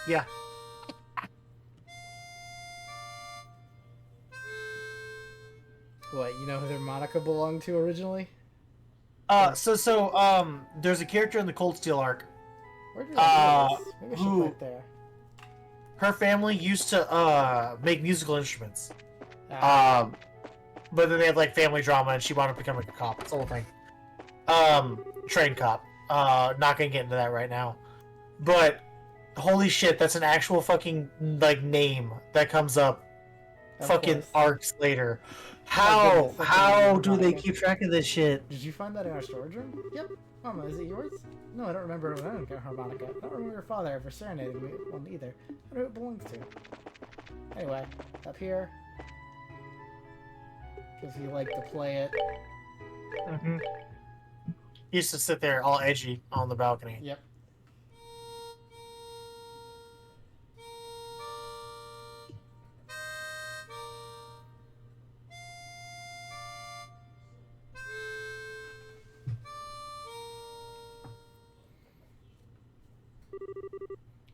Yeah. What, you know who the harmonica belonged to originally? There's a character in the Cold Steel arc. Where did I know this? Maybe I should who- put it there. Her family used to make musical instruments. Ah, But then they had like family drama, and she wound up becoming a cop. It's the whole thing. Trained cop. Not gonna get into that right now. But holy shit, that's an actual fucking like name that comes up of fucking course. arcs later. goodness, that's How amazing. do they keep track of this shit? Did you find that in our storage room? Yep. Mama, is it yours? No, I don't remember when I got a harmonica. I don't remember your father ever serenading me with one either. I don't know who it belongs to. Anyway, up here. Because he liked to play it. Mm-hmm. He used to sit there all edgy on the balcony. Yep.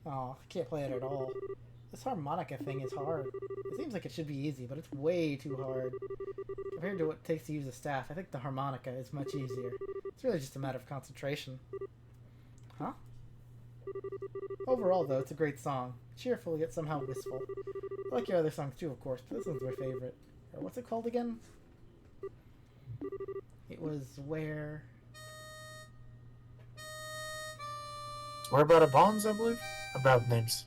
Oh, I can't play it at all. This harmonica thing is hard. It seems like it should be easy, but it's way too hard. Compared to what it takes to use a staff, I think the harmonica is much easier. It's really just a matter of concentration. Huh? Overall, though, it's a great song. Cheerful, yet somehow wistful. I like your other songs too, of course, but this one's my favorite. What's it called again? It was Where... Where about a bonds, I believe? About names.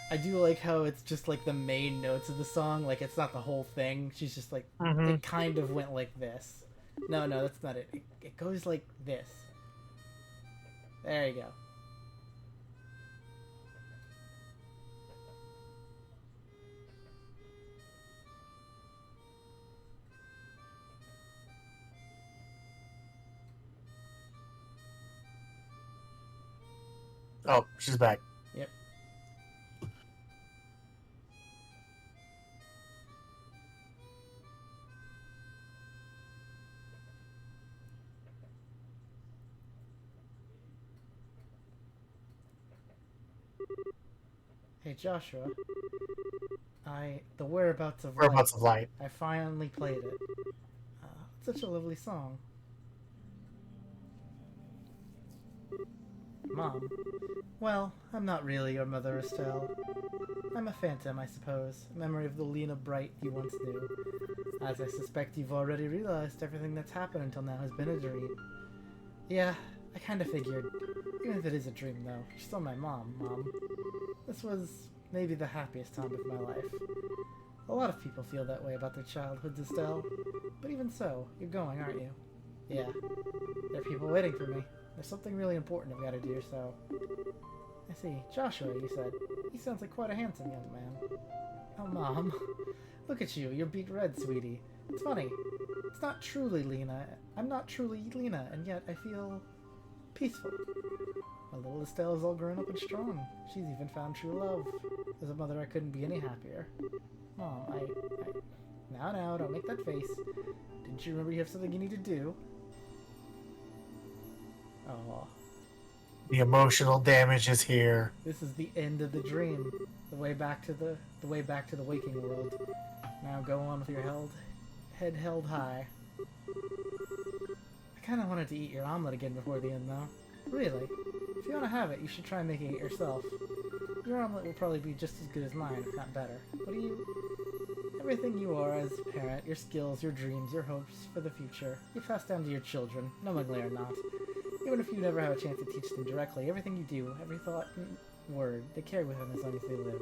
I do like how it's just like the main notes of the song, like it's not the whole thing. She's just like, it kind of went like this. No, that's not it. It goes like this. There you go. Oh, she's back. Yep. Hey Joshua, the Whereabouts of Whereabouts of Light. I finally played it. It's such a lovely song. Mom. Well, I'm not really your mother, Estelle. I'm a phantom, I suppose, a memory of the Lena Bright you once knew. As I suspect you've already realized, everything that's happened until now has been a dream. Yeah, I kinda figured. Even if it is a dream, though, you're still my mom, Mom. This was maybe the happiest time of my life. A lot of people feel that way about their childhoods, Estelle. But even so, you're going, aren't you? Yeah. There are people waiting for me. There's something really important I've got to do, so... I see. Joshua, you said. He sounds like quite a handsome young man. Oh, Mom. Look at you. You're beet red, sweetie. It's funny. It's not truly Lena. I'm not truly Lena, and yet I feel... peaceful. My little Estelle is all grown up and strong. She's even found true love. As a mother, I couldn't be any happier. Mom, Now, don't make that face. Didn't you remember you have something you need to do? Oh. The emotional damage is here. This is the end of the dream. The way back to the waking world. Now go on with your head held high. I kinda wanted to eat your omelet again before the end though. Really? If you want to have it, you should try making it yourself. Your omelet will probably be just as good as mine, if not better. What do you... Everything you are as a parent, your skills, your dreams, your hopes for the future, you pass down to your children, knowingly or not. Even if you never have a chance to teach them directly, everything you do, every thought and word, they carry with them as long as they live.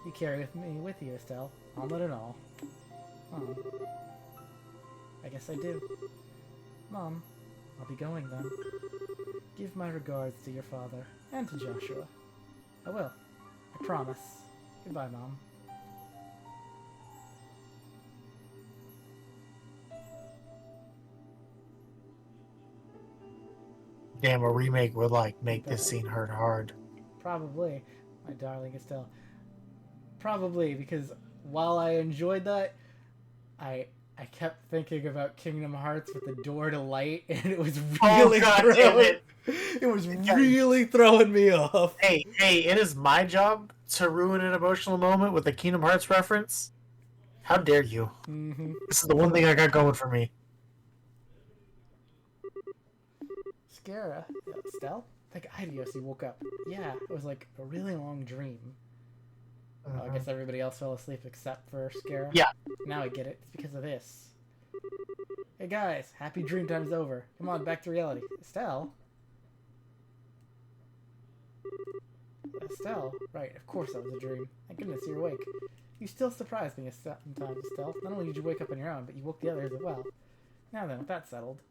You carry with you, Estelle, omelet and all. Mom. I guess I do. Mom, I'll be going then. Give my regards to your father, and to Joshua. I will. I promise. Goodbye, Mom. Damn, a remake would, like, make this scene hurt hard. Probably. My darling Estelle. Probably, because while I enjoyed that, I kept thinking about Kingdom Hearts with the door to light, and it was really it was really throwing me off. Hey, it is my job to ruin an emotional moment with a Kingdom Hearts reference? How dare you? Mm-hmm. This is the one thing I got going for me. Scara. Estelle? I think Idiosi woke up. Yeah, it was like a really long dream. Oh, I guess everybody else fell asleep except for Scara. Yeah. Now I get it. It's because of this. Hey guys, happy dream time's over. Come on, back to reality. Estelle? Estelle? Right, of course that was a dream. Thank goodness you're awake. You still surprised me sometimes, Estelle. Not only did you wake up on your own, but you woke the others as well. Now then, with that settled.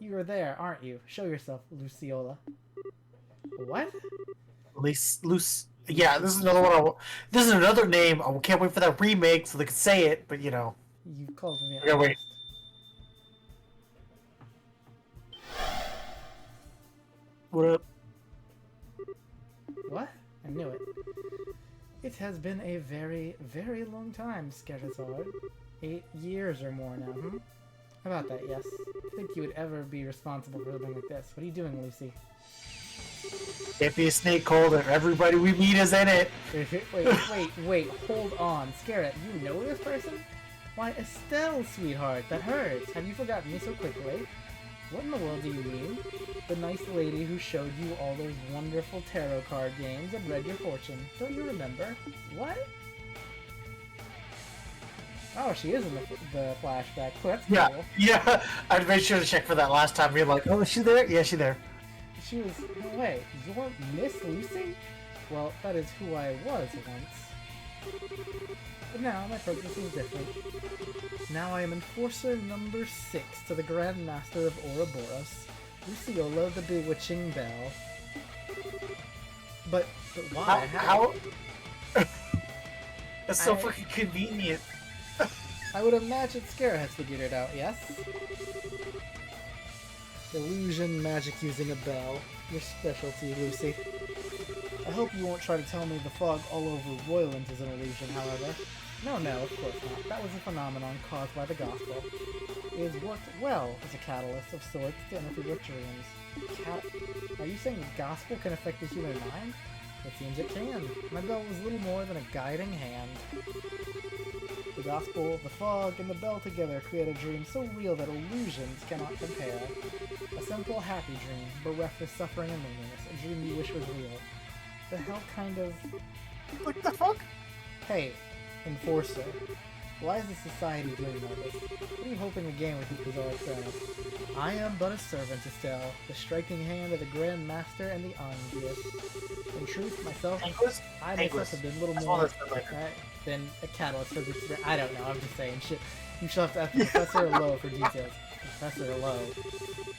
You are there, aren't you? Show yourself, Luciola. What? Yeah, this is another one. This is another name. I can't wait for that remake so they can say it. But you know, You called me. Okay, wait. What up? What? I knew it. It has been a very, very long time, Scarazard. 8 years or more now, hmm? About that, yes. I think you would ever be responsible for something like this. What are you doing, Lucy? Can't be a snake cold and everybody we meet is in it. Wait, hold on. Scarlet, you know this person? Why, Estelle, sweetheart, that hurts. Have you forgotten me so quickly? What in the world do you mean? The nice lady who showed you all those wonderful tarot card games and read your fortune. Don't you remember? What? Oh, she is in the flashback. Oh, that's Yeah, cool. yeah. I made sure to check for that last time. You're like, oh, is she there? Yeah, she's there. She was... No, wait, you're Miss Lucy? Well, that is who I was once. But now, my purpose is different. Now I am Enforcer number 6 to the Grand Master of Ouroboros, Luciola the Bewitching Belle. But why? How? That's so I- fucking convenient. I would imagine Scara has figured it out, yes? Illusion magic using a bell. Your specialty, Lucy. I hope you won't try to tell me the fog all over Royland is an illusion, however. No, of course not. That was a phenomenon caused by the gospel. It has worked well as a catalyst of sorts to interfere with dreams. Are you saying the gospel can affect the human mind? It seems it can. My bell was little more than a guiding hand. The gospel, the fog, and the bell together create a dream so real that illusions cannot compare. A simple, happy dream, bereft of suffering and loneliness, a dream you wish was real. The hell kind of... What the fuck? Hey, Enforcer. Why is the society doing all this? What are you hoping to gain with these bizarre experiments? I am but a servant, Estelle, the striking hand of the Grand Master and the Envious. In truth, myself, Anguis? I Anguis. myself have been little That's more what I said later. than a catalyst for this experiment. I don't know, I'm just saying shit. You shall have to ask Professor Lowe for details. Professor Lowe.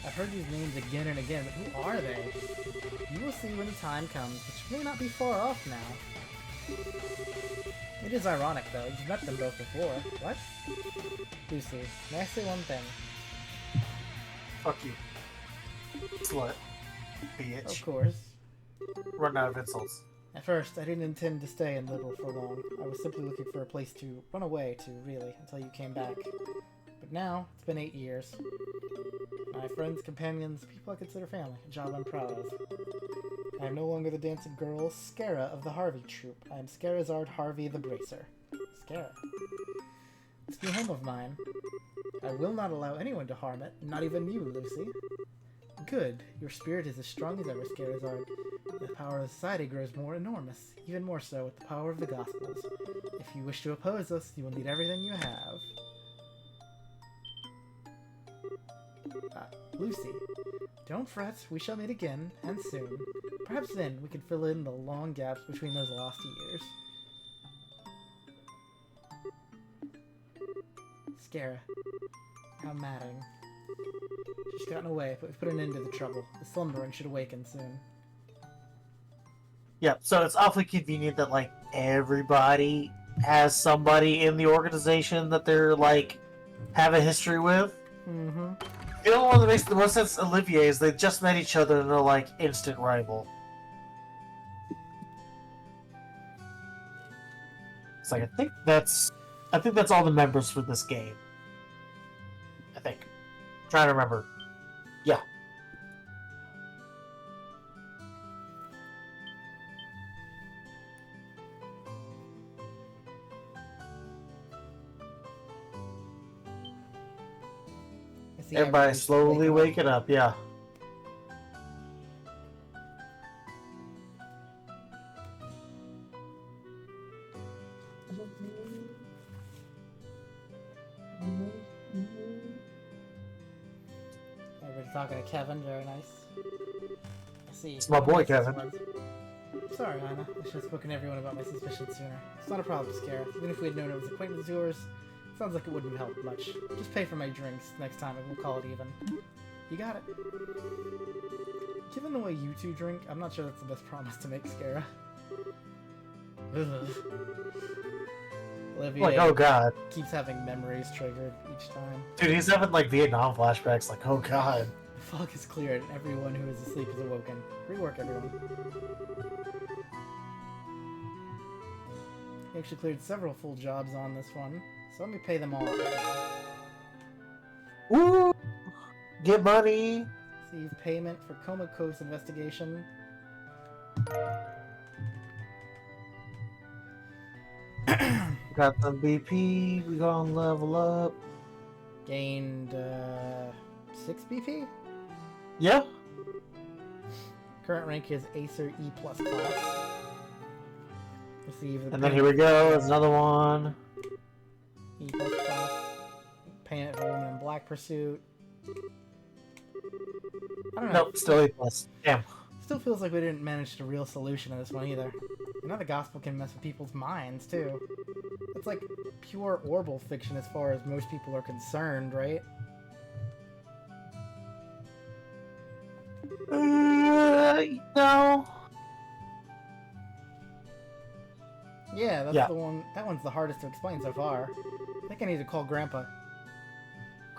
I've heard these names again and again, but who are they? You will see when the time comes, which may not be far off now. It is ironic, though. You've met them both before. What? Lucy, may I say one thing? Fuck you. Slut. Bitch. Of course. Run out of insults. At first, I didn't intend to stay in Little for long. I was simply looking for a place to run away to, really, until you came back. But now, it's been 8 years. My friends, companions, people I consider family, a job I'm proud of. I am no longer the dancing girl, Scara of the Harvey troupe. I am Scarazard Harvey the Bracer. Scara. This new home of mine. I will not allow anyone to harm it, not even you, Lucy. Good. Your spirit is as strong as ever, Scarazard. The power of society grows more enormous, even more so with the power of the Gospels. If you wish to oppose us, you will need everything you have. Lucy, don't fret, we shall meet again, and soon. Perhaps then we can fill in the long gaps between those lost years. Scara. How madding. She's gotten away, but we've put an end to the trouble. The slumbering should awaken soon. Yeah, so it's awfully convenient that, like, everybody has somebody in the organization that they're, like, have a history with. Mm-hmm. The only one that makes the most sense, Olivier, is they just met each other and they're, like, instant rival. It's like, I think that's all the members for this game. I think. I'm trying to remember. Yeah. Everybody slowly waking up, yeah. Everybody's talking to Kevin, very nice. I see. It's my boy, Kevin. Sorry, Anna. I should have spoken to everyone about my suspicions sooner. It's not a problem, Scara. Even if we had known it was acquaintance of yours, sounds like it wouldn't have helped much. Just pay for my drinks next time and we'll call it even. You got it. Given the way you two drink, I'm not sure that's the best promise to make, Scara. Ugh. Olivier Like, oh god. keeps having memories triggered each time. Dude, he's having, like, Vietnam flashbacks, like, oh god. The fog is cleared and everyone who is asleep is awoken. Rework, everyone. He actually cleared several full jobs on this one, so let me pay them all. Woo! Get money! Receive payment for Coma Coast investigation. Got the BP. We gonna level up. Gained 6 BP. Yeah. Current rank is Acer E++. Receive the And then here we go. There's another one. E++. Payment for Woman in Black Pursuit. I don't know. Nope, still A+. Damn. Still feels like we didn't manage a real solution to this one either. You know the gospel can mess with people's minds too. It's like pure orbal fiction as far as most people are concerned, right? No. Yeah, that's Yeah. the one. That one's the hardest to explain so far. I think I need to call Grandpa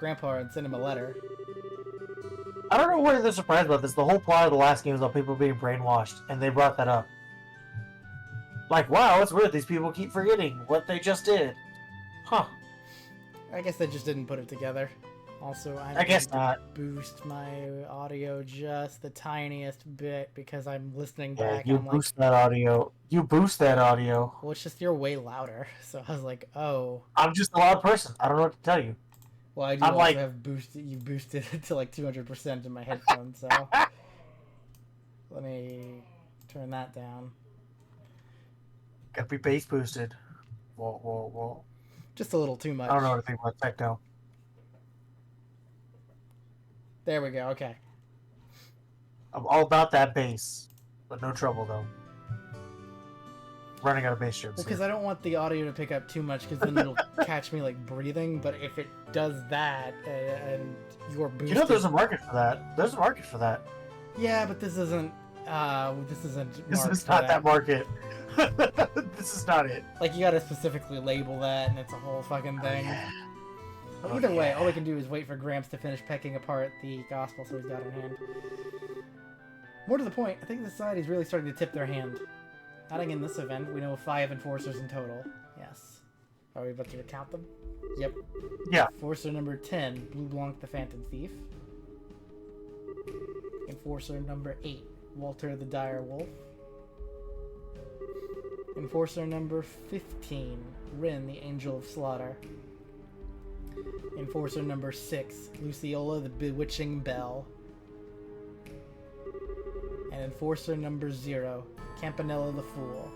and send him a letter. I don't know why they're surprised about this. The whole plot of the last game was about people being brainwashed, and they brought that up. Like, wow, it's weird. These people keep forgetting what they just did. Huh. I guess they just didn't put it together. Also, I guess not. Boost my audio just the tiniest bit because I'm listening Yeah, back. you and I'm boost that audio. You boost that audio. well, it's just you're way louder. So I was like, oh. I'm just a loud person. I don't know what to tell you. Well, I do I'm also like- have boosted. You boosted it to like 200% in my headphones. So let me turn that down. Gotta be bass boosted. Whoa, whoa, whoa. Just a little too much. I don't know what to think about techno. There we go. Okay. I'm all about that bass, but no trouble though. Running out of bass strips. Well, because I don't want the audio to pick up too much, because then it'll catch me like breathing. But if it does that, and you're boosted, You know, there's a market for that. There's a market for that. yeah, but this isn't. This isn't. This marked is for not that market. This is not it. Like you gotta specifically label that, and it's a whole fucking thing. But Oh, either way, yeah. all we can do is wait for Gramps to finish pecking apart the gospel, so he's got it in hand. More to the point, I think the society's really starting to tip their hand. Adding in this event, we know of 5 enforcers in total. Yes. Are we about to count them? Yep. Yeah. Enforcer number 10, Blue Blanc the Phantom Thief. Enforcer number 8, Walter the Dire Wolf. Enforcer number 15, Rin the Angel of Slaughter. Enforcer number 6, Luciola the Bewitching Belle. And Enforcer number 0, Campanella the Fool.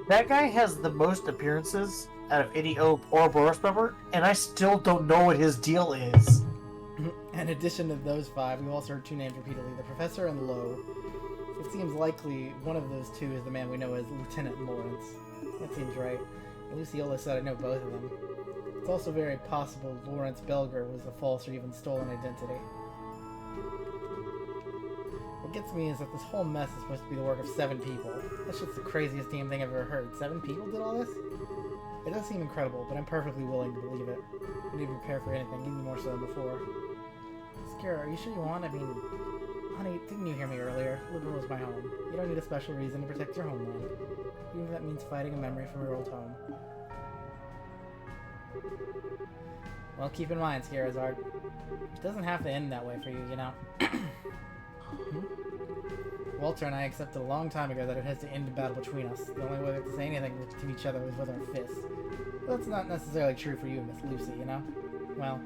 That guy has the most appearances out of any Ouroboros member, and I still don't know what his deal is. In addition to those 5, we've also heard 2 names repeatedly, the Professor and Lowe. It seems likely one of those 2 is the man we know as Lieutenant Lawrence. That seems right. Luciola said I know both of them. It's also very possible Lawrence Belger was a false or even stolen identity. What gets me is that this whole mess is supposed to be the work of 7 people. That's just the craziest damn thing I've ever heard. 7 people did all this? It does seem incredible, but I'm perfectly willing to believe it. I need to prepare for anything, even more so than before. Skara, are you sure you want? I mean, honey, didn't you hear me earlier? Liberal is my home. You don't need a special reason to protect your homeland. Even if that means fighting a memory from your old home. Well, keep in mind, Scarazard, it doesn't have to end that way for you, you know. Walter and I accepted a long time ago that it has to end the battle between us. The only way we have to say anything to each other is with our fists. But that's not necessarily true for you, Miss Lucy, you know? Well,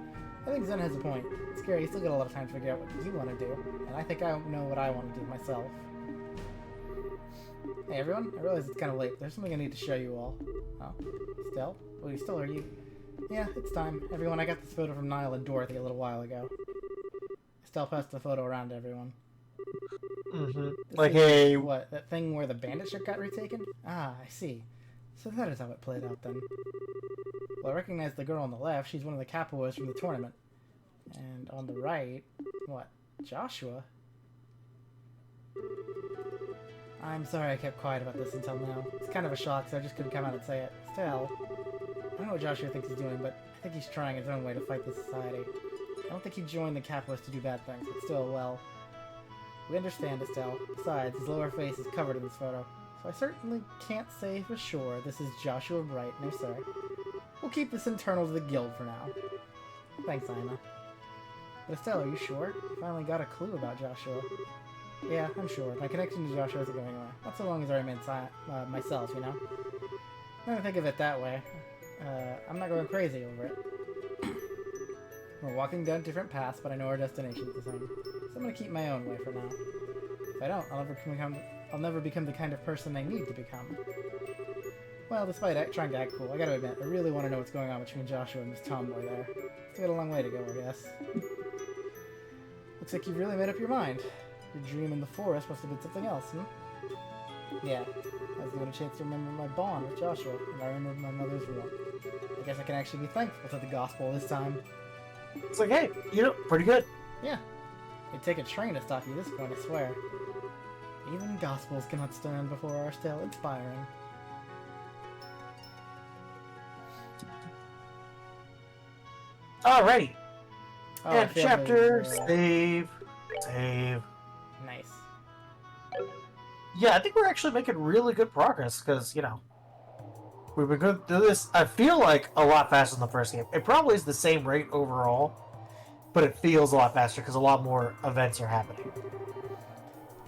I think Zen has a point. It's scary, you still got a lot of time to figure out what you want to do, and I think I know what I want to do myself. Hey everyone, I realize it's kind of late. There's something I need to show you all. Oh, Stell? Oh, you still are you? Yeah, it's time. Everyone, I got this photo from Niall and Dorothy a little while ago. Estelle passed the photo around to everyone. Mm-hmm. This Like, thing- hey, What, that thing where the bandit ship got retaken? Ah, I see. So that is how it played out then. Well, I recognize the girl on the left. She's one of the capoeiras from the tournament. And on the right, what, Joshua? I'm sorry I kept quiet about this until now. It's kind of a shock, so I just couldn't come out and say it. Still, I don't know what Joshua thinks he's doing, but I think he's trying his own way to fight this society. I don't think he joined the capoeiras to do bad things, but still, well... We understand, Estelle. Besides, his lower face is covered in this photo, so I certainly can't say for sure this is Joshua Bright, no sir. We'll keep this internal to the guild for now. Thanks, Ina. But Estelle, are you sure? You finally got a clue about Joshua. Yeah, I'm sure. My connection to Joshua isn't going anywhere. Not so long as I remain myself, you know? Now I think of it that way. I'm not going crazy over it. We're walking down different paths, but I know our destination is the same. So I'm gonna keep my own way for now. If I don't, I'll never become the kind of person I need to become. Well, despite trying to act cool, I gotta admit, I really want to know what's going on between Joshua and this tomboy there. Still got a long way to go, I guess. Looks like you've really made up your mind. Your dream in the forest must have been something else, Yeah, I was given a chance to remember my bond with Joshua, and I remembered my mother's will. I guess I can actually be thankful to the gospel this time. It's like, hey, pretty good. Yeah. It'd take a train to stop you at this point, I swear. Even gospels cannot stand before our still inspiring. Alrighty. Oh, I And failed chapter, the- save. Nice. Yeah, I think we're actually making really good progress, because, we've been going through this, I feel like, a lot faster than the first game. It probably is the same rate overall, but it feels a lot faster, because a lot more events are happening.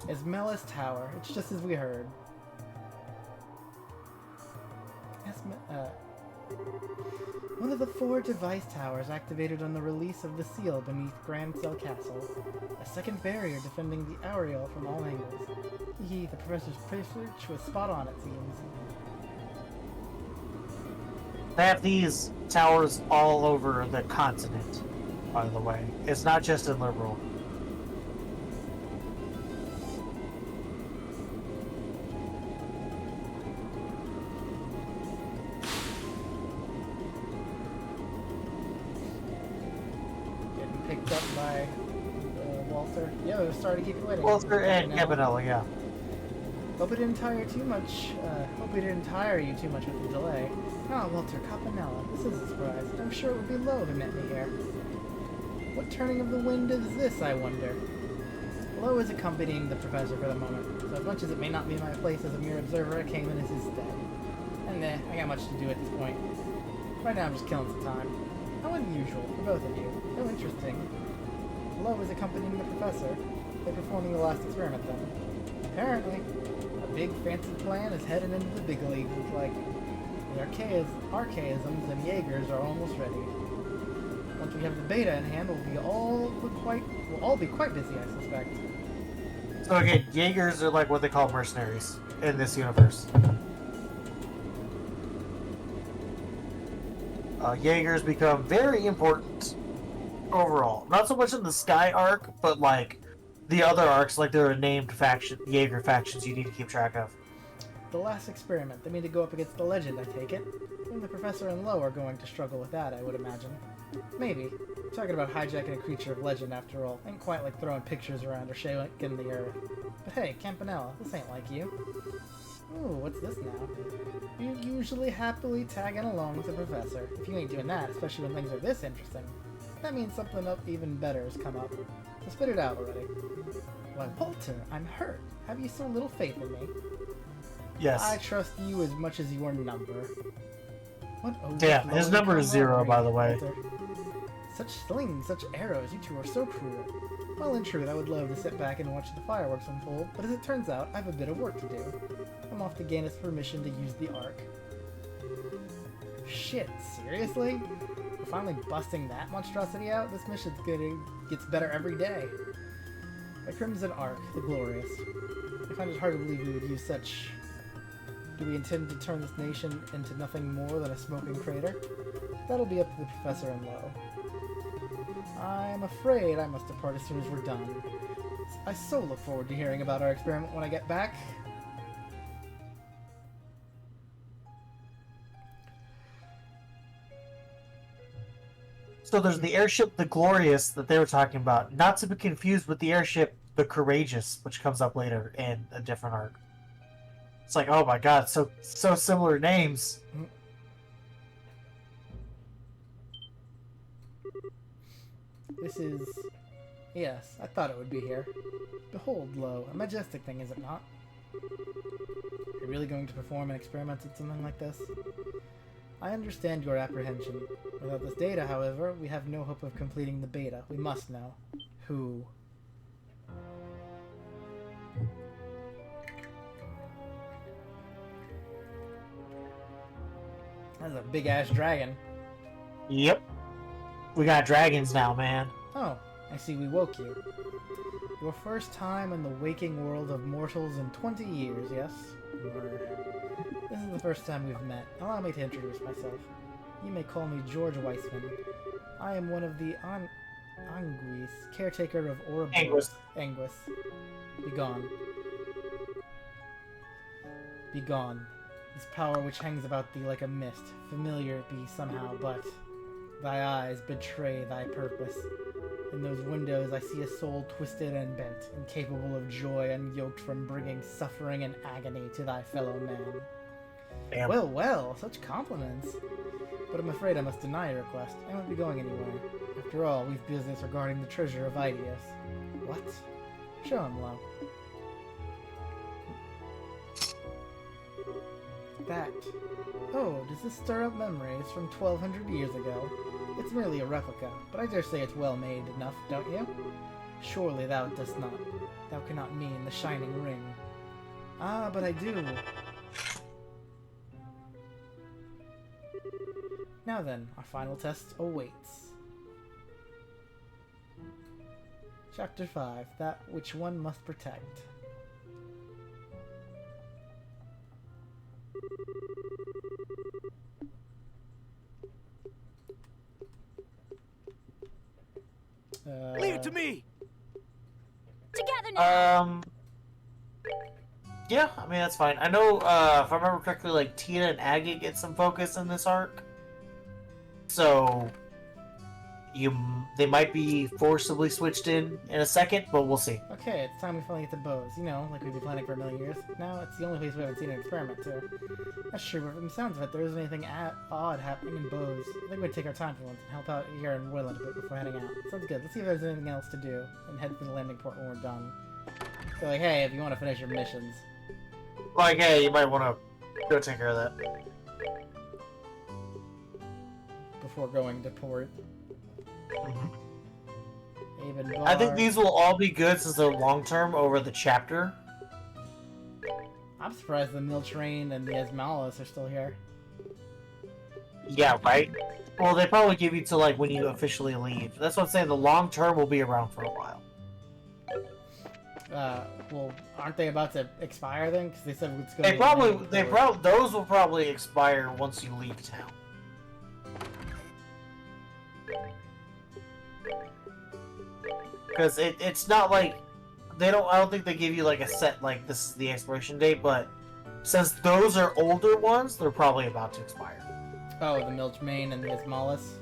Esmelis Tower. It's just as we heard. One of the 4 device towers activated on the release of the seal beneath Grand Cell Castle. A second barrier defending the Ariel from all angles. The professor's research was spot on, it seems. They have these towers all over the continent, by the way. It's not just in Liberal. Picked up by Walter. Yo, sorry to keep you waiting. Walter and Campanella, yeah. Hope we didn't tire you too much with the delay. Ah, Walter Campanella, this is a surprise. I'm sure it would be Lo who met me here. What turning of the wind is this, I wonder? Lo is accompanying the professor for the moment, so as much as it may not be my place as a mere observer, I came in as his stead. And I got much to do at this point. Right now I'm just killing some time. How unusual for both of you. So interesting. Lo is accompanying the professor. They're performing the last experiment then. Apparently, a big fancy plan is headed into the big leagues. It's like the archaisms and Jaegers are almost ready. Once we have the beta in hand, we'll all be quite busy, I suspect. So again, Jaegers are like what they call mercenaries in this universe. Jaegers become very important overall. Not so much in the Sky arc, but like the other arcs, like there are named Jaeger factions you need to keep track of. The last experiment, they mean to go up against the Legend, I take it. Even the Professor and Lo are going to struggle with that, I would imagine. Maybe. Talking about hijacking a creature of Legend, after all. Ain't quite like throwing pictures around or shaking the earth. But hey, Campanella, this ain't like you. Ooh, what's this now? You usually happily tagging along with the Professor. If you ain't doing that, especially when things are this interesting, that means something even better has come up. So spit it out already. Why, Walter, I'm hurt. Have you so little faith in me? Yes. I trust you as much as your number. What? Oh, Yeah, his number is 0, by the way. Walter. Such slings, such arrows, you two are so cruel. Well, in truth, I would love to sit back and watch the fireworks unfold, but as it turns out, I have a bit of work to do. I'm off to gain his permission to use the Ark. Shit, seriously? We're finally busting that monstrosity out? This mission's gets better every day. The Crimson Ark, the Glorious. I find it hard to believe we would use such... Do we intend to turn this nation into nothing more than a smoking crater? That'll be up to the Professor and Lo. I'm afraid I must depart as soon as we're done. I so look forward to hearing about our experiment when I get back. So there's the airship, the Glorious, that they were talking about. Not to be confused with the airship, the Courageous, which comes up later in a different arc. It's like, oh my god, so similar names. This is... Yes, I thought it would be here. Behold, Lo, a majestic thing, is it not? Are you really going to perform an experiment at something like this? I understand your apprehension. Without this data, however, we have no hope of completing the beta. We must know. Who? That's a big ass dragon. Yep. We got dragons now, man. Oh, I see we woke you. Your first time in the waking world of mortals in 20 years, yes? This is the first time we've met. Allow me to introduce myself. You may call me George Weissman. I am one of the Anguis, caretaker of Ouroboros. Anguis. Begone. Begone. This power which hangs about thee like a mist, familiar it be somehow, but thy eyes betray thy purpose. In those windows I see a soul twisted and bent, incapable of joy, unyoked from bringing suffering and agony to thy fellow man. Damn. Well, well, such compliments. But I'm afraid I must deny your request. I won't be going anywhere. After all, we've business regarding the treasure of Ideus. What? Show him, Lo. That. Oh, does this stir up memories from 1200 years ago? It's merely a replica, but I dare say it's well made enough, don't you? Surely thou dost not. Thou cannot mean the shining ring. Ah, but I do. Now then, our final test awaits. Chapter 5, That Which One Must Protect. Leave it to me! Together now! Yeah, I mean, that's fine. I know, if I remember correctly, like, Tina and Aggie get some focus in this arc. So, they might be forcibly switched in a second, but we'll see. Okay, it's time we finally get to Bose. You know, like we've been planning for a million years. Now it's the only place we haven't seen an experiment, too. That's true, but from the sounds of it, there isn't anything odd happening in Bose. I think we'd take our time for once and help out here in Woodland a bit before heading out. Sounds good. Let's see if there's anything else to do, and head for the landing port when we're done. So, like, hey, if you want to finish your missions. Like, hey, you might want to go take care of that. Before going to port. Haven Bar. I think these will all be good since they're long-term over the chapter. I'm surprised the Mill Train and the Esmalis are still here. Yeah, right? Well, they probably give you to, like, when you officially leave. That's what I'm saying. The long-term will be around for a while. Well, aren't they about to expire then? Because they said it's going to Those will probably expire once you leave town. Because it's not like I don't think they give you like a set like this is the expiration date, but since those are older ones, they're probably about to expire. Oh, the Milchmane and the Esmalis?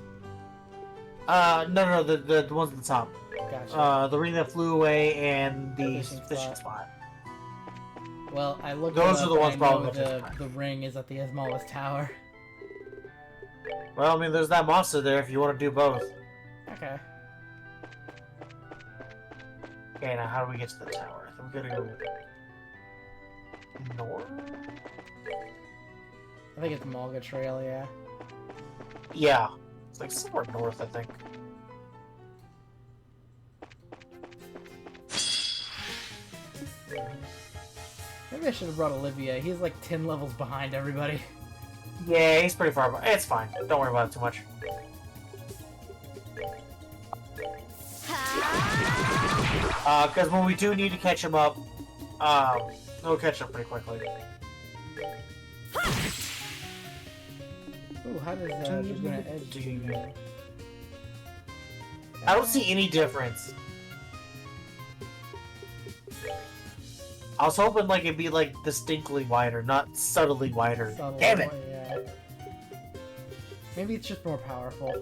No, the ones at the top. Gotcha. The ring that flew away and the Fishing fishing spot. Well, I looked Those it are up the ones and I know probably the ring is at the Esmalis Tower. Well, I mean, there's that monster there if you want to do both. Okay. Okay, now how do we get to the tower? I think we gotta go north? I think it's Malga Trail, yeah. Yeah. It's like somewhere north, I think. Maybe I should have brought Olivia. He's like 10 levels behind everybody. Yeah, he's pretty far behind. It's fine. Don't worry about it too much. Because when we do need to catch him up, we'll catch him pretty quickly. Ooh, how does Laguna Edge do that? I don't see any difference. I was hoping like it'd be like distinctly wider, not subtly wider. Subtle, Damn it! yeah. Maybe it's just more powerful.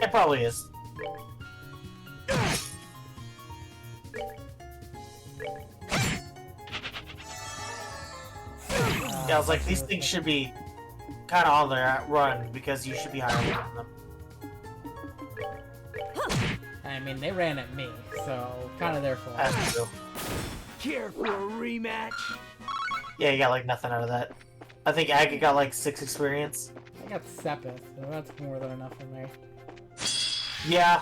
It probably is. Yeah, I was like, these things should be kind of on their run because you should be higher than them. I mean, they ran at me, so kind of their fault. That's true. Care for a rematch? Yeah, you got like nothing out of that. I think Aggie got like 6 experience. I got Sepith, so that's more than enough for me. Yeah.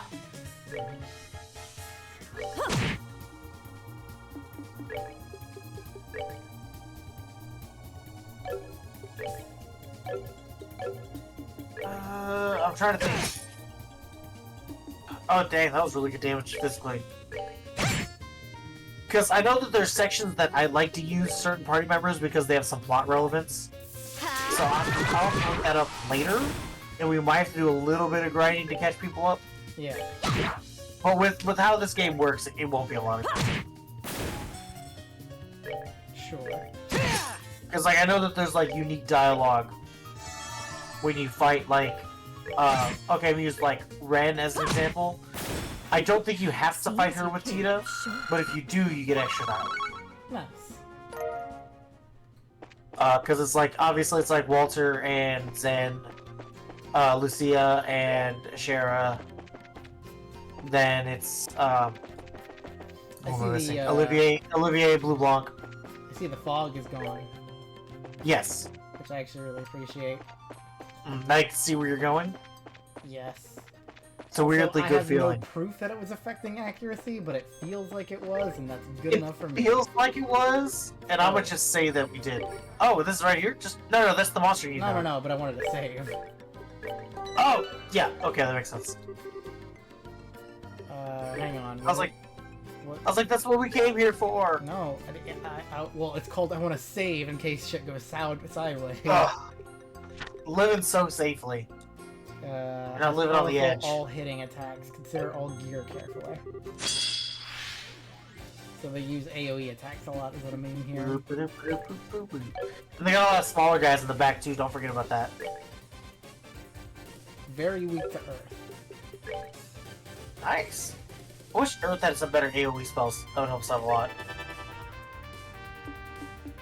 trying to think. Oh dang, that was really good damage physically. Because I know that there's sections that I like to use certain party members because they have some plot relevance. So I'll look that up later, and we might have to do a little bit of grinding to catch people up. Yeah. But with how this game works, it won't be a lot of time. Sure. Because like I know that there's like unique dialogue when you fight like, okay, we use like Ren as an example. I don't think you have to fight her with Tita, but if you do, you get extra dialogue. Nice. Because it's like, obviously it's like Walter and Zen, Lucia and Shara. Then it's, who am I missing? Olivier Blue Blanc. I see the fog is gone, Yes. which I actually really appreciate. I can see where you're going. Yes. It's a weirdly I good have feeling. no proof that it was affecting accuracy, but it feels like it was, and that's good enough for me. It feels like it was, and I would just say that we did. Oh, this is right here? Just no, that's the monster you know. No, but I wanted to save. Oh, yeah, okay, that makes sense. Hang on. I was like, what? that's what we came here for. No, well, it's called I want to save in case shit goes sideways. Ugh. Living so safely. You're not living on the edge. All hitting attacks. Consider all gear carefully. So they use AoE attacks a lot, is what I mean here. And they got a lot of smaller guys in the back too, don't forget about that. Very weak to Earth. Nice. I wish Earth had some better AoE spells. That would help us out a lot.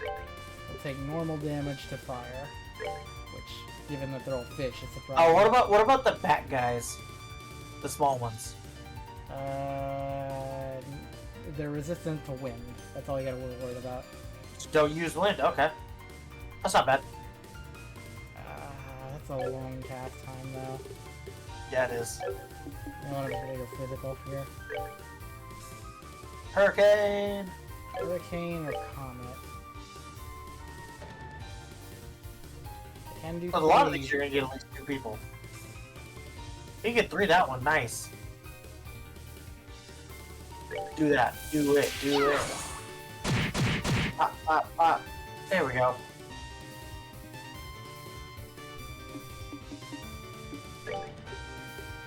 They'll take normal damage to fire, which, given that they're all fish, is Oh, surprising. what about the bat guys? The small ones. They're resistant to wind. That's all you gotta worry about. Don't use wind, okay. That's not bad. That's a long cast time, though. Yeah, it is. I want to go physical here. Hurricane! Hurricane or Comet? I can do With a lot of three. these, you're gonna get at least 2 people. You can get 3 that one, nice. Do that. Do it. Do it. Pop, pop, pop. There we go.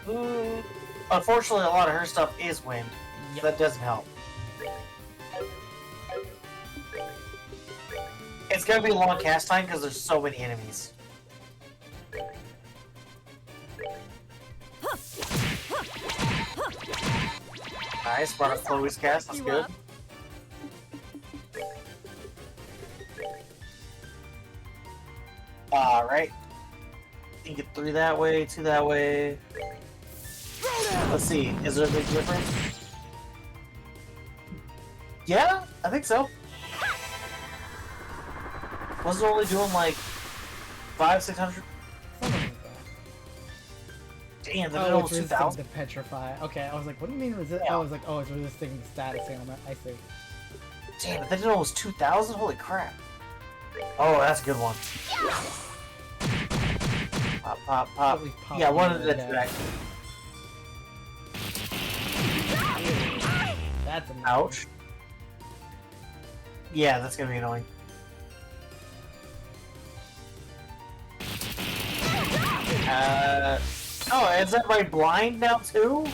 Ooh. Unfortunately, a lot of her stuff is wind. Yep. That doesn't help. It's gonna be a long cast time because there's so many enemies. Nice, brought up Chloe's cast, that's good. Alright. You can get 3 that way, 2 that way. Let's see, is there a big difference? Yeah, I think so. Was it only doing like 500-600? Something like that. Damn, that Oh, almost it's resistant 2,000. to petrify. Okay, I was like, what do you mean resist? Yeah. I was like, oh, it's resisting the status ailment. I see. Damn, that did almost 2,000? Holy crap. Oh, that's a good one. Pop, pop, pop. At least pop Yeah, one into of the the deck. back. That's annoying. Ouch. Yeah, that's gonna be annoying. Oh, is everybody blind now too?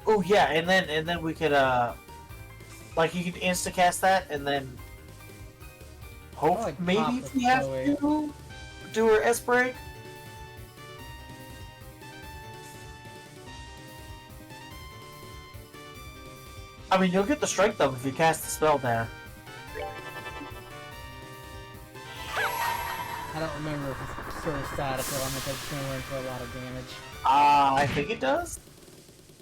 Oh yeah, and then we could like you could insta cast that and then hope like maybe pop if with we have Chloe. to do her S break. I mean, you'll get the strength up if you cast the spell there. I don't remember if it's sort of status element that's going to run for a lot of damage. I think it does.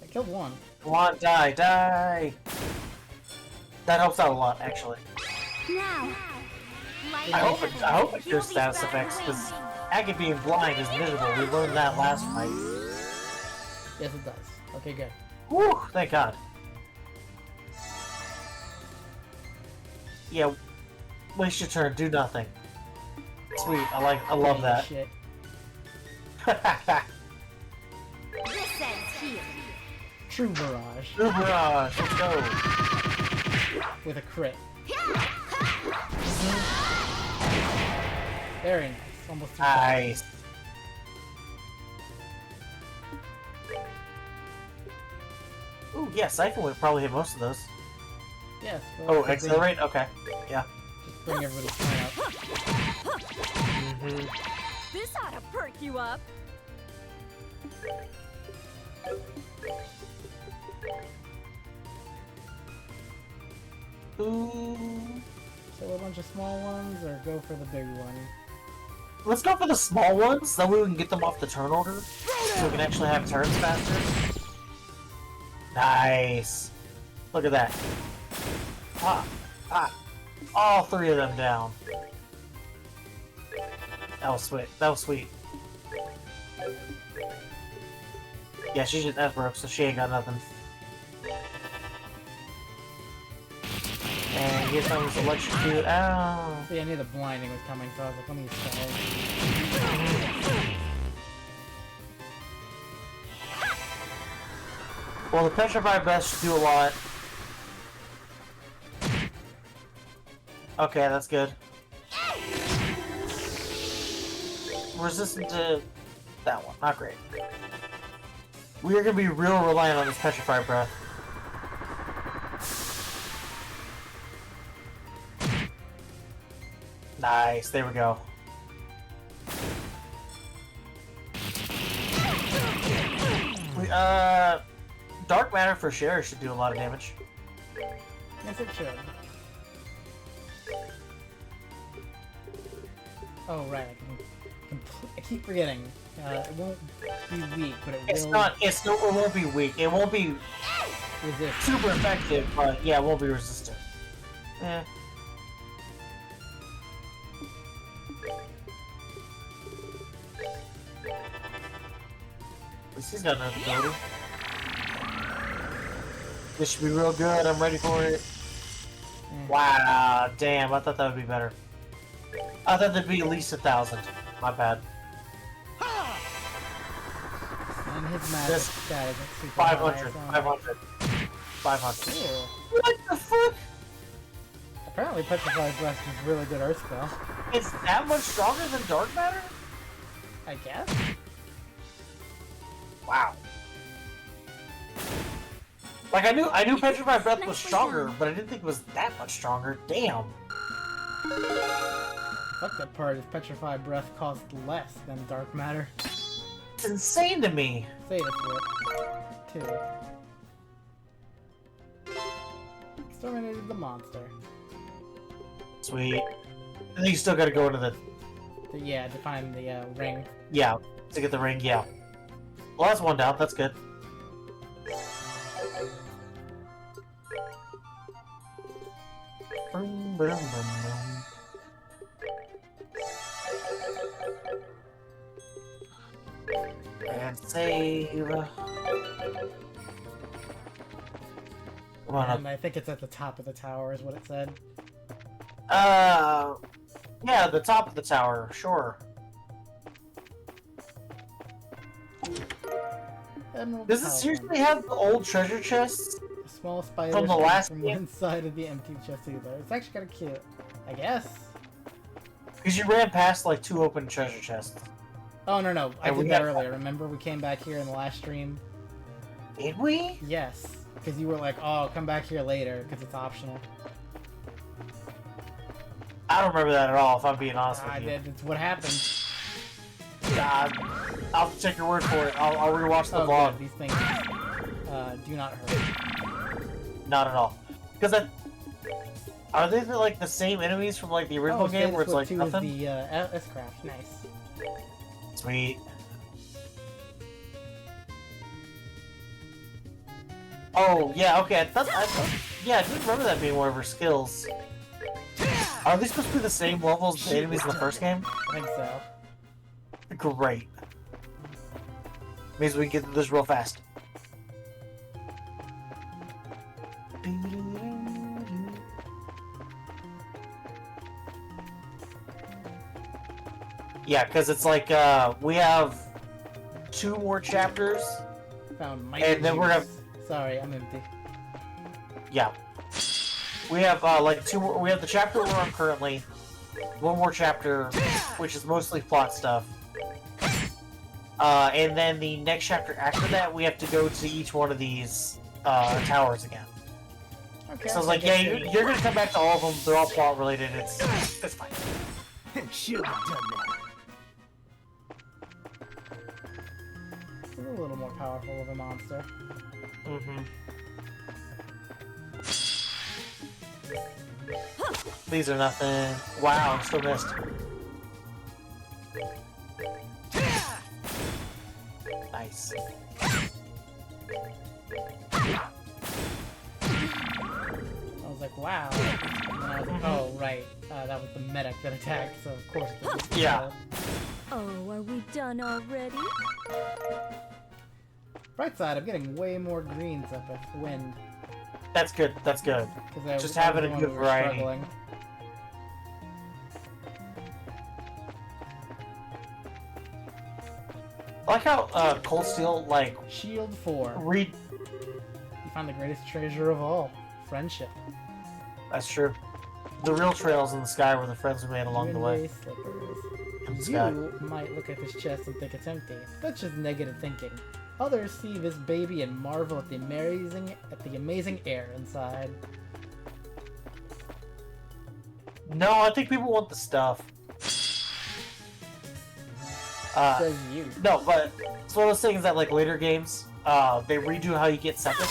I killed one. Come on, die, die! That helps out a lot, actually. Now, light I of hope the it heavens, heal does these status battered effects, because wings. Agate being blind is miserable. We learned that last fight. Yes, it does. Okay, good. Whew, thank God. Yeah, waste your turn, do nothing. Sweet, I love that. Shit. This ends here. True barrage True barrage, let's go. with a crit. Very nice. Almost 2,000. Nice. Ooh, yeah, Siphon would probably hit most of those. Yes. Oh, quickly accelerate? Okay. Yeah. Just bring everybody's point up. This ought to perk you up. Ooh. So a bunch of small ones, or go for the big one. Let's go for the small ones, that way we can get them off the turn order. So we can actually have turns faster. Nice. Look at that. Ah. Ah. All three of them down. That was sweet. That was sweet. Yeah, she just F broke, so she ain't got nothing. And here's something to electrocute. Ow. See, I knew the blinding was coming, so I was like, let me stall. Well, the Petrified Breath should do a lot. Okay, that's good. Resistant to that one, not great. We are gonna be real reliant on this Petrified Breath. Nice, there we go. We, Dark Matter for sure should do a lot of damage. Yes, it should. Oh, right. I keep forgetting. It won't be weak, but It won't be weak. It won't be resist. super effective, but yeah, it won't be resistant. Eh. At least he's got another ability. This should be real good. I'm ready for it. Wow, damn! I thought that would be better. I thought that'd be at least 1,000. My bad. And his magic This- stat isn't super 500. high, so- 500. 500. Cool. What the fuck? Apparently, Petrified Breath is a really good Earth spell. It's that much stronger than Dark Matter? I guess. Wow. Like I knew Petrified Breath was stronger, but I didn't think it was that much stronger. Damn. Fuck that part is Petrified Breath costs less than Dark Matter. It's insane to me. Say it for it. 2. Exterminated the monster. Sweet. And then you still gotta go into the Yeah, to find the ring. yeah, to get the ring, yeah. Well, that's one down, that's good. Boom, boom, boom, boom. And save. Come on up. And I think it's at the top of the tower, is what it said. Yeah, the top of the tower, sure. Emerald Does it Pelican. seriously have the old treasure chests? A small spider From the shoots last from game? one side of the empty chest either. It's actually kind of cute. I guess. Because you ran past like 2 open treasure chests. Oh, no. I And we did that got- earlier. Remember we came back here in the last stream? Did we? Yes. Because you were like, oh, come back here later, because it's optional. I don't remember that at all, if I'm being honest I with you. did. It's what happened. I'll take your word for it. I'll rewatch the Oh, vlog. good. These things do not hurt. Not at all. Because are they like the same enemies from like the original game where it's like two nothing? Is the S-Craft. Nice. Sweet. Oh, yeah, okay. Yeah, I didn't remember that being one of her skills. Are they supposed to be the same level as the enemies in the first game? I think so. Great. Means we can get through this real fast. Yeah, because it's like we have 2 more chapters. Found my. And then we're gonna- Sorry, I'm empty. Yeah. We have like 2 more. We have the chapter we're on currently. 1 more chapter, which is mostly plot stuff. And then the next chapter after that, we have to go to each one of these towers again. Okay. So I was like, yeah, you're gonna come back to all of them. They're all plot related. It's fine. Should have done that. It's a little more powerful of a monster. Mm-hmm. These are nothing. Wow, I'm still missed. Nice. I was like, wow. And then I was like, oh, right. That was the medic that attacked, so of course it was. Yeah. Oh, are we done already? Right side, I'm getting way more greens up with wind. That's good. That's good. Because Just having a good variety. Struggling. I like how Cold Steel like Shield 4. read. You found the greatest treasure of all. Friendship. That's true. The real trails in the sky were the friends we made along the way. Twin-way slippers. In the sky. You might look at this chest and think it's empty. That's just negative thinking. Others see this baby and marvel at the amazing air inside. No, I think people want the stuff. Says you. No, but it's one of those things that like later games, they redo how you get septic.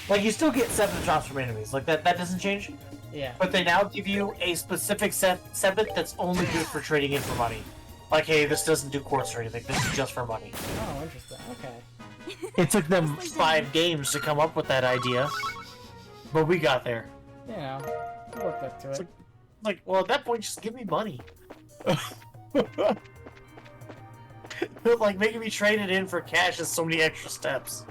Like you still get septic drops from enemies. Like that doesn't change. Yeah. But they now give you a specific septic that's only good for trading in for money. Like, hey, this doesn't do quartz or anything. This is just for money. Oh, interesting. Okay. It took them 5 games to come up with that idea, but we got there. You know, I worked up to it. Like, well, at that point, just give me money. Like, making me trade it in for cash is so many extra steps.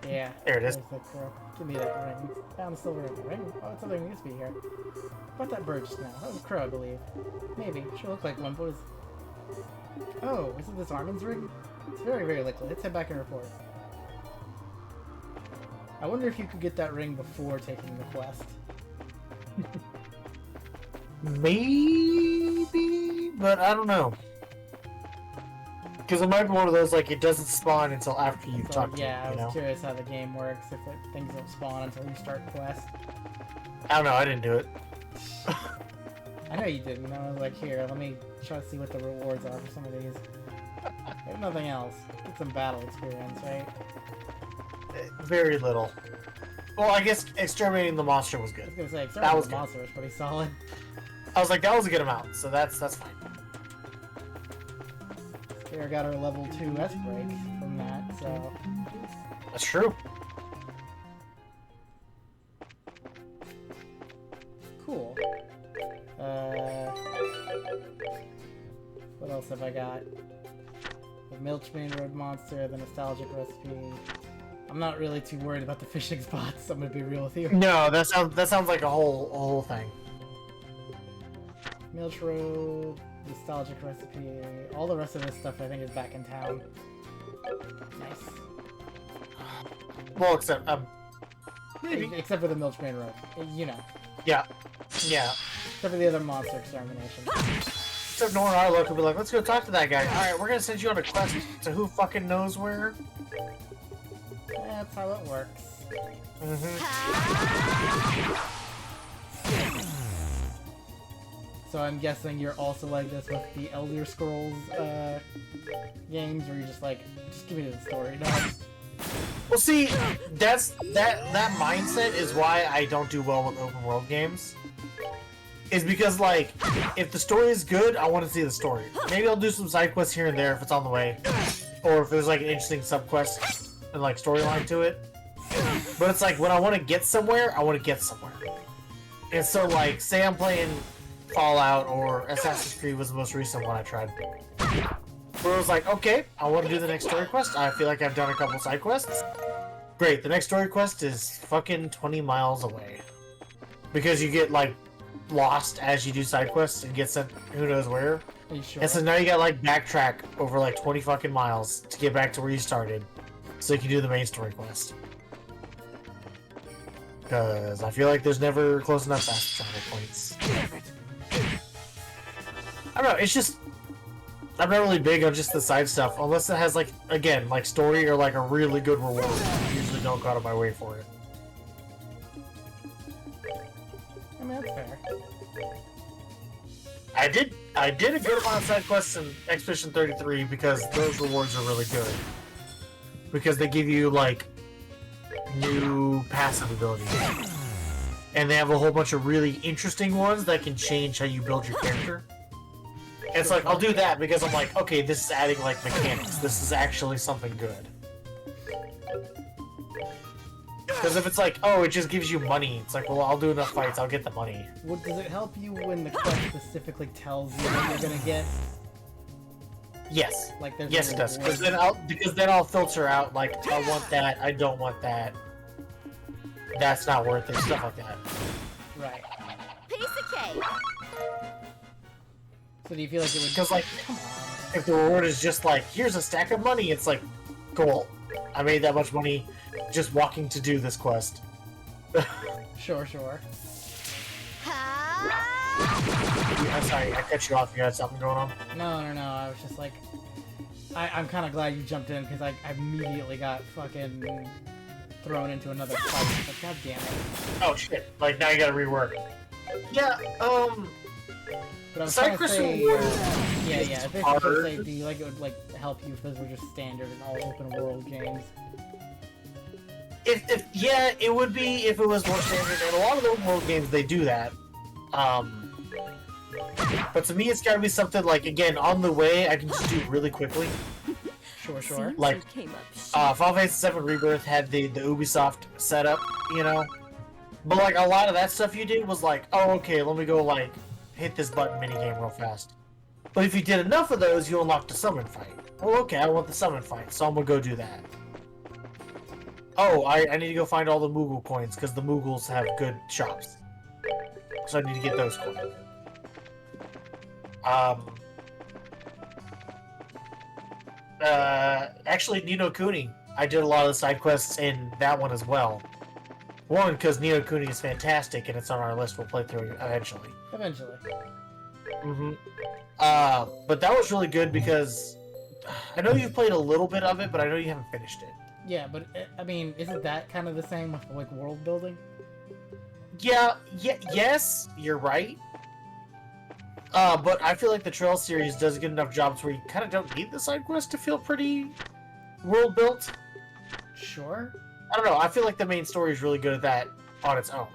Yeah. There it is. There's the crow. Give me that ring. Found the silver ring. Oh, it's something used to be here. What that bird just now? That was a crow, I believe. Maybe. Sure looked like one, but was... Oh, isn't this Armin's ring? It's very, very liquid. Let's head back and report. I wonder if you could get that ring before taking the quest. Maybe, but I don't know. Because it might be one of those, like, it doesn't spawn until after you So, talk to yeah, it, you I was know? curious how the game works, if things don't spawn until you start quest. I don't know, I didn't do it. I know you didn't. I was like, here, let me try to see what the rewards are for some of these. If nothing else, get some battle experience, right? Very little. Well, I guess exterminating the monster was I good. was gonna say, That Exterminate was the good. Monster was pretty solid. I was like, that was a good amount, so that's fine. Kara got her level 2 S break from that, so... That's true. Cool. What else have I got? The Milchmane Road Monster, the Nostalgic Recipe. I'm not really too worried about the fishing spots, I'm gonna be real with you. No, that sounds like a whole thing. Milch Road, Nostalgic Recipe, all the rest of this stuff I think is back in town. Nice. Well, except maybe. Except for the Milchmane Road. You know. Yeah. Except for the other monster extermination. Except Nora Arlo could be like, let's go talk to that guy. Alright, we're gonna send you on a quest to who fucking knows where. That's how it works. So I'm guessing you're also like this with the Elder Scrolls games, where you're just like, just give me the story. No. Well, see, that mindset is why I don't do well with open world games. Is because, like, if the story is good, I want to see the story. Maybe I'll do some side quests here and there if it's on the way, or if there's like an interesting subquest and like storyline to it. But it's like when I want to get somewhere, I want to get somewhere. And so, like, say I'm playing Fallout or Assassin's Creed was the most recent one I tried. Where it was like, okay, I want to do the next story quest. I feel like I've done a couple side quests. Great, the next story quest is fucking 20 miles away. Because you get, like, lost as you do side quests and get sent who knows where. Are you sure? And so now you got like backtrack over like 20 fucking miles to get back to where you started, so you can do the main story quest. Because I feel like there's never close enough fast travel points. I don't know, it's just... I'm not really big on just the side stuff, unless it has like, again, like story or like a really good reward. I usually don't go out of my way for it. I mean, that's fair. I did a good amount of side quests in Expedition 33 because those rewards are really good. Because they give you, like, new passive abilities. And they have a whole bunch of really interesting ones that can change how you build your character. And it's like, I'll do that because I'm like, okay, this is adding, like, mechanics. This is actually something good. Because if it's like, oh, it just gives you money, it's like, well, I'll do enough fights, I'll get the money. What, does it help you when the quest specifically tells you what you're gonna get? Yes. Like, there's Yes, no it does. reward. Because then I'll filter out, like, I want that, I don't want that. That's not worth it, stuff like that. Right. Piece of cake. So do you feel like it would... Because, like, Come on. if the reward is just like, here's a stack of money, it's like, cool. I made that much money just walking to do this quest. Sure, sure. I'm sorry, I cut you off. You had something going on? No, I was just like... I'm kind of glad you jumped in, because I immediately got fucking thrown into another fight. Like, god damn it. Oh, shit. Like, now you gotta rework. Yeah, But I was Side trying to quest say... reward yeah, is I think I was harder. gonna say, do you like it would, like, help you if those were just standard and all open world games? yeah, it would be if it was more standard, and a lot of the open world games, they do that. But to me, it's gotta be something like, again, on the way, I can just do really quickly. Sure, sure. Like, Final Fantasy VII Rebirth had the Ubisoft setup, you know? But, like, a lot of that stuff you did was like, oh, okay, let me go, like, hit this button minigame real fast. But if you did enough of those, you unlock the summon fight. Well, okay, I want the summon fight, so I'm gonna go do that. Oh, I need to go find all the Moogle coins, because the Moogles have good shops. So I need to get those coins. Actually, Ni no Kuni. I did a lot of the side quests in that one as well. One, because Ni no Kuni is fantastic, and it's on our list. We'll play through it eventually. Eventually. Mm-hmm. But that was really good because I know you've played a little bit of it, but I know you haven't finished it. Yeah, but, I mean, isn't that kind of the same with, like, world building? Yes, you're right. But I feel like the Trail series does a good enough jobs where you kind of don't need the side quest to feel pretty world built. Sure. I don't know. I feel like the main story is really good at that on its own.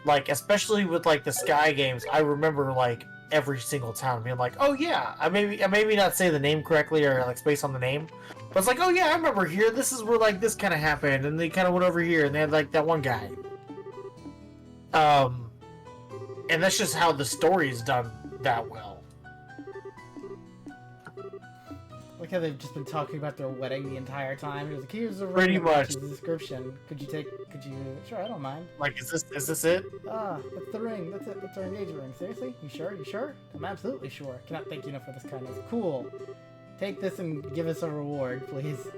Like, especially with like the Sky games, I remember like every single town being like, "Oh yeah," I maybe not say the name correctly or like space on the name, but it's like, "Oh yeah, I remember here. This is where like this kind of happened, and they kind of went over here, and they had like that one guy." And that's just how the story is done that well. Like how they've just been talking about their wedding the entire time. It was like, here's a Pretty ring much. matches description. Could you... Sure, I don't mind. Like, is this it? Ah, that's the ring. That's it. That's our engagement ring. Seriously? You sure? You sure? I'm absolutely sure. Cannot thank you enough for this kindness. Cool. Take this and give us a reward, please.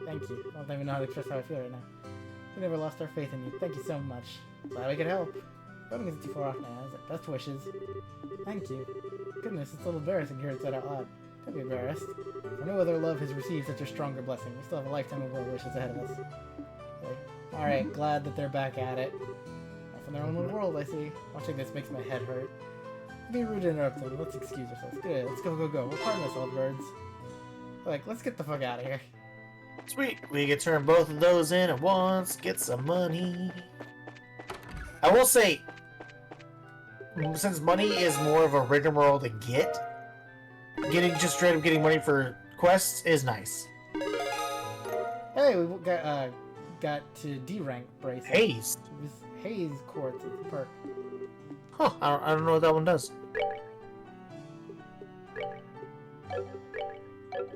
Thank you. I don't even know how to express how I feel right now. We never lost our faith in you. Thank you so much. Glad we could help. Voting isn't too far off now, is it? Best wishes. Thank you. Goodness, it's a little embarrassing to hear it said out loud. Don't be embarrassed. For no other love has received such a stronger blessing. We still have a lifetime of well wishes ahead of us. Alright, glad that they're back at it. Off in their own little world, I see. Watching this makes my head hurt. Be rude to interrupt them. Let's excuse ourselves. Good, let's go. We're pardon ourselves, birds. Like, let's get the fuck out of here. Sweet. We can turn both of those in at once. Get some money. I will say, since money is more of a rigmarole to get, just straight up getting money for quests is nice. Hey, we got to D rank brace. Haze. It was Haze Quartz. It's a perk. Huh. I don't know what that one does.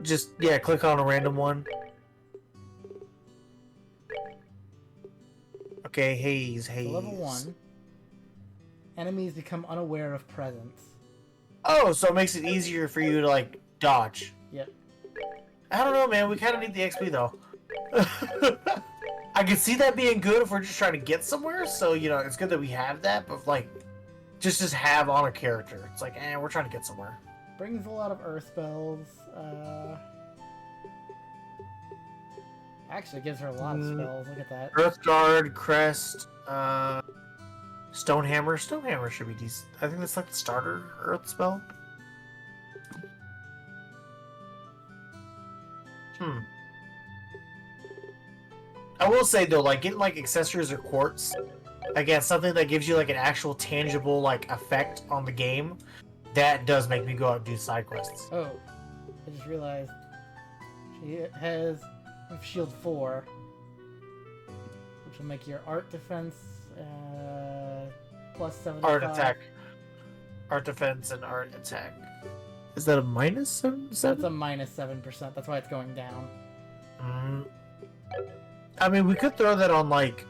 Just, yeah, click on a random one. Okay, haze. So level 1. Enemies become unaware of presence. Oh, so it makes it easier for you to, like, dodge. Yep. I don't know, man. We kind of need the XP, though. I can see that being good if we're just trying to get somewhere, so, you know, it's good that we have that, but, like, just have on a character. It's like, we're trying to get somewhere. Brings a lot of earth spells. Actually gives her a lot of spells. Look at that. Earthguard, Crest, Stonehammer. Stonehammer should be decent. I think that's like the starter Earth spell. I will say though, like getting like accessories or quartz, again, something that gives you like an actual tangible like effect on the game, that does make me go out and do side quests. Oh, I just realized she has shield 4, which will make your art defense plus 75. Art attack, art defense, and art attack. Is that a minus 7? That's a minus 7%. That's why it's going down. I mean, we could throw that on like.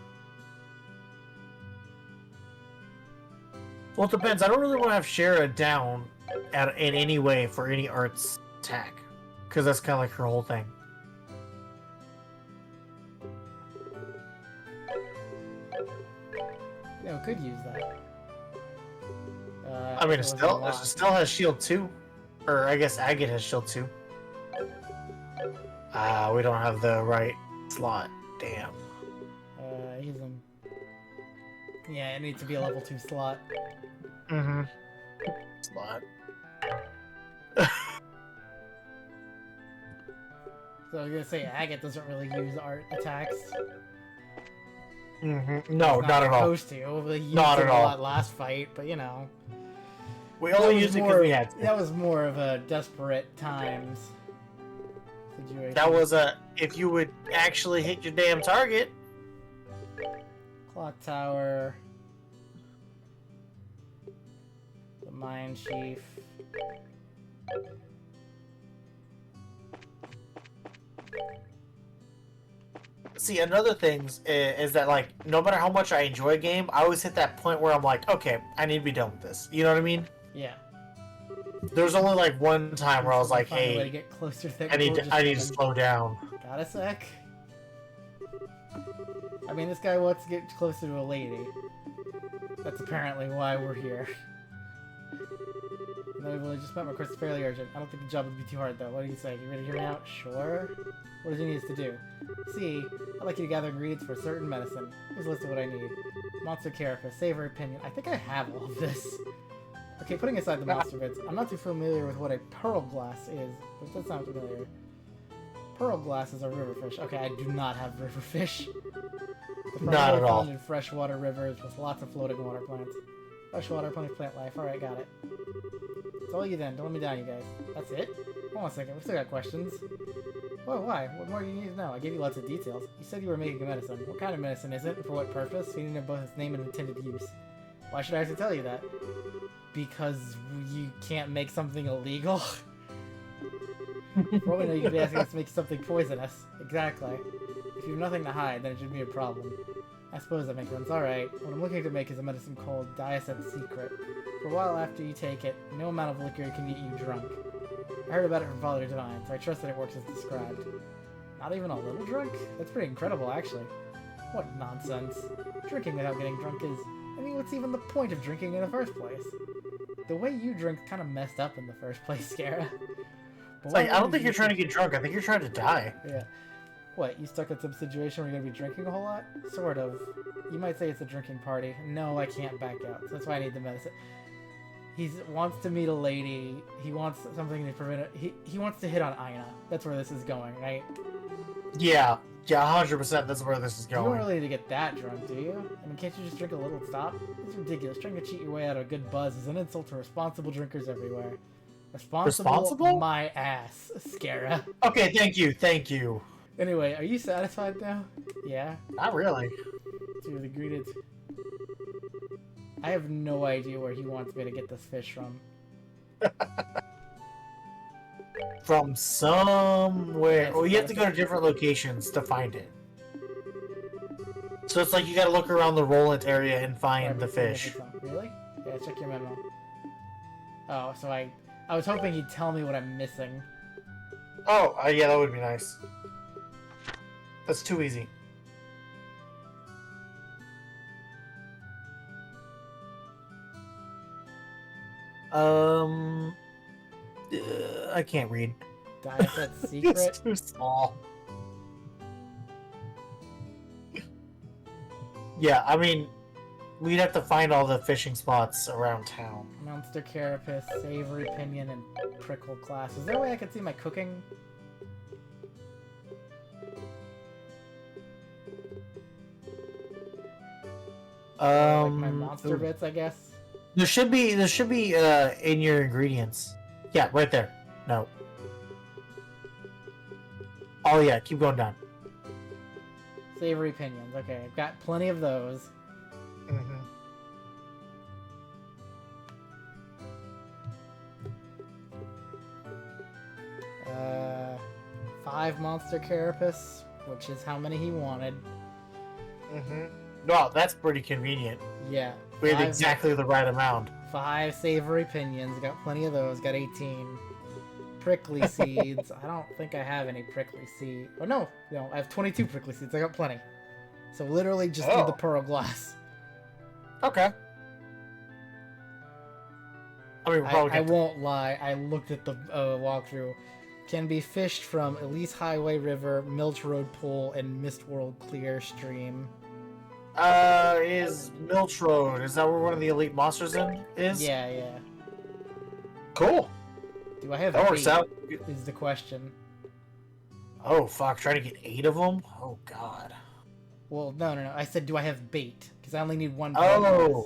Well, it depends. I don't really want to have Shara down in any way for any arts attack, because that's kind of like her whole thing. Yeah, we could use that. I mean, it wasn't a lot. still has shield 2, or I guess Agate has shield 2. We don't have the right slot. Damn. Use him. Yeah, it needs to be a level 2 slot. Mm-hmm. Slot. So I was gonna say Agate doesn't really use art attacks. Mm-hmm. No, It's not at all. Supposed to. We used Not it at a all. lot last fight, but you know. We That only was used it more- because we had to. That was more of a desperate times situation. That was if you would actually hit your damn target. Clock Tower. The Mine Chief. See, another thing is that, like, no matter how much I enjoy a game, I always hit that point where I'm like, okay, I need to be done with this. You know what I mean? Yeah. There was only, like, one time where I was like, Find a way to hey, get closer to that I need gorgeous to woman. slow down. Got a sec? I mean, this guy wants to get closer to a lady. That's apparently why we're here. No, we've only just met. My course is fairly urgent. I don't think the job would be too hard, though. What do you say? You ready to hear me out? Sure. What does he need us to do? See, I'd like you to gather ingredients for a certain medicine. Here's a list of what I need. Monster carapace, savor opinion. I think I have all of this. Okay, putting aside the monster bits, I'm not too familiar with what a pearl glass is, but it does sound familiar. Pearl glass is a river fish. Okay, I do not have river fish. The Not at all. found in freshwater rivers with lots of floating water plants. Freshwater, plenty of plant life. Alright, got it. It's all you then. Don't let me down, you guys. That's it? Hold on a second. We still got questions. Whoa, why? What more do you need to know? I gave you lots of details. You said you were making a medicine. What kind of medicine is it, and for what purpose? You need to know both its name and intended use. Why should I have to tell you that? Because you can't make something illegal? For all we know, you could be asking us to make something poisonous. Exactly. If you have nothing to hide, then it should be a problem. I suppose that makes sense. Alright, what I'm looking to make is a medicine called Diacet Secret. For a while after you take it, no amount of liquor can get you drunk. I heard about it from Father Divine, so I trust that it works as described. Not even a little drunk? That's pretty incredible, actually. What nonsense. Drinking without getting drunk is... I mean, what's even the point of drinking in the first place? The way you drink kind of messed up in the first place, Scara. It's like, I don't think you're trying to get drunk. I think you're trying to die. Yeah. What, you stuck in some situation where you're gonna be drinking a whole lot? Sort of. You might say it's a drinking party. No, I can't back out. So that's why I need the medicine. He wants to meet a lady. He wants something to prevent it. He wants to hit on Aina. That's where this is going, right? Yeah, 100%. That's where this is You don't going. really need to get that drunk, do you? I mean, can't you just drink a little and stop? It's ridiculous. Trying to cheat your way out of a good buzz is an insult to responsible drinkers everywhere. Responsible? My ass, Scara. Okay, thank you, thank you. Anyway, are you satisfied now? Yeah? Not really. To the greeted. I have no idea where he wants me to get this fish from. From somewhere. Yes, Well, you have to yes. go to different locations to find it. So it's like you gotta look around the Roland area and find the Before you fish. get some. Really? Yeah, check your memo. Oh, so I was hoping he'd tell me what I'm missing. Oh, yeah, that would be nice. That's too easy. I can't read. Diaset It's secret. too small. Yeah, I mean, we'd have to find all the fishing spots around town. Monster carapace, savory pinion, and prickle class. Is there a way I could see my cooking? Like my monster bits, I guess. There should be in your ingredients. Yeah, right there. No. Oh yeah, keep going down. Savory pinions. Okay, I've got plenty of those. Mm-hmm. 5 monster carapace, which is how many he wanted. Mm-hmm. Wow, that's pretty convenient. Yeah. We had 5 exactly the right amount. 5 savory pinions. Got plenty of those. Got 18. Prickly seeds. I don't think I have any prickly seed. Oh no, I have 22 prickly seeds. I got plenty. So literally just need the pearl glass. Okay. I mean, we'll probably I get won't lie. I looked at the walkthrough. Can be fished from Elise Highway River, Milch Road Pool, and Mistworld Clear Stream. Is Milch Road, is that where one of the elite monsters is? Yeah. Cool. Do I have That works 8 out. is the question. Oh, fuck. Trying to get 8 of them? Oh, God. Well, no. I said, do I have bait? Because I only need 1 Oh. pearl glass.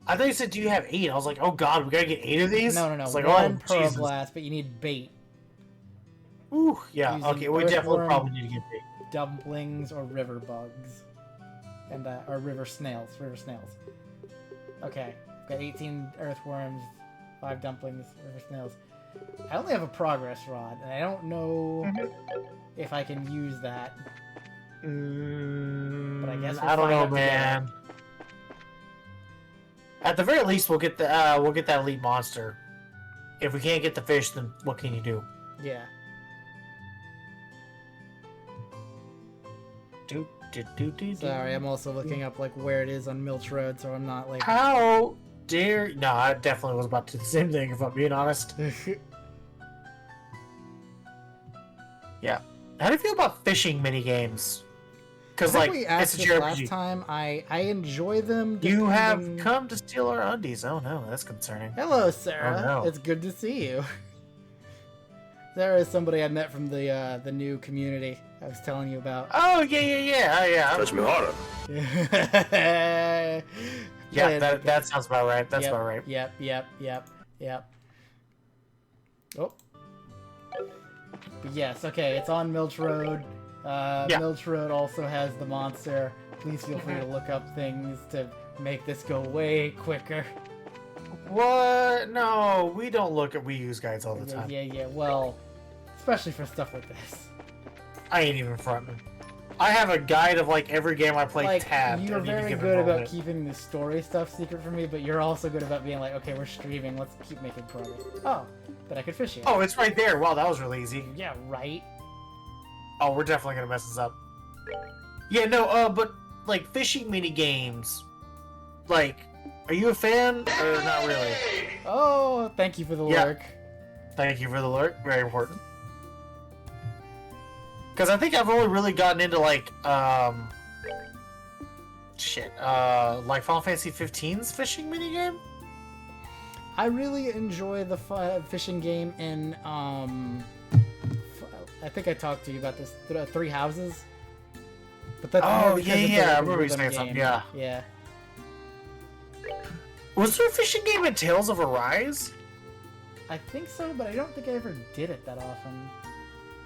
I thought you said, do you have 8? I was like, oh, God, we gotta get 8 of these? No. It's like, 1 oh, pearl Jesus. glass, but you need bait. Ooh, yeah. Using Okay, we definitely earthworm. probably need to get 8. Dumplings or river bugs. And, or river snails. Okay. Got 18 earthworms, 5 dumplings, river snails. I only have a progress rod, and I don't know if I can use that. But I guess we'll I don't find know, out man. At the very least, we'll get that elite monster. If we can't get the fish, then what can you do? Yeah. Sorry, I'm also looking up like where it is on Milch Road, so I'm not like. How dare? No, I definitely was about to do the same thing. If I'm being honest. Yeah. How do you feel about fishing mini games? Because I like think we it's asked a this JRPG. last time. I enjoy them. You have depending- come to steal our undies. Oh no, that's concerning. Hello, Sarah. Oh, no. It's good to see you. Sarah is somebody I met from the new community I was telling you about. Oh yeah. Touch me harder. Yeah, that sounds about right. That's about right. Yep. Oh. But yes, okay, it's on Milch Road. Yeah. Milch Road also has the monster. Please feel free to look up things to make this go way quicker. What? No, we don't look at Wii U's guides all the time. Yeah. Well, especially for stuff like this. I ain't even fronting. I have a guide of like every game I play Like, tabbed. you're at any very given good about moment. keeping the story stuff secret from me, but you're also good about being like, okay, we're streaming, let's keep making progress. Oh, but I could fish here. Oh, it's right there. Wow, that was really easy. Yeah, right? Oh, we're definitely gonna mess this up. Yeah, no, but like fishing mini games, like, are you a fan or not really? Oh, thank you for the Yeah. lurk. Thank you for the alert. Very important. Because I think I've only really gotten into like like Final Fantasy 15's fishing mini game. I really enjoy the fishing game in, I think I talked to you about this, 3 Houses. But that's Oh, more because yeah, it's yeah, I a remember you rhythm saying something, game. yeah. Yeah. Was there a fishing game in Tales of Arise? I think so, but I don't think I ever did it that often.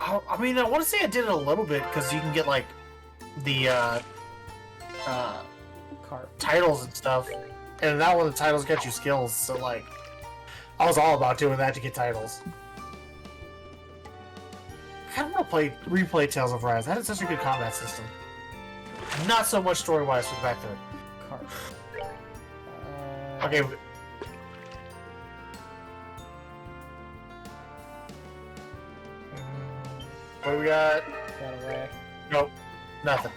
Oh, I mean, I want to say I did it a little bit because you can get like the Carp. titles and stuff, and that one the titles get you skills. So like, I was all about doing that to get titles. I kind of want to replay Tales of Arise. That had such a good combat system. Not so much story-wise for the back there. Carp. Okay. What do we got? Got away. Nope. Nothing.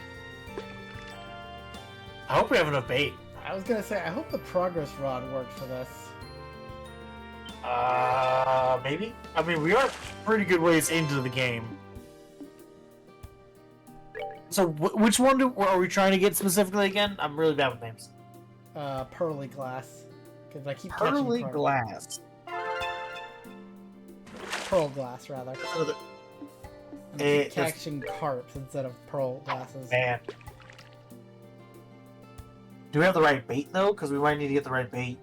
I hope we have enough bait. I was gonna say, I hope the progress rod works for this. Maybe? I mean, we are pretty good ways into the game. So, which one are we trying to get specifically again? I'm really bad with names. Pearly glass. Because I keep Pearly catching carp. glass. Pearl glass, rather. So the- I keep catching carps instead of pearl glasses. Man. Do we have the right bait, though? Because we might need to get the right bait.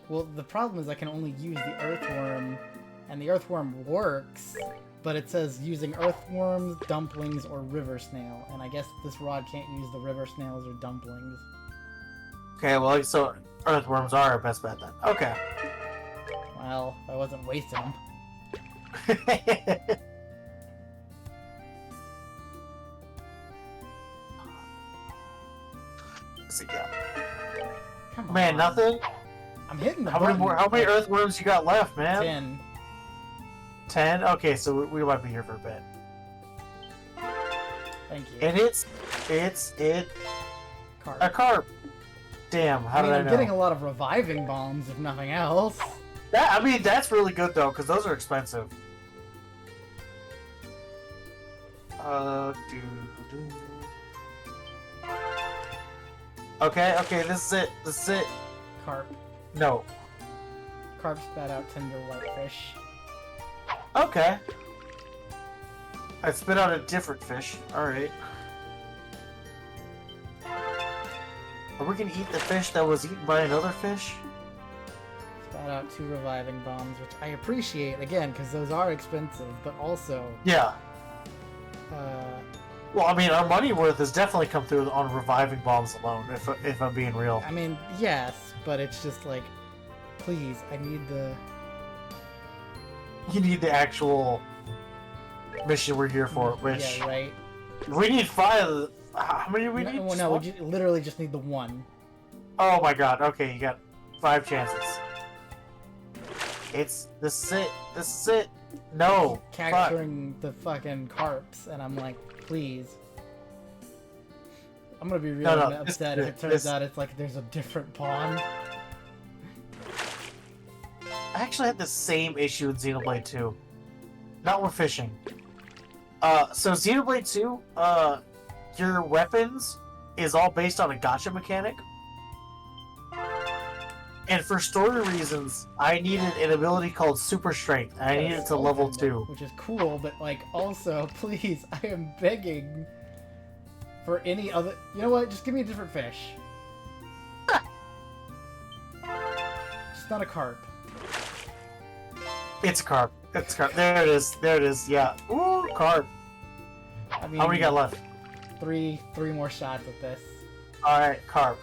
Well, the problem is I can only use the earthworm, and the earthworm works, but it says using earthworms, dumplings, or river snail, and I guess this rod can't use the river snails or dumplings. Okay, well, so earthworms are our best bet then. Okay. Well, I wasn't wasting them. Let's see, yeah. Come on. Man, nothing? I'm hitting the How many button. how many earthworms you got left, man? 10. 10? Okay, so we might be here for a bit. Thank you. And it's Carp. a carp. Damn, how I mean, did I I'm know? getting a lot of reviving bombs, if nothing else. I mean, that's really good though, because those are expensive. Doo. Okay, this is it. This is it. Carp. No. Carp spat out tender whitefish. Okay. I spit out a different fish. Alright. Are we gonna eat the fish that was eaten by another fish? Spat out 2 reviving bombs, which I appreciate, again, because those are expensive, but also, Yeah. uh, Well, I mean, our money worth has definitely come through on reviving bombs alone, if I'm being real. I mean, yes, but it's just like, please, I need the... You need the actual mission we're here for, which... Yeah, right? We need 5. How many do we need? No, Just no, one? we literally just need the one. Oh my god, okay, you got 5 chances. This is it. This is it. No. Fuck. Capturing the fucking carps, and I'm like, please. I'm gonna be really No, upset if it turns out it's like there's a different pond. I actually had the same issue in Xenoblade 2. Not with fishing. So Xenoblade 2, your weapons is all based on a gacha mechanic. And for story reasons, I needed an ability called Super Strength, and I needed it to level 2. Which is cool, but like also, please, I am begging for any other. You know what? Just give me a different fish. Just not a carp. It's a carp. It's a carp. There it is. There it is. Yeah. Ooh, carp. I mean, How many got left? Three more shots at this. Alright, carp.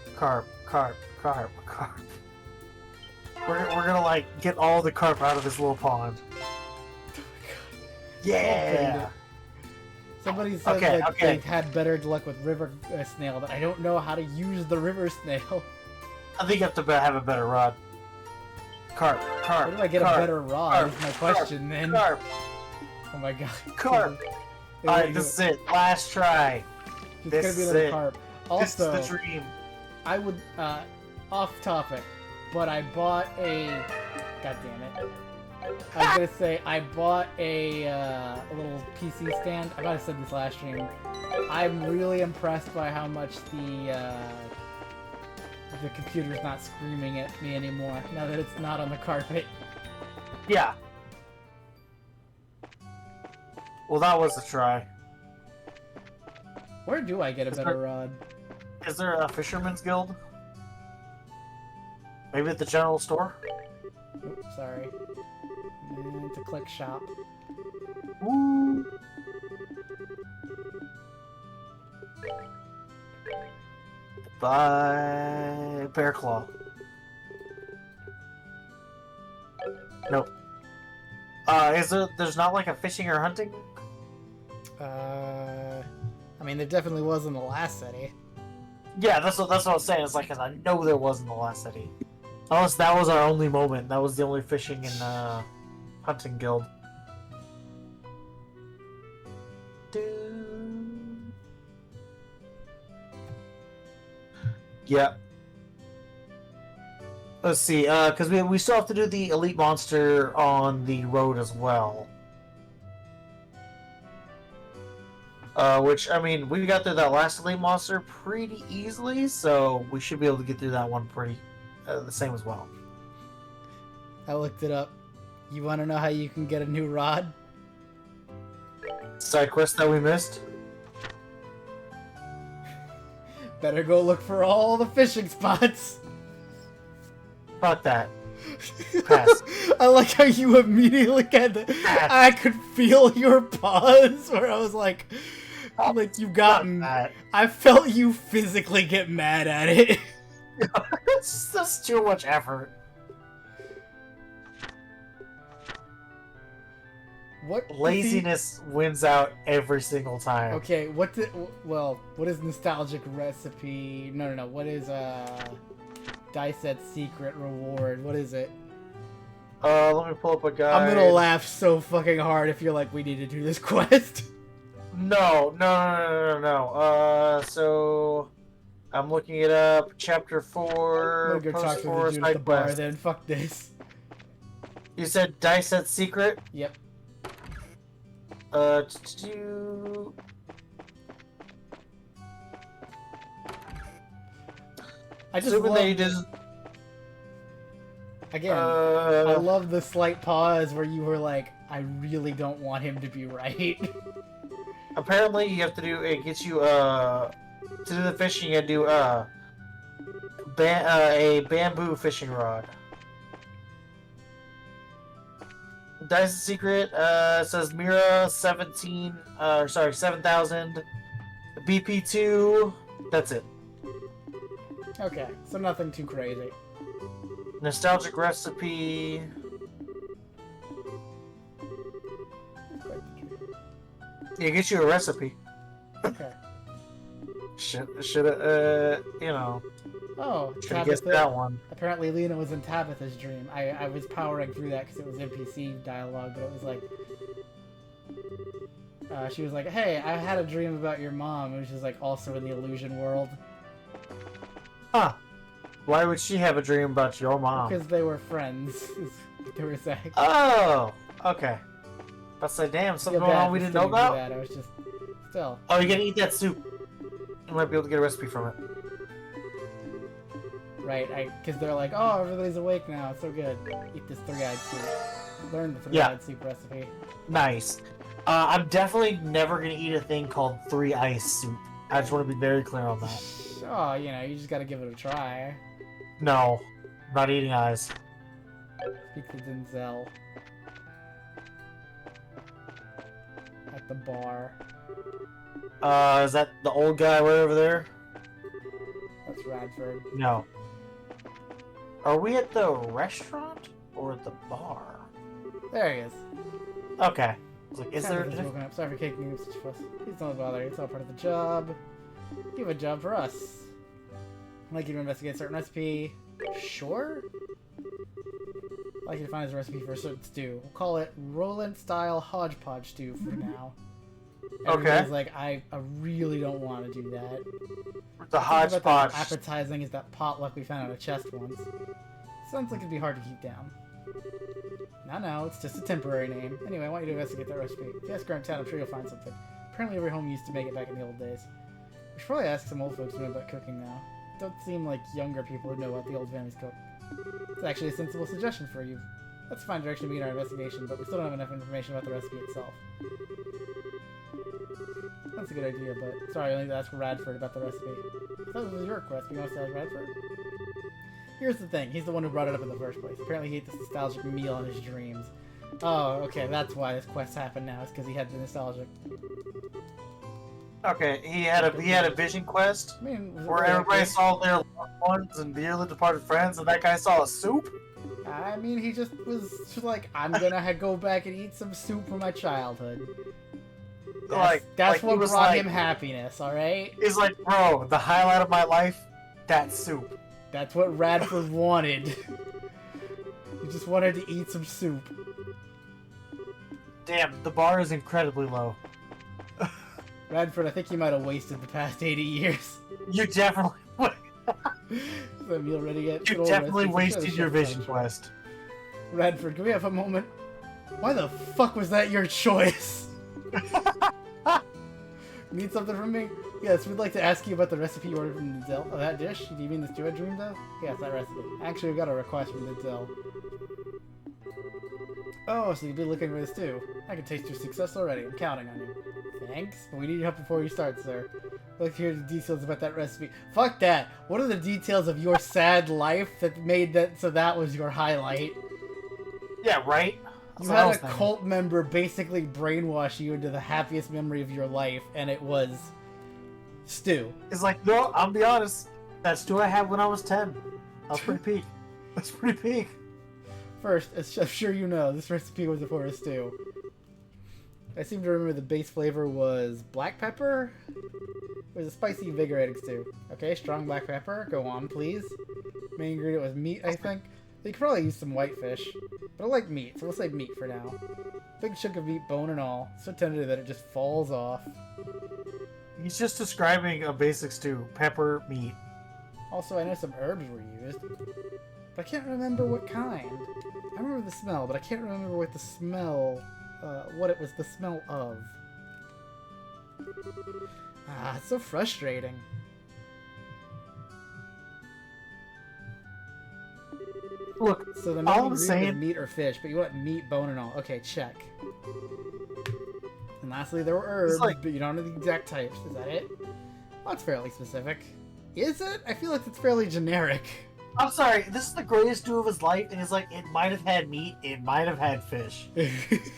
We're gonna like get all the carp out of this little pond. Yeah. Somebody said Okay, that okay. they had better luck with river snail, but I don't know how to use the river snail. I think you have to have a better rod. Carp. Where do I get a better rod? Is my question then. Carp. Oh my god. Carp. Alright, this is it. Last try. It's this gonna be is another it. carp. This is Also, the dream. I would off topic, but I bought a. God damn it! I was gonna say I bought a little PC stand. I might have said this last stream. I'm really impressed by how much the computer's not screaming at me anymore now that it's not on the carpet. Yeah. Well, that was a try. Where do I get a better rod? Is there a Fisherman's Guild? Maybe at the general store? Oops, sorry. And to click shop. Ooh. By Bear Claw. Nope. There's not like a fishing or hunting? I mean, there definitely was in the last city. Yeah, that's what I was saying. It's like, 'cause I know there was in the last city. Unless that was our only moment. That was the only fishing and hunting guild. Yeah. Let's see, because we still have to do the elite monster on the road as well. Which, I mean, we got through that last elite monster pretty easily, so we should be able to get through that one pretty the same as well. I looked it up. You want to know how you can get a new rod? Side quest that we missed. Better go look for all the fishing spots. Fuck that. Pass. I like how you immediately had the... I could feel your pause where I was like you've gotten... That. I felt you physically get mad at it. It's just too much effort. What Laziness wins out every single time. Okay, what is nostalgic recipe? No. What is Daiset's secret reward? What is it? Let me pull up a guide. I'm gonna laugh so fucking hard if you're like, we need to do this quest. No. So I'm looking it up. Chapter 4. I'm gonna go talk Post to 4 the dude at the side bar quest. then. Fuck this. You said Daiset's secret? Yep. I just Assuming love, they just again, I love the slight pause where you were like, I really don't want him to be right. apparently you have to do it gets you to do the fishing. You gotta do a bamboo fishing rod. Dice secret says Mira 7,000 BP2. That's it. Okay, so nothing too crazy. Nostalgic recipe. It gets you a recipe. Okay. Should you know? Oh, Should have guessed that one. Apparently Lena was in Tabitha's dream. I was powering through that because it was NPC dialogue, but it was like... she was like, hey, I had a dream about your mom, which is like also in the illusion world. Huh. Why would she have a dream about your mom? Because they were friends, is what they were saying. Oh! Okay. Let's say, damn, something going on we didn't know about? That. I was just... Still. Oh, you're gonna eat that soup. You might be able to get a recipe from it. Right, because they're like, oh, everybody's awake now, it's so good. Eat this three-eyed soup. Learn the three-eyed soup recipe. Nice. I'm definitely never gonna eat a thing called 3 ice soup. I just want to be very clear on that. Oh, you know, you just gotta give it a try. No. I'm not eating eyes. Speak to Denzel. At the bar. Is that the old guy right over there? That's Radford. No. Are we at the restaurant or at the bar? There he is. Okay. I was like, is there a Tabitha's difference? woken up. Sorry for kicking you such a fuss. Please don't bother. It's all part of the job. You have a job for us. I'd like you to investigate a certain recipe. Sure? I'd like you to find us a recipe for a certain stew. We'll call it Roland-style hodgepodge stew for now. Everybody's like, I really don't want to do that. The Something about hodgepodge. that appetizing is that potluck we found on a chest once. Sounds like it'd be hard to keep down. No, it's just a temporary name. Anyway, I want you to investigate that recipe. If you ask around town, I'm sure you'll find something. Apparently every home used to make it back in the old days. We should probably ask some old folks who know about cooking now. Don't seem like younger people who know what the old families cook. It's actually a sensible suggestion for you. That's a fine direction to begin our investigation, but we still don't have enough information about the recipe itself. That's a good idea, but sorry, I need to ask Radford about the recipe. I thought it was your request. You want to ask Radford? Here's the thing. He's the one who brought it up in the first place. Apparently he ate this nostalgic meal in his dreams. Oh, okay. That's why this quest happened now. It's because he had the nostalgic. Okay, he had a vision quest I mean, was it where really everybody okay? saw their loved ones and dearly departed friends, and that guy saw a soup? I mean, he just was just like, I'm gonna go back and eat some soup from my childhood. That's he what was brought like, him happiness, alright? He's like, bro, the highlight of my life, that soup. That's what Radford wanted. He just wanted to eat some soup. Damn, the bar is incredibly low. Radford, I think you might have wasted the past 80 years. You definitely, Is that meal ready yet? you Good old definitely recipe. Sure, the wasted your chef's vision done. quest. Radford, can we have a moment? Why the fuck was that your choice? Need something from me? Yes, we'd like to ask you about the recipe you ordered from Denzel. Oh, that dish? Do you mean the stew I dreamed of? Yes, that recipe. Actually, we got a request from Denzel. Oh, so you'll be looking for this too. I can taste your success already. I'm counting on you. Thanks, but we need your help before you start, sir. I'd like to hear the details about that recipe. Fuck that! What are the details of your sad life that made that so that was your highlight? Yeah, right? You That's what I had was a thinking. cult member basically brainwash you into the happiest memory of your life, and it was stew. It's like, no, I'll be honest. That stew I had when I was 10. I was pretty peak. That's pretty peak. First, as I'm sure you know, this recipe was for a stew. I seem to remember the base flavor was black pepper. It was a spicy, invigorating stew. Okay, strong black pepper. Go on, please. Main ingredient was meat, I think. You could probably use some whitefish, but I like meat, so we'll say meat for now. Big chunk of meat, bone and all. So tender that it just falls off. He's just describing a basic stew. Pepper, meat. Also, I know some herbs were used, but I can't remember what kind. I remember the smell, but I can't remember what the smell, what it was the smell of. Ah, it's so frustrating. Look, So the all main I'm ingredient is saying- meat or fish, but you want meat, bone, and all. Okay, check. And lastly, there were herbs, like- but you don't know the exact types. Is that it? Well, that's fairly specific. Is it? I feel like it's fairly generic. I'm sorry, this is the greatest stew of his life, and he's like, it might have had meat, it might have had fish.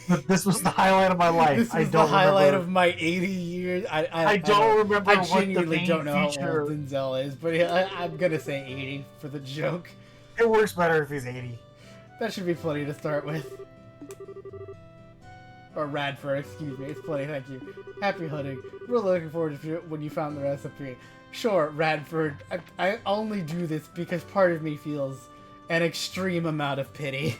But this was the highlight of my life. This I is don't the highlight remember. of my 80 years. I don't remember I what the genuinely main don't know how feature. old Denzel is, but yeah, I'm gonna say 80 for the joke. It works better if he's 80. That should be plenty to start with. Or Radford, excuse me. It's plenty, thank you. Happy hunting. Really looking forward to when you found the recipe. Sure, Radford, I only do this because part of me feels an extreme amount of pity.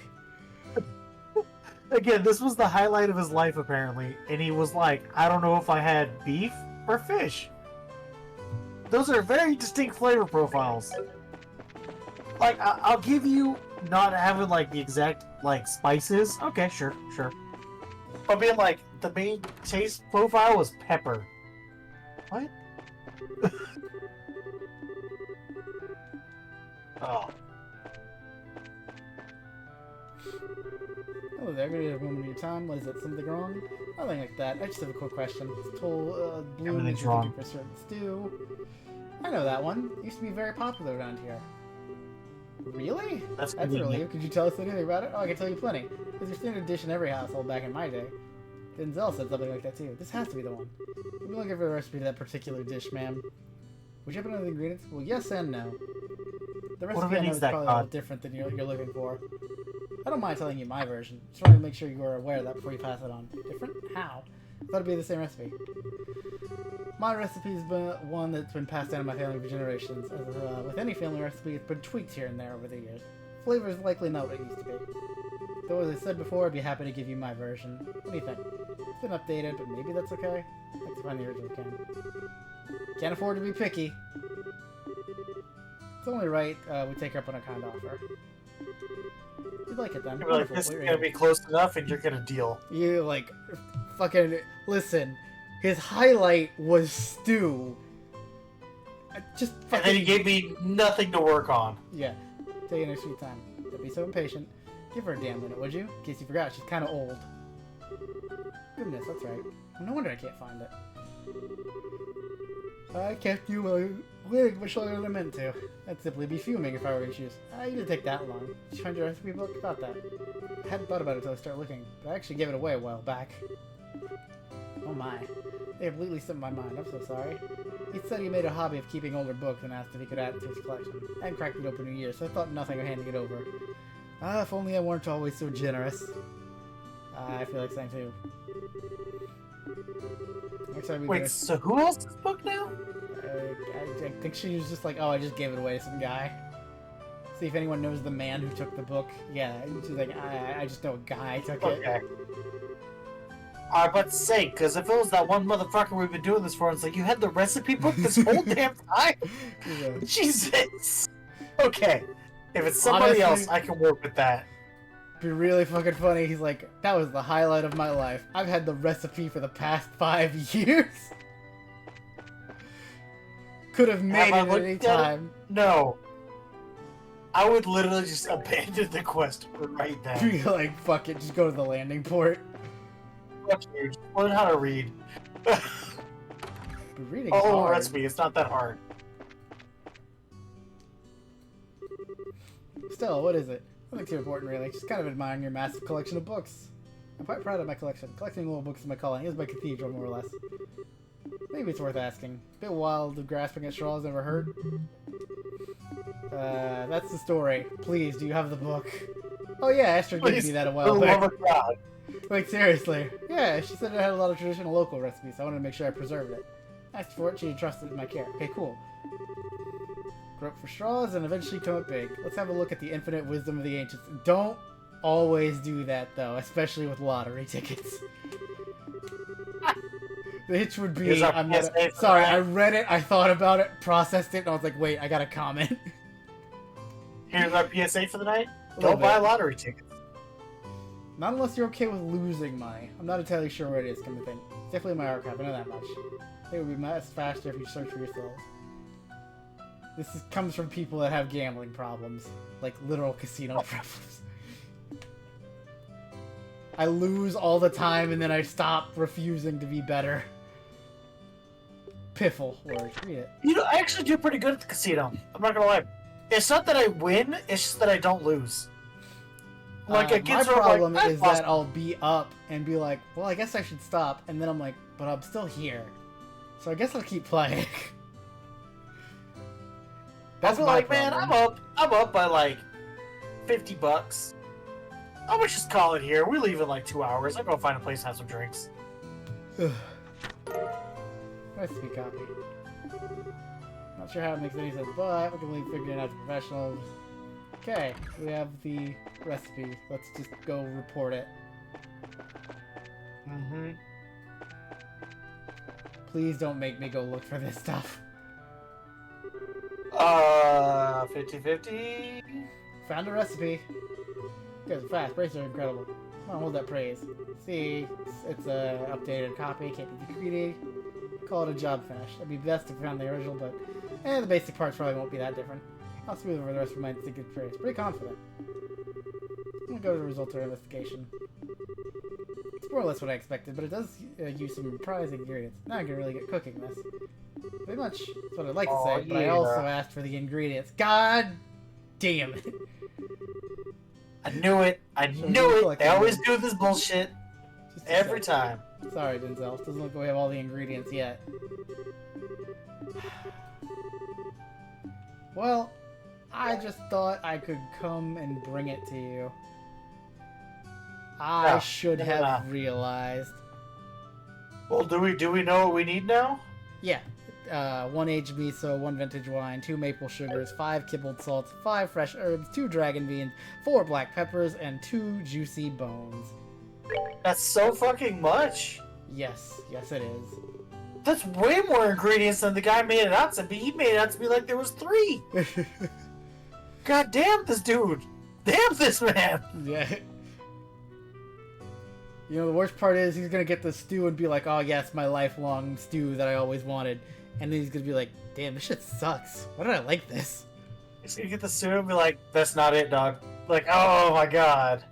Again, this was the highlight of his life, apparently, and he was like, I don't know if I had beef or fish. Those are very distinct flavor profiles. Like, I'll give you not having, like, the exact, like, spices. Okay, sure. But being like, the main taste profile was pepper. What? Oh. Hello there, good have a moment of your time. What is it? Something wrong? Nothing like that. I just have a quick question. This whole bloom Everything's is wrong. looking for certain stew. I know that one. It used to be very popular around here. Really? That's That's convenient. early. Could you tell us anything about it? Oh, I can tell you plenty. It's your standard dish in every household back in my day. Denzel said something like that too. This has to be the one. I'm looking for a recipe for that particular dish, ma'am. Would you happen to know the ingredients? Well, yes and no. The What if recipe it I know needs is that probably a little cod? different than you're looking for. I don't mind telling you my version. Just want to make sure you are aware of that before you pass it on. Different? How? I thought it'd be the same recipe. My recipe's been one that's been passed down in my family for generations. As with any family recipe, it's been tweaked here and there over the years. Flavor is likely not what it used to be. Though, as I said before, I'd be happy to give you my version. What do you think? It's been updated, but maybe that's okay. I'd like to find the original can. Can't afford to be picky. It's only right we take her up on a kind offer. You'd like it then. You're like, Wonderful. this is Wait, gonna right be close enough, and you're gonna deal. You like fucking listen. His highlight was stew. Just And fucking then he gave me nothing to work on. yeah. Take your sweet time. Don't be so impatient. Give her a damn minute, would you? In case you forgot, she's kind of old. Goodness, that's right. No wonder I can't find it. I kept you waiting much longer than I meant to. I'd simply be fuming if I were to choose. You didn't take that long. Did you find your recipe book about that? I hadn't thought about it until I started looking, but I actually gave it away a while back. Oh my. They completely slipped my mind. I'm so sorry. He said he made a hobby of keeping older books and asked if he could add it to his collection. I hadn't cracked it open in a year, so I thought nothing of handing it over. If only I weren't always so generous. I feel like saying too. time we Wait, did. so who else is booked now? I think she was just like, oh, I just gave it away to some guy. See if anyone knows the man who took the book. Yeah, she's like, I just know a guy took it. Okay. I was about to say, because if it was that one motherfucker we've been doing this for, it's like, you had the recipe book this whole damn time? Yeah. Jesus! Okay. If it's somebody Honestly- else, I can work with that. Be really fucking funny. He's like, that was the highlight of my life. I've had the recipe for the past 5 years. Could have made Have I it at looked any at it? time. No. I would literally just abandon the quest right then. Be like, fuck it, just go to the landing port. Fuck you. Just learn how to read. But reading Oh, hard. recipe. It's not that hard. Still, what is it? Nothing too important, really. Just kind of admiring your massive collection of books. I'm quite proud of my collection. Collecting little books is my calling. It's my cathedral, more or less. Maybe it's worth asking. Bit wild of grasping at straws, never hurt. That's the story. Please, do you have the book? Oh yeah, Esther gave me that a For while the back. love of God. Like, seriously. Yeah, she said it had a lot of traditional local recipes, so I wanted to make sure I preserved it. Asked for it, she entrusted it in my care. Okay, cool. Grope for straws and eventually come up big. Let's have a look at the infinite wisdom of the ancients. Don't always do that, though, especially with lottery tickets. The hitch would be, Here's our I'm gonna, PSA for sorry, that. I read it, I thought about it, processed it, and I was like, wait, I gotta comment. Here's our PSA for the night. A little Don't buy bit. lottery tickets. Not unless you're okay with losing money. I'm not entirely sure where it is, kind of thing. It's definitely in my archive, I know that much. It would be much faster if you search for yourselves. Comes from people that have gambling problems. Like, literal casino problems. I lose all the time and then I stop refusing to be better. Piffle word. Read it. You know, I actually do pretty good at the casino. I'm not gonna lie. It's not that I win, it's just that I don't lose. Like, it my gets around, problem like, is that I'll be up and be like, well, I guess I should stop. And then I'm like, but I'm still here. So I guess I'll keep playing. That's my like, man, problem. I'm up by like $50. I'm gonna just call it here. We leave in like 2 hours. I'm gonna find a place and have some drinks. Recipe copy. Not sure how it makes any sense, but we can leave figuring it out to professionals. Okay, we have the recipe. Let's just go report it. Mm-hmm. Please don't make me go look for this stuff. 50-50. Found a recipe. You guys are fast. Praise are incredible. Come on, hold that praise. See, it's a updated copy. Can't be too greedy. Call it a job finish. It'd be best if we found the original, but the basic parts probably won't be that different. I'll smooth over the rest of my instinctive praise. Pretty confident. I'm gonna go to the results of our investigation. It's more or less what I expected, but it does use some surprising ingredients. Now I can really get cooking this. Pretty much that's what I'd like to Oh, say, but I yeah. also asked for the ingredients. God damn it. I knew it. I Sure, knew you it. collect They them. always do this bullshit Just a every sec. time. Sorry, Denzel. Doesn't look like we have all the ingredients yet. Well, I just thought I could come and bring it to you. I No, should no, have no. realized. Well, do we know what we need now? Yeah. 1 aged miso, 1 vintage wine, 2 maple sugars, 5 kibbled salts, 5 fresh herbs, 2 dragon beans, 4 black peppers, and 2 juicy bones. That's so fucking much. Yes, yes it is. That's way more ingredients than the guy made it out to be. He made it out to be like there was 3. God damn this dude. Damn this man. Yeah. You know, the worst part is he's gonna get the stew and be like, oh yes, my lifelong stew that I always wanted. And then he's gonna be like, damn, this shit sucks. Why did I like this? He's gonna get the suit and be like, that's not it, dog. Like, oh my god.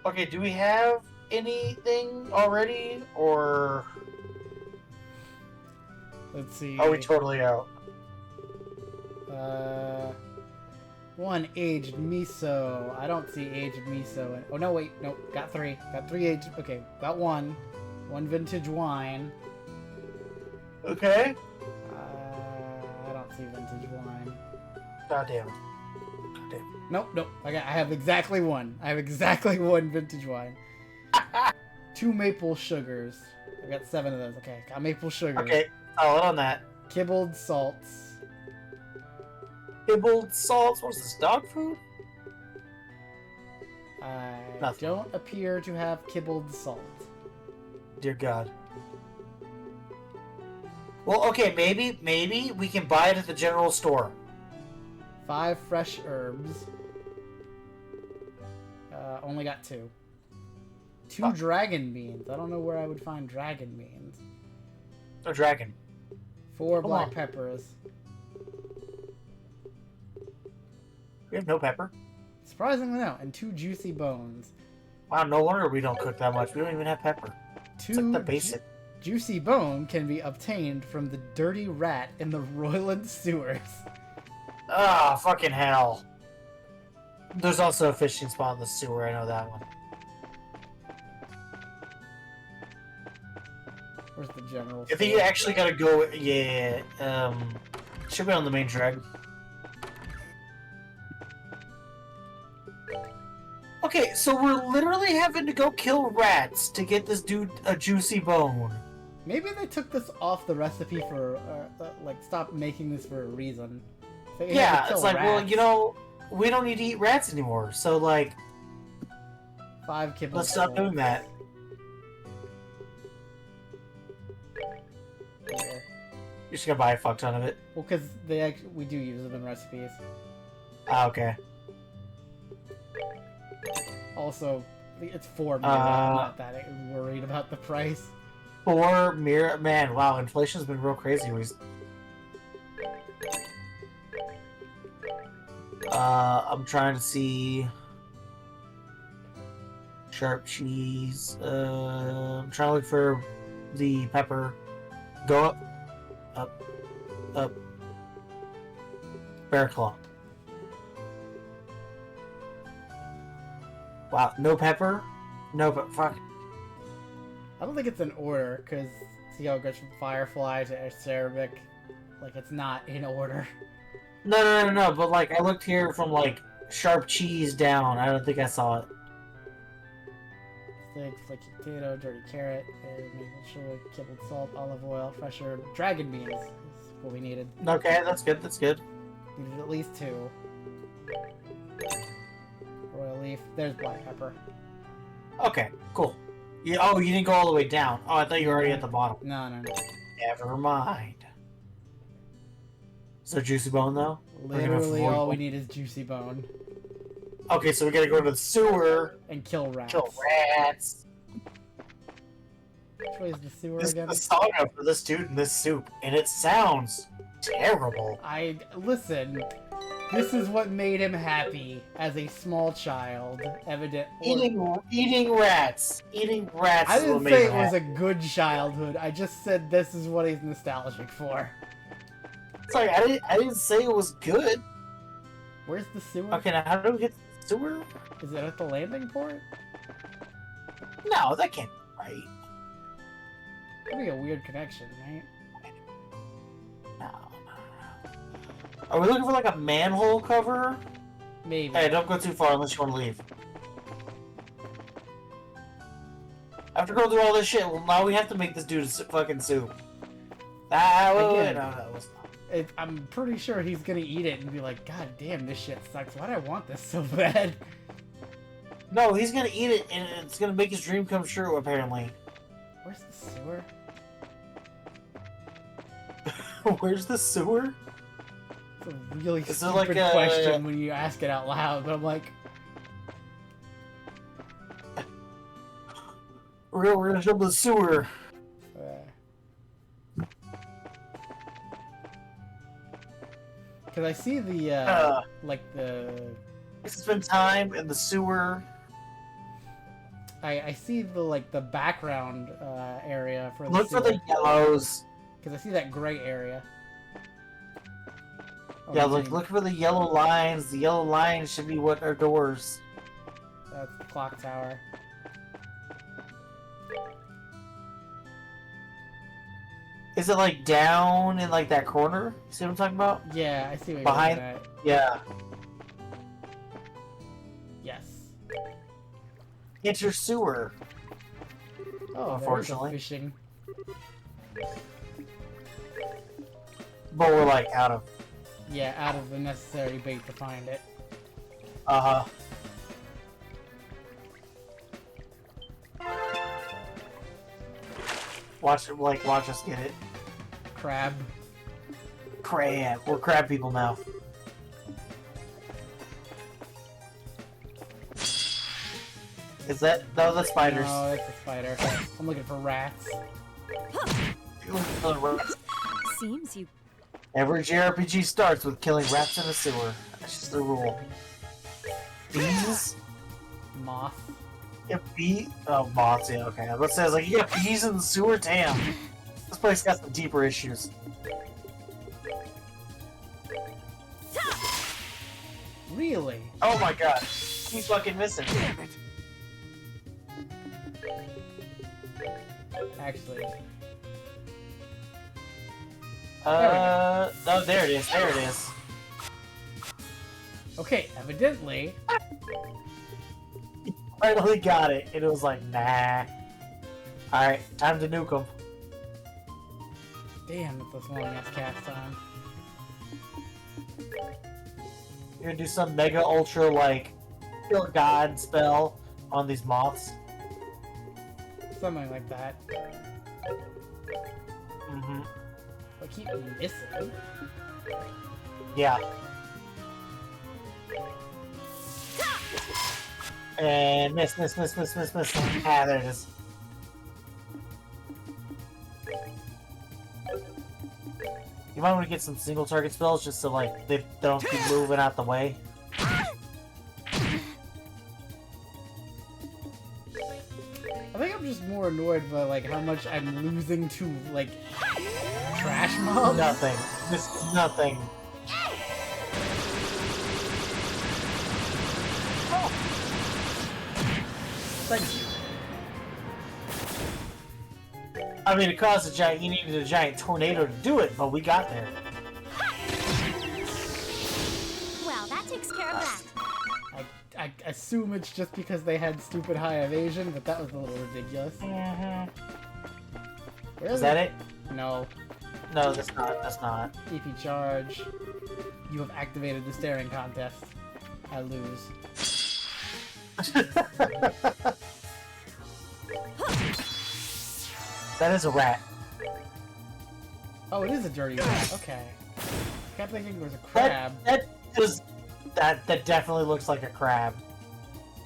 Okay, do we have anything already? Or Let's see. are we totally out? 1 aged miso. I don't see aged miso. Oh no, wait, nope. Got 3. Got 3 aged. Okay, got 1. 1 vintage wine. Okay. I don't see vintage wine. God damn it. God damn it. Nope, nope. I have exactly 1. I have exactly 1 vintage wine. 2 maple sugars. I got 7 of those. Okay, got maple sugars. Okay, solid on that. Kibbled salts. Kibbled salts. What's this? Dog food? I Nothing. don't appear to have kibbled salt. Dear God. Well, okay, maybe we can buy it at the general store. 5 fresh herbs. Only got 2. 2 Fuck. dragon beans. I don't know where I would find dragon beans. No dragon. 4 Come black on. peppers. We have no pepper. Surprisingly, no. And 2 juicy bones. Wow, no wonder we don't cook that much. We don't even have pepper. It's 2 like the basic. juicy bone can be obtained from the dirty rat in the Royland sewers. Ah, fucking hell. There's also a fishing spot in the sewer. I know that one. Where's the general I think you actually gotta go. Yeah. Should be on the main drag. Okay, so we're literally having to go kill rats to get this dude a juicy bone. Maybe they took this off the recipe for, like, stop making this for a reason. They had to Yeah, kill it's like, well, rats. you know, we don't need to eat rats anymore. So, like, 5 kibble let's stop doing that. Yeah. You're just gonna buy a fuck ton of it. Well, because we do use them in recipes. Ah, okay. Also, it's 4 million. I'm not that worried about the price. 4 mirror. Man, wow, inflation's been real crazy recently. I'm trying to see. Sharp cheese. I'm trying to look for the pepper. Go up. Up. Up. Bear claw. Wow, no pepper? No, but fuck. I don't think it's in order, because see how it goes from Firefly to Acerbic? Like, it's not in order. No, but like, I looked here from like sharp cheese down. I don't think I saw it. Steak, flaky potato, dirty carrot, maple sugar, kibbled salt, olive oil, fresh herb, dragon beans is what we needed. Okay, that's good, that's good. Needed at least 2. Royal leaf, there's black pepper. Okay, cool. Oh, you didn't go all the way down. Oh, I thought you were already at the bottom. No. Never mind. So juicy bone though? Literally We're gonna all we need is juicy bone. Okay, so we gotta go to the sewer, And kill rats. kill rats. Which way is the sewer This is again? the saga for this dude in this soup, and it sounds terrible. Listen, this is what made him happy as a small child, Eating rats. Eating rats I is what didn't made say him it was happy. a good childhood. I just said this is what he's nostalgic for. It's like, I didn't say it was good. Where's the sewer? Okay, now how do we get to the sewer? Is it at the landing port? No, that can't be right. That'd be a weird connection, right? No. Are we looking for like a manhole cover? Maybe. Hey, don't go too far unless you want to leave. After going through all this shit, well, now we have to make this dude a fucking soup. Ah, wait, Again. no, it's not. I'm pretty sure he's gonna eat it and be like, God damn, this shit sucks. Why do I want this so bad? No, he's gonna eat it, and it's gonna make his dream come true, apparently. Where's the sewer? Where's the sewer? It's a really Is it stupid like a- question when you ask it out loud, but I'm like, We're gonna jump to the sewer. because I see the, like the, Spend time in the sewer. I see the, like, the background, area for the Look for the yellows. because I see that gray area. Oh, Yeah, I'm look, seeing- look for the yellow lines. The yellow lines should be what are doors. That's the clock tower. Is it like down in like that corner? See what I'm talking about? Yeah, I see what Behind- you're looking at. Yeah. Yes. Enter sewer. Oh, unfortunately. there's a fishing. But we're like out of. Yeah, out of the necessary bait to find it. Uh huh. Watch us get it. Crab. Crab. We're crab people now. Is that? No, the spiders. No, it's a spider. I'm looking for rats. Seems you Every JRPG starts with killing rats in a sewer. That's just the rule. Bees? Moth. If moths, yeah, okay. Let's say, like, you got bees in the sewer? Damn. This place got some deeper issues. Really? Oh my god. He's fucking missing. Damn it. Actually. Oh, there it is. There it is. Okay, evidently. Finally got it. And it was like, nah. Alright, time to nuke him. Damn, it's this long ass cast time. You're gonna do some mega ultra, like, kill god spell on these moths. Something like that. Mm-hmm. I keep missing. Yeah. And miss. Ah, there it is. You might want to get some single target spells just so, like, they don't keep moving out the way. I think I'm just more annoyed by like how much I'm losing to like trash mobs. Nothing. This is nothing. Thank you. I mean, it caused a giant. You needed a giant tornado to do it, but we got there. Well, that takes care of that. I assume it's just because they had stupid high evasion, but that was a little ridiculous. Mm-hmm. Where Is that it? No. No, that's not. That's not. EP charge. You have activated the staring contest. I lose. That is a rat. Oh, it is a dirty rat. Okay. I kept thinking it was a crab. That definitely looks like a crab.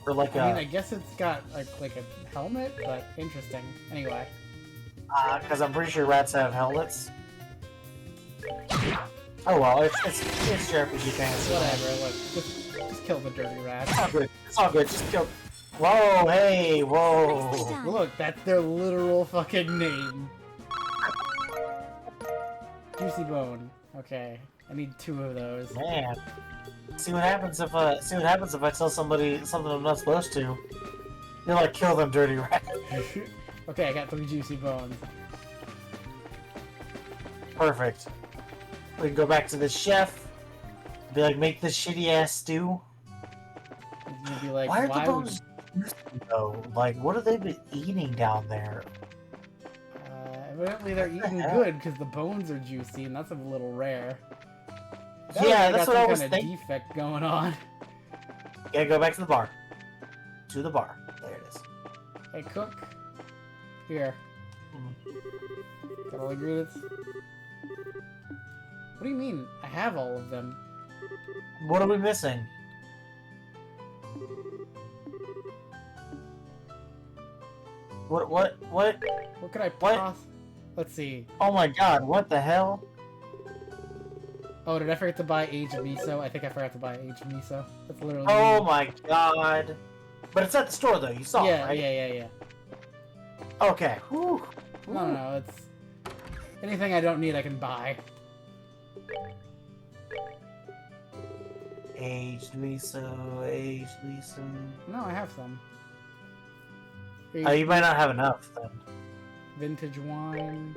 Or like I mean, I guess it's got like a helmet, but interesting. Anyway. because I'm pretty sure rats have helmets. Oh well, it's JRPG fans. Whatever. Look, just kill the dirty rat. It's all good. It's all good. Just kill. Whoa! Hey! Nicely Whoa! done. Look, that's their literal fucking name. Juicy bone. Okay, I need 2 of those. Man, see what happens if I tell somebody something I'm not supposed to. You're like, kill them, dirty rat. Okay, I got 3 juicy bones. Perfect. We can go back to the chef. Be like, make this shitty ass stew. And you'll be like, Why are the would- bones juicy though? Like, what have they been eating down there? Evidently they're eating hell? good because the bones are juicy, and that's a little rare. That Yeah, looks like that's got what I some was kind of thinking. defect going on. Yeah, go back to the bar. To the bar. There it is. Hey, cook. Here. Got all the ingredients. What do you mean? I have all of them. What are we missing? What? What could I What? Let's see. Oh my god, what the hell? Oh, did I forget to buy aged miso? I think I forgot to buy aged miso. That's literally. Oh my god. But it's at the store though, you saw yeah, it, right? yeah. Okay. Whew. No, it's anything I don't need I can buy. Aged miso. No, I have some. Oh, you might not have enough then. Vintage wine.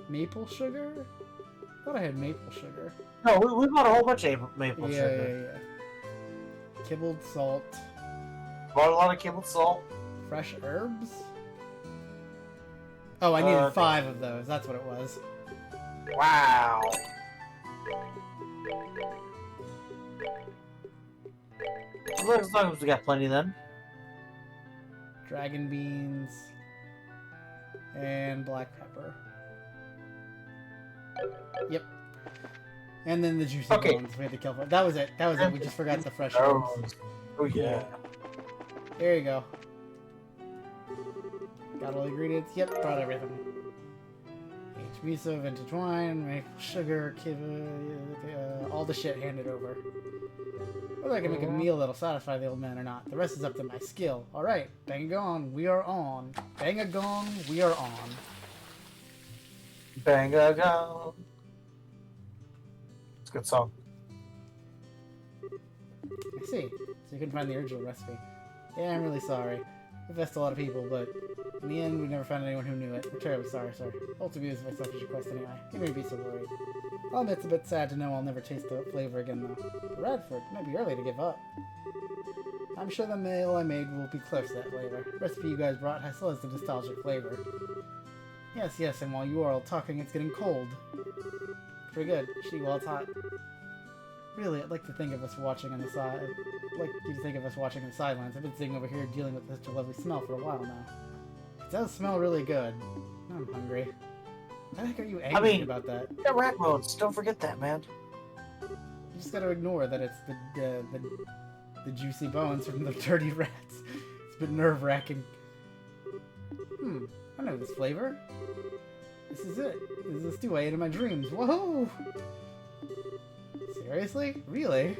Maple sugar? I thought I had maple sugar. No, we bought a whole bunch of maple Yeah. sugar. Kibbled salt. bought a lot of kibble salt. Fresh herbs? Oh, I needed Uh, 5 of those. That's what it was. Wow. Looks like we got plenty then. Dragon beans. And black pepper. Yep. And then the juicy Okay. bones we had to kill for. That was it. That was it. We just forgot the fresh herbs. Oh yeah. There you go. Got all the ingredients. Yep, brought everything. Aged miso, vintage wine, maple sugar, all the shit handed over. Whether I can make a meal that'll satisfy the old man or not, the rest is up to my skill. Alright, bang a gong, we are on. Bang a gong, we are on. Bang a gong. It's a good song. I see. So you couldn't find the original recipe. Yeah, I'm really sorry. We've asked a lot of people, but in the end, we never found anyone who knew it. We're terribly sorry, sir. Ultimately, it was my selfish request anyway. You may be so worried. I'll admit it's a bit sad to know I'll never taste the flavor again, though. For Radford, it might be early to give up. I'm sure the meal I made will be close to that flavor. The recipe you guys brought still has the nostalgic flavor. Yes, and while you are all talking, it's getting cold. Pretty good. Gee, while it's hot. Really, I'd like to think of us watching on the side. I'd like you to think of us watching in the sidelines. I've been sitting over here dealing with such a lovely smell for a while now. It does smell really good. I'm hungry. Why the heck are you angry about that? Yeah, rat modes. Don't forget that, man. You just gotta ignore that it's the juicy bones from the dirty rats. It's a bit nerve-wracking. I know this flavor. This is it. This is the stew I ate in my dreams. Whoa! Seriously? Really?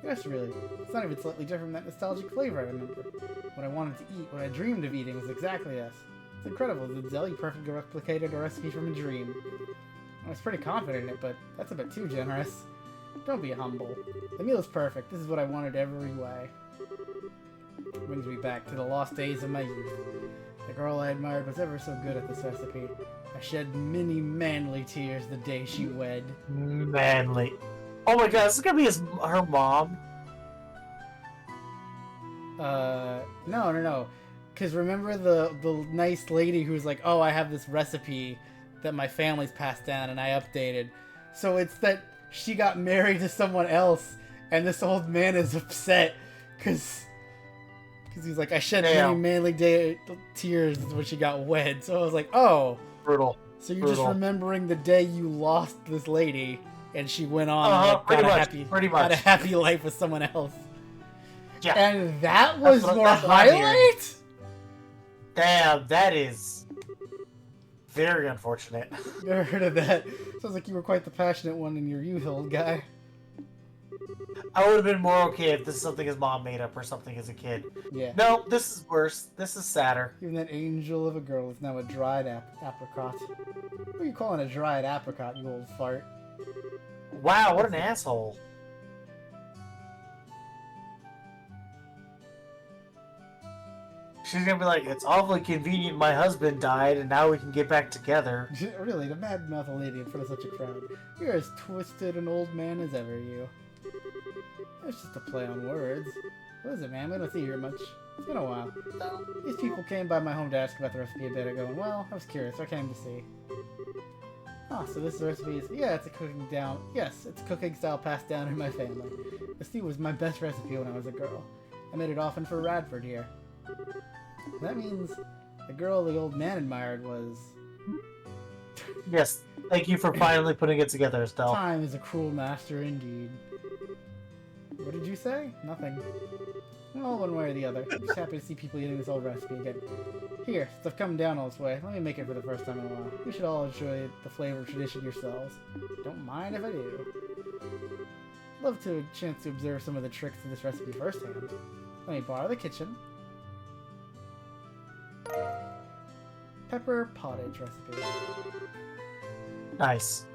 Yes, really. It's not even slightly different from that nostalgic flavor I remember. What I wanted to eat, what I dreamed of eating, was exactly this. It's incredible that Zell, you perfectly replicated a recipe from a dream. I was pretty confident in it, but that's a bit too generous. Don't be humble. The meal is perfect. This is what I wanted every way. Brings me back to the lost days of my youth. The girl I admired was ever so good at this recipe. I shed many manly tears the day she wed. Manly. Oh my god, this is gonna be her mom. No. Because remember the nice lady who's like, oh, I have this recipe that my family's passed down and I updated. So it's that she got married to someone else and this old man is upset because he's like, I shed many manly tears when she got wed. So I was like, oh. Brutal. So you're just remembering the day you lost this lady and she went on and pretty had a happy life with someone else. Yeah. And that was your that's what I'm hearing. highlight? Damn, that is very unfortunate. Never heard of that. Sounds like you were quite the passionate one in your youth, old guy. I would have been more okay if this is something his mom made up or something as a kid. Yeah. No, this is worse. This is sadder. Even that angel of a girl is now a dried apricot. What are you calling a dried apricot, you old fart? Wow, what an asshole. She's gonna be like, it's awfully convenient my husband died and now we can get back together. Really, to mad-mouth a lady in front of such a crowd. You're as twisted an old man as ever, you. It's just a play on words. What is it, man? We don't see you here much. It's been a while. These people came by my home to ask about the recipe a bit ago, and well, I was curious. I came to see. Ah, so this recipe is... Yeah, it's a cooking down... Yes, it's a cooking style passed down in my family. The stew was my best recipe when I was a girl. I made it often for Radford here. That means the girl the old man admired was... Yes, thank you for finally putting it together, Estelle. Time is a cruel master indeed. What did you say? Nothing. Well, one way or the other. I'm just happy to see people eating this old recipe again. Here, since I've come down all this way, let me make it for the first time in a while. You should all enjoy the flavor of tradition yourselves. Don't mind if I do. I'd love to a chance to observe some of the tricks of this recipe firsthand. Let me borrow the kitchen. Pepper pottage recipe. Nice.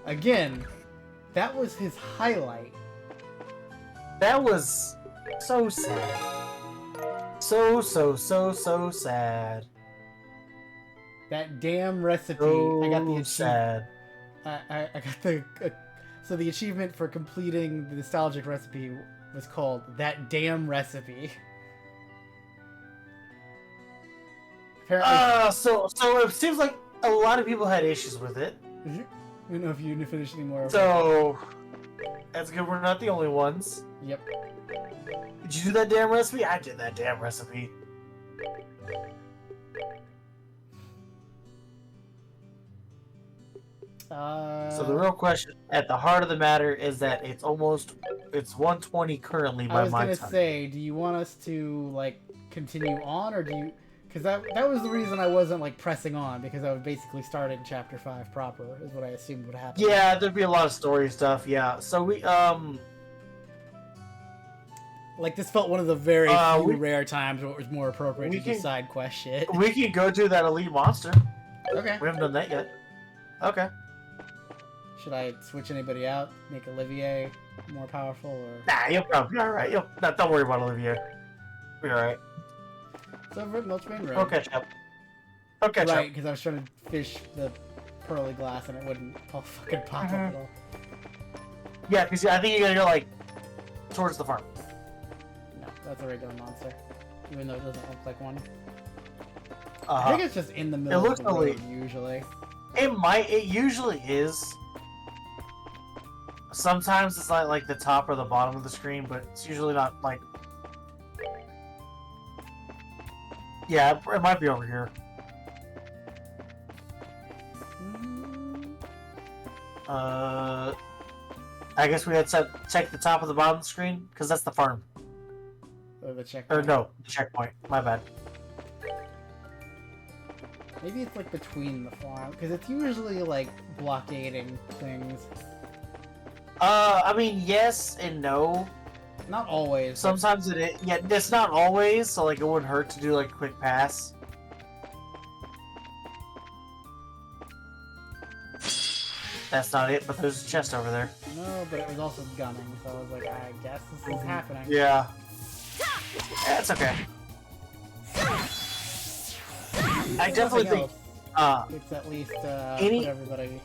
Again, that was his highlight. That was so sad. So sad. That damn recipe. So I got the sad. I got the So the achievement for completing the nostalgic recipe was called That Damn Recipe. Apparently, So it seems like a lot of people had issues with it. I don't know if you finished any more. So that's good. We're not the only ones. Yep. Did you do that damn recipe? I did that damn recipe. So the real question at the heart of the matter is that it's 120 currently I by was my gonna time. say, do you want us to like continue on, or do you? Because that was the reason I wasn't like pressing on, because I would basically start in chapter 5 proper, is what I assumed would happen. Yeah, there'd be a lot of story stuff. Yeah, so we Like this felt one of the very few we- rare times where it was more appropriate we to do can- side quest shit. we can go do that elite monster. Okay. We haven't done that yet. Okay. Should I switch anybody out? Make Olivier more powerful, or? Nah, you'll probably be alright. Don't worry about Olivia. Be alright. So over at Milchbane Road. I'll catch up. I'll catch Right, up. because I was trying to fish the pearly glass and it wouldn't fucking pop up at all. Yeah, because I think you gotta go like towards the farm. No, that's a regular monster. Even though it doesn't look like one. I Uh-huh. think it's just in the middle It of looks the road, elite. usually. It usually is. Sometimes it's like the top or the bottom of the screen, but it's usually not like. Yeah, it might be over here. Mm, I guess we had to check the top of the bottom of the screen because that's the farm. or the check. Or no, the checkpoint. My bad. Maybe it's like between the farm, because it's usually like blockading things. I mean, yes and no. Not always. but- Sometimes it is. Yeah, it's not always, so like it wouldn't hurt to do like a quick pass. That's not it, but there's a chest over there. No, but it was also gunning, so I was like, I guess this is happening. Yeah. That's okay. I definitely Nothing think. else. It's at least any- put everybody.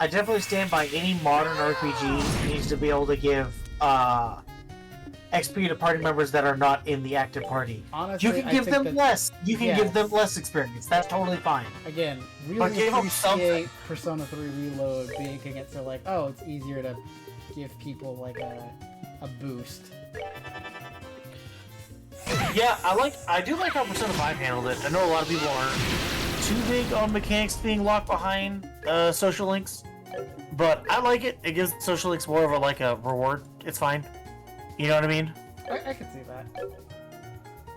I definitely stand by any modern RPG needs to be able to give XP to party members that are not in the active party. Honestly, You can I give think them that, less. You can yes. give them less experience. That's totally fine. Again, But really give 'em appreciate Persona 3 Reload making it so like, oh, it's easier to give people like a boost. Yeah, I do like how Persona 5 handled it. I know a lot of people aren't too big on mechanics being locked behind social links, but I like it. It gives social links more of a reward. It's fine. You know what I mean? I can see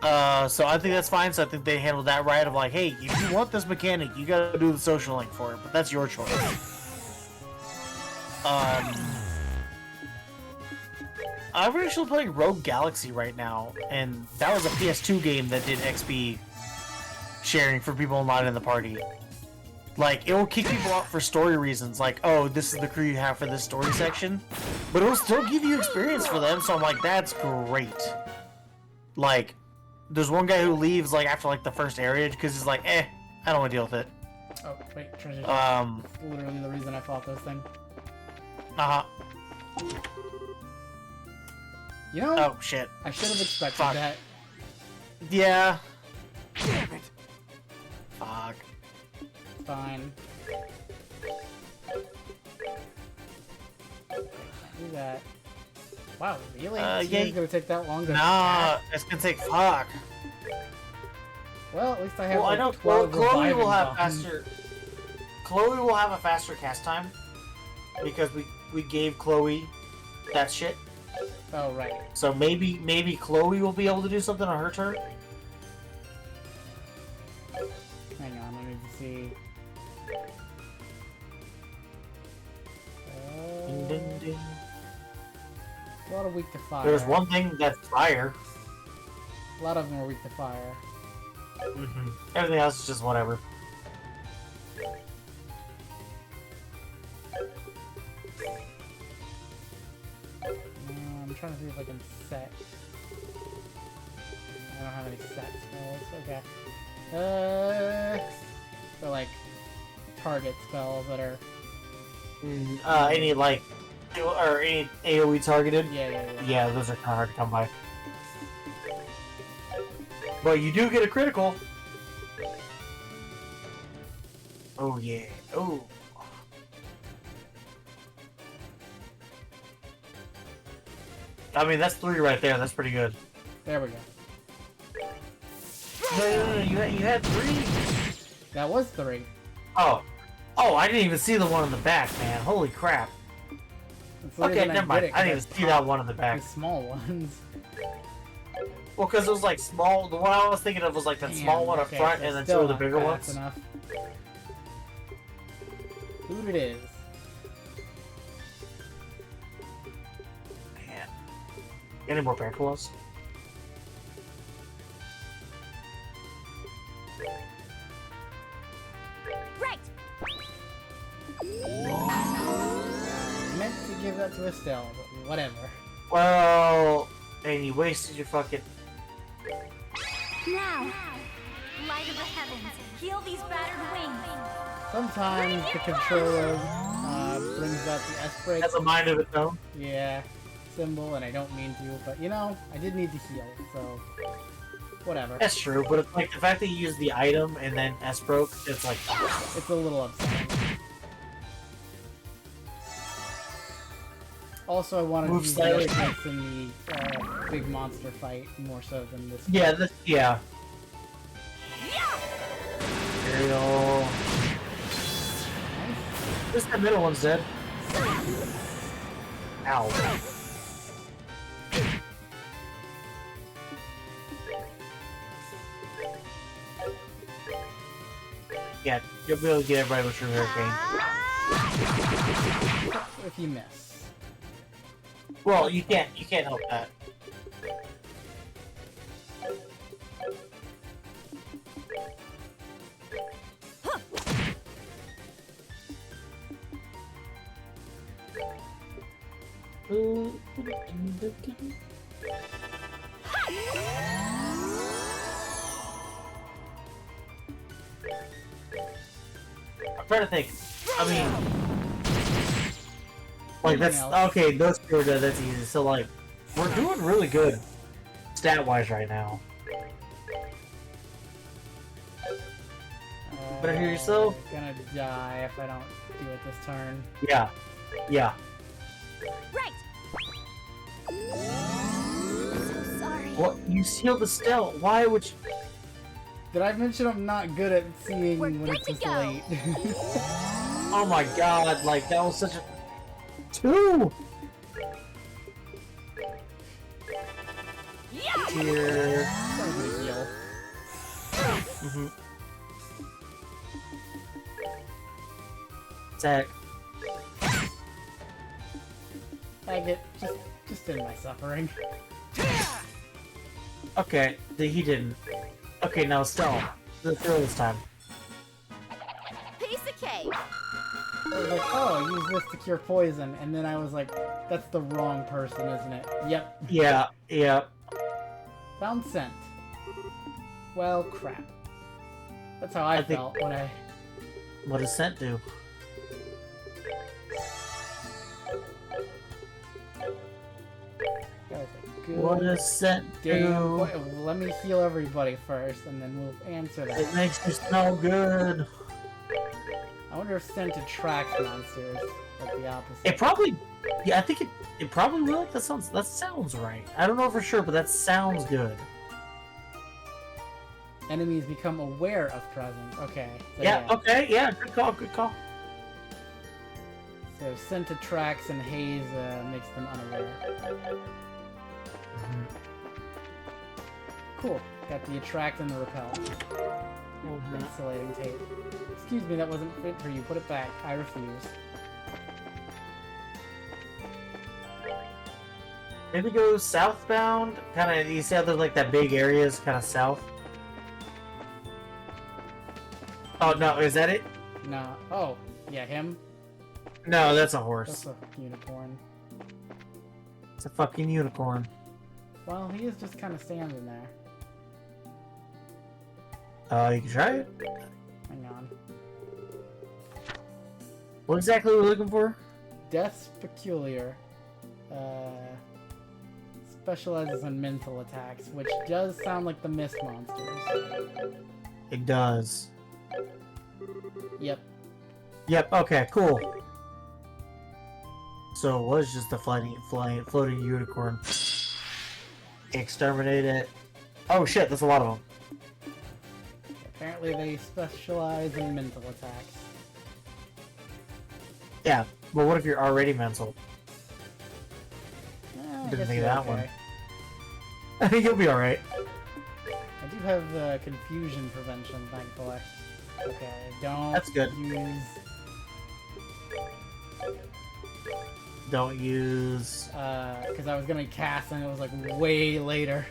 that. So I think that's fine. So I think they handled that right. Of like, hey, if you want this mechanic, you gotta do the social link for it, but that's your choice. I'm actually playing Rogue Galaxy right now, and that was a PS2 game that did XP sharing for people not in the party. Like, it will kick people out for story reasons, like, oh, this is the crew you have for this story section, but it will still give you experience for them, so I'm like, that's great. Like, there's one guy who leaves, like, after, like, the first area, because he's like, I don't want to deal with it. Oh, wait, transition. Uh-huh. That's literally the reason I fought this thing. You know, Oh, shit. I should have expected Fuck. that. Yeah. Damn it. Fuck. Fine. Do that. Wow, really? This yeah, game's gonna take that long to Nah, it's gonna take fuck. Well, at least I have Well, I like know 12 Chloe reviving will have bombs. faster. Chloe will have a faster cast time because we gave Chloe that shit. Oh, right. So maybe Chloe will be able to do something on her turn. Hang on, I need to see. Ding, ding, ding. A lot of weak to fire. There's one thing that's fire. A lot of them are weak to fire. Everything else is just whatever. I'm trying to see if I can set. I don't have any set spells. Okay. They're like target spells that are Any like, or any AOE targeted. Yeah. Yeah, those are kind of hard to come by. But you do get a critical. Oh yeah. Oh. I mean, that's 3 right there. That's pretty good. There we go. No, you had 3. That was 3. Oh. Oh, I didn't even see the one on the back, man. Holy crap. That's the Okay, reason never did mind. it, I didn't 'cause even see that one on the back. The small ones. Well, because it was like small. The one I was thinking of was like that small one up Okay, front so and then 2 still of the not bigger fast ones. enough. Who it is? Man. Any more Pankalos? Right. Meant to give that to Estelle, but whatever. Well, and you wasted your fucking. Now, light of the heavens, heal these battered wings. Sometimes the controller brings out the S brake. Has a mind of its own. Yeah, symbol, and I don't mean to, but you know, I did need to heal, so whatever. That's true, but it's like the fact that you use the item and then S broke, it's like. It's a little upsetting. Also, I wanted to Move use slightly. the attacks in the big monster fight more so than this. Yeah, this. Yeah. Aerial. Nice. Just the middle one's dead. Ow. Yeah, you'll be able to get everybody with your hurricane. If you miss. Well, you can't help that. I'm trying to think. I mean, like that's okay. Those 2 are dead. That's easy. So like, we're doing really good stat-wise right now. Better hear yourself. Gonna die if I don't do it this turn. Yeah, yeah. Right. So sorry. What? You sealed the stealth. Why would you? Did I mention I'm not good at seeing We're when good it's to this go. late? Oh my god! Like that was such a 2. Yeah. Here. Not a big deal. Mm-hmm. Attack. I get just in my suffering. Okay, he didn't. Okay, now Stella. Let's throw this time. Piece of cake. I was like, oh, use this to cure poison, and then I was like, that's the wrong person, isn't it? Yep. Yeah, yeah. Found scent. Well, crap. That's how I I think- felt when I... What does scent do? That was a good What does scent damn... do? Let me heal everybody first, and then we'll answer that. It makes you smell good. I wonder if scent attracts monsters, like the opposite. It probably. Yeah, I think it probably will. That sounds right. I don't know for sure, but that sounds good. Enemies become aware of presence. Okay. So Yeah. Okay. Yeah. Good call. Good call. So scent attracts and haze makes them unaware. Cool. Got the attract and the repel. Insulating tape. Excuse me, that wasn't fit for you. Put it back. I refuse. Maybe go southbound. Kind of. You see how there's like that big area is kind of south. Oh no, is that it? No. Oh, yeah, him. No, that's a That's horse. a unicorn. It's a fucking unicorn. Well, he is just kind of standing there. You can try it. Hang on. What exactly are we looking for? Death's Peculiar. Specializes in mental attacks, which does sound like the Mist monsters. It does. Yep. Yep. Okay. Cool. So it was just the floating unicorn. Exterminate it. Oh shit! That's a lot of them. Apparently they specialize in mental attacks. Yeah. But what if you're already mental? I Didn't guess think of you're that one. okay. I think you'll be all right. I do have confusion prevention, thankfully. Okay, don't That's good. Don't use. Because I was gonna cast and it was like way later.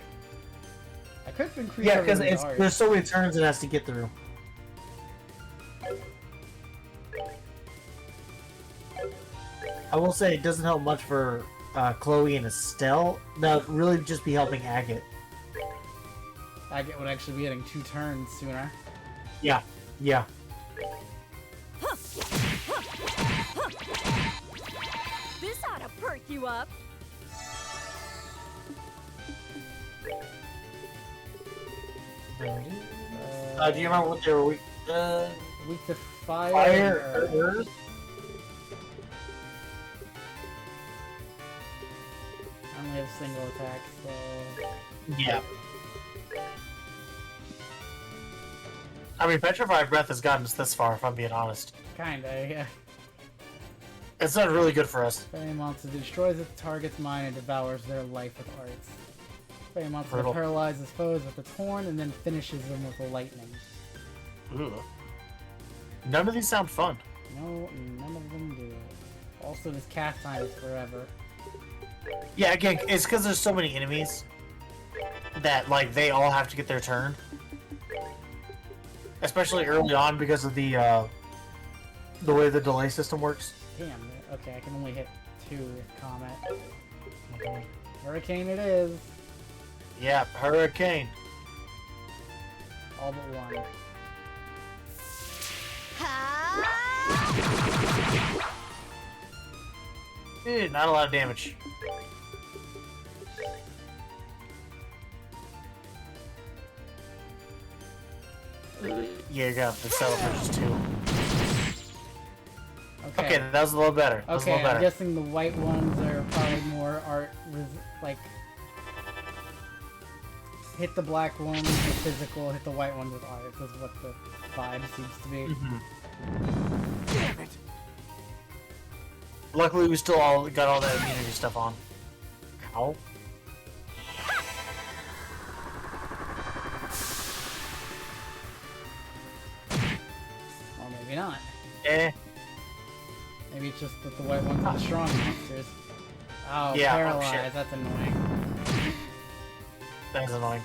I could have been creative. Yeah, because with art. there's so many turns it has to get through. I will say it doesn't help much for Chloe and Estelle. That would really just be helping Agate. Agate would actually be getting 2 turns sooner. Yeah. Yeah. This ought to perk you up. Do you remember what they were weak? Weak to fire. Fire. or- Earth? I only have single attack, so Yeah. I mean, Petrified Breath has gotten us this far, if I'm being honest. kinda, yeah. It's not really good for us. Fairy monster destroys its target's mind and devours their life with arts. Fairy monster Brutal. paralyzes foes with its horn and then finishes them with lightning. Ugh. None of these sound fun. No, none of them do. Also, this cast time is forever. Yeah, again, it's because there's so many enemies that, like, they all have to get their turn. Especially early on because of the way the delay system works. Damn, okay, I can only hit 2 with Comet. Hurricane it is. Yeah, Hurricane. All but 1. Not a lot of damage. Yeah, you got the celebrations too. Okay, that was a little better. That was a Okay, little I'm better. guessing the white ones are probably more like hit the black ones with physical, hit the white ones with art. Is what the vibe seems to be. Damn it! Luckily, we still all got all that immunity stuff on. Ow. Or maybe not. Eh. Maybe it's just that the white ones are the strong monsters. Oh, Yeah, oh, paralyzed. shit. That's annoying. That's annoying.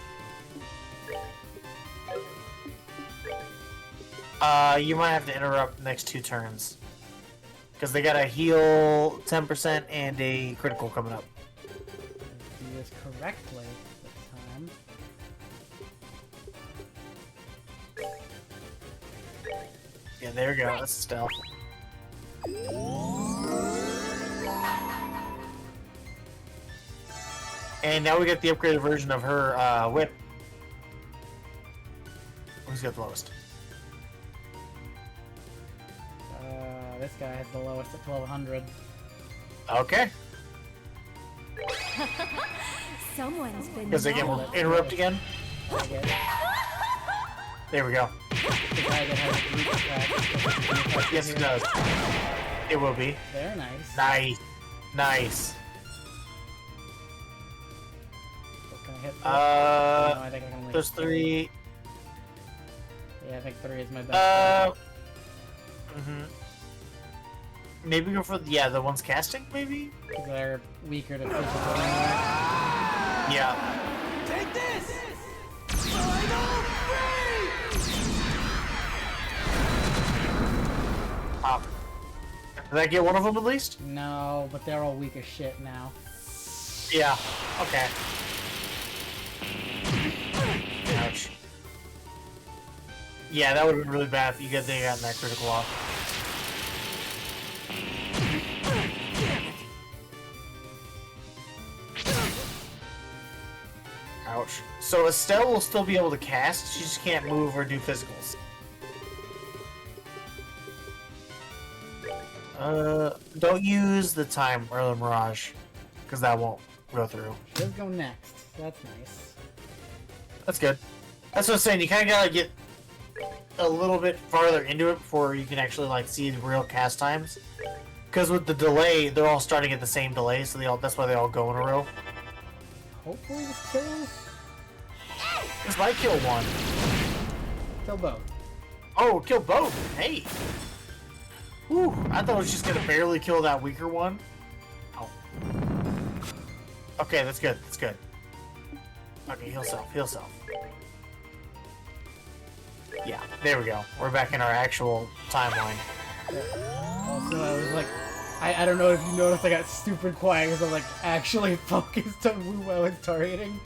You might have to interrupt the next 2 turns. Because they got a heal 10% and a critical coming up. Do this correctly this time. Yeah, there we go. That's stealth. And now we get the upgraded version of her whip. Who's got the lowest? This guy has the lowest at 1200. Okay. Someone's been Because again, we'll naughty. interrupt again. I guess. There we go. The guy that has a weak attack. Yes, it does. It will be. Very nice. Nice. Nice. What can I hit? Uh, No, I think I can only There's hit 3. Yeah, I think 3 is my best. Mhm. Maybe go for the ones casting. Maybe. Because they're weaker to physical anyway. Yeah. Take this! Final Pop. Did I get one of them at least? No, but they're all weak as shit now. Yeah. Okay. Ouch. Yeah, that would have been really bad if you got that critical off. Ouch. So Estelle will still be able to cast, she just can't move or do physicals. Don't use the time or the Mirage, because that won't go through. Let's go next. That's nice. That's good. That's what I'm saying, you kind of gotta get a little bit farther into it before you can actually like see the real cast times. Because with the delay, they're all starting at the same delay, so that's why they all go in a row. Hopefully this kills. This might kill one. Kill both. Oh, kill both. Hey. Whew. I thought it was just gonna barely kill that weaker one. Oh. Okay, that's good. That's good. Okay, heal self. Heal self. Yeah, there we go. We're back in our actual timeline. Also, I was like, I don't know if you noticed, I got stupid quiet because I'm like actually focused on who I was targeting.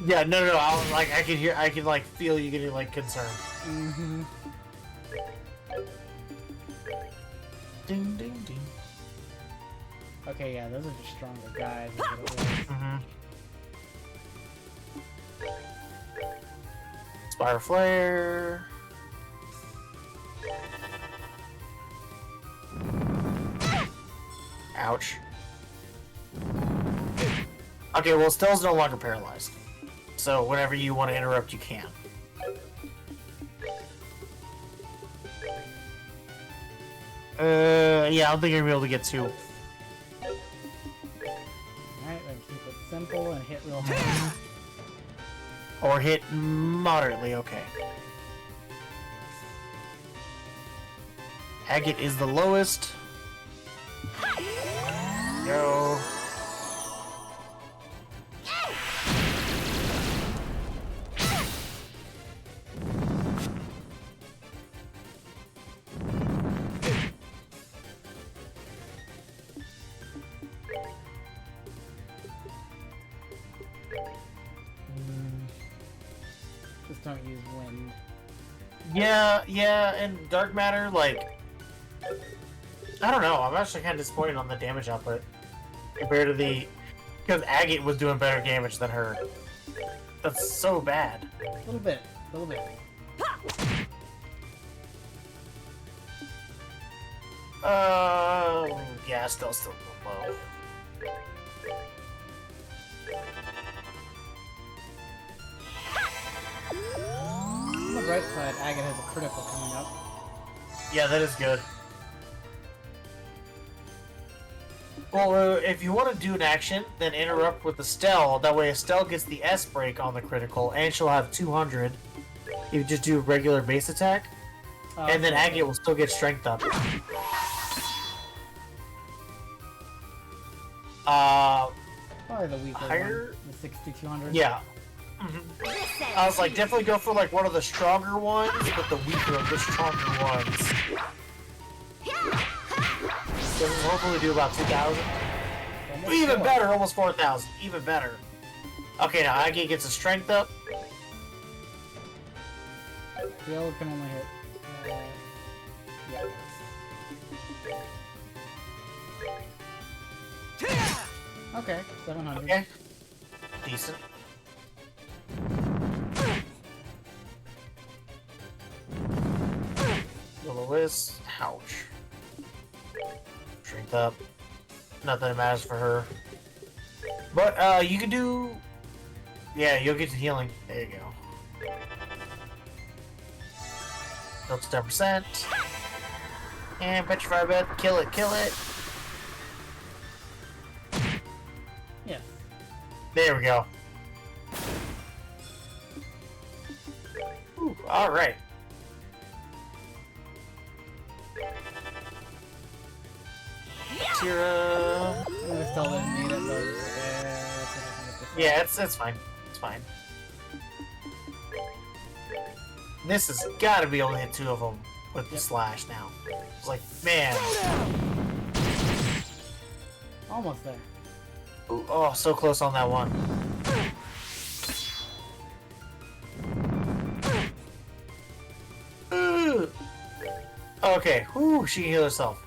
Yeah, no. I could like feel you getting like concerned. Mm-hmm. Ding, ding, ding. Okay, yeah, those are just stronger guys. Is what it was. Mm-hmm. Spire Flare. Ouch. Okay, well, Stell's no longer paralyzed. So whenever you want to interrupt, you can. Yeah, I don't think you're gonna be able to get two. Alright, then keep it simple and hit real hard. Or hit moderately, okay. Agate is the lowest. Go. Just don't use wind. Yeah, and Dark Matter, like... I don't know, I'm actually kind of disappointed on the damage output. Compared to the... Because Agate was doing better damage than her. That's so bad. A little bit. A little bit. Yeah, still low. On the bright side, Agate has a critical coming up. Yeah, that is good. Well, if you want to do an action, then interrupt with Estelle. That way Estelle gets the S break on the critical, and she'll have 200. You just do a regular base attack, and then Agate will still get strength up. Probably the weaker higher? one. The 6200. Yeah. I was like, definitely go for like one of the stronger ones, but the weaker of the stronger ones. So we'll hopefully do about 2,000. Even better, almost 4,000. Even better. Okay, now Agate gets a strength up. The other can only hit. Yeah. Okay, 700. Okay. Decent. Will-O-Wisp. Ouch. Strength up. Not that it matters for her. But, you can do... Yeah, you'll get to healing. There you go. Up to 10%. And Petrify Bed. Kill it, kill it. Yes. There we go. Alright. Tira. I still didn't need it, but Yeah, it's fine. It's fine. This has got to be able to hit two of them with the slash now. It's like, man. Almost there. Ooh, oh, so close on that one. Ooh. Okay, whew, she can heal herself.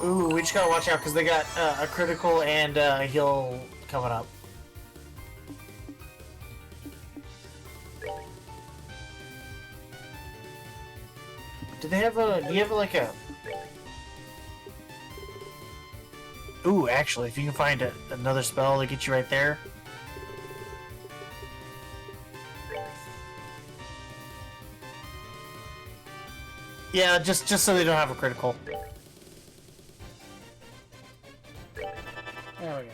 Ooh, we just gotta watch out because they got a critical and a heal coming up. Do they have a? Do you have like a? Ooh, actually, if you can find another spell to get you right there. Yeah, just so they don't have a critical. There we go.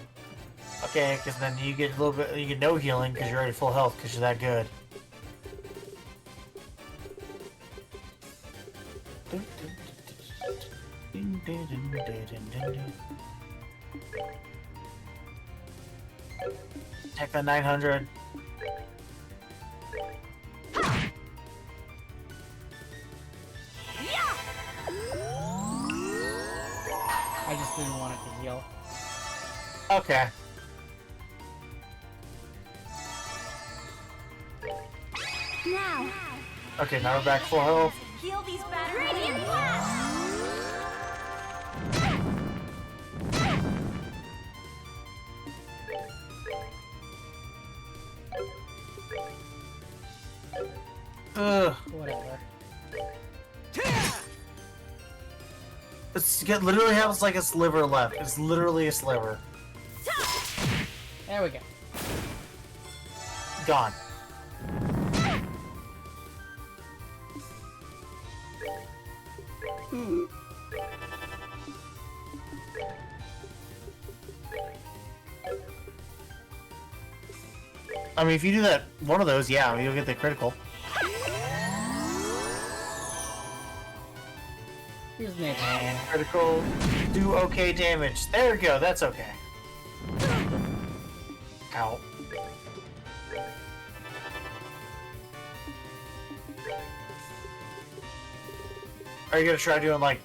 Okay, because then you get a little bit, you get no healing because you're already full health because you're that good. Take that 900. I just didn't want it to heal. Okay. Now, Okay, now we're back full health. heal these battered wings. Ugh. Whatever. Literally has like a sliver left. It's literally a sliver. There we go. Gone. I mean, if you do that, one of those, yeah, you'll get the critical. Here's Nathan. And critical, do okay damage. There we go, that's okay. Ow. Are you gonna try doing like,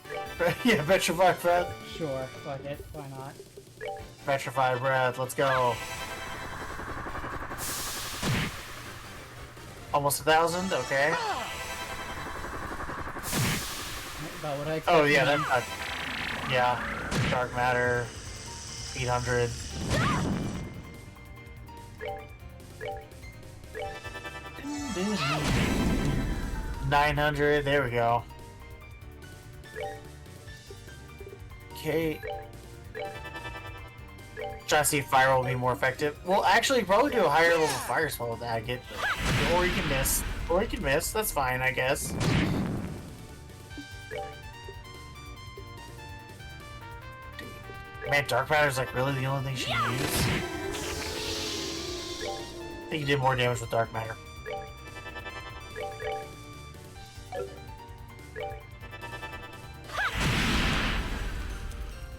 yeah, petrify breath? Sure, fuck it. Why not? Petrify breath, let's go. Almost 1,000, okay. About what I Oh expected. yeah, that's not, yeah. Dark matter, 800. $900, there we go. Okay. Try to see if fire will be more effective. Well, actually, probably do a higher level fire spell with Agate. Or you can miss. Or you can miss. That's fine, I guess. Man, Dark Matter's like really the only thing she can use. I think you did more damage with Dark Matter.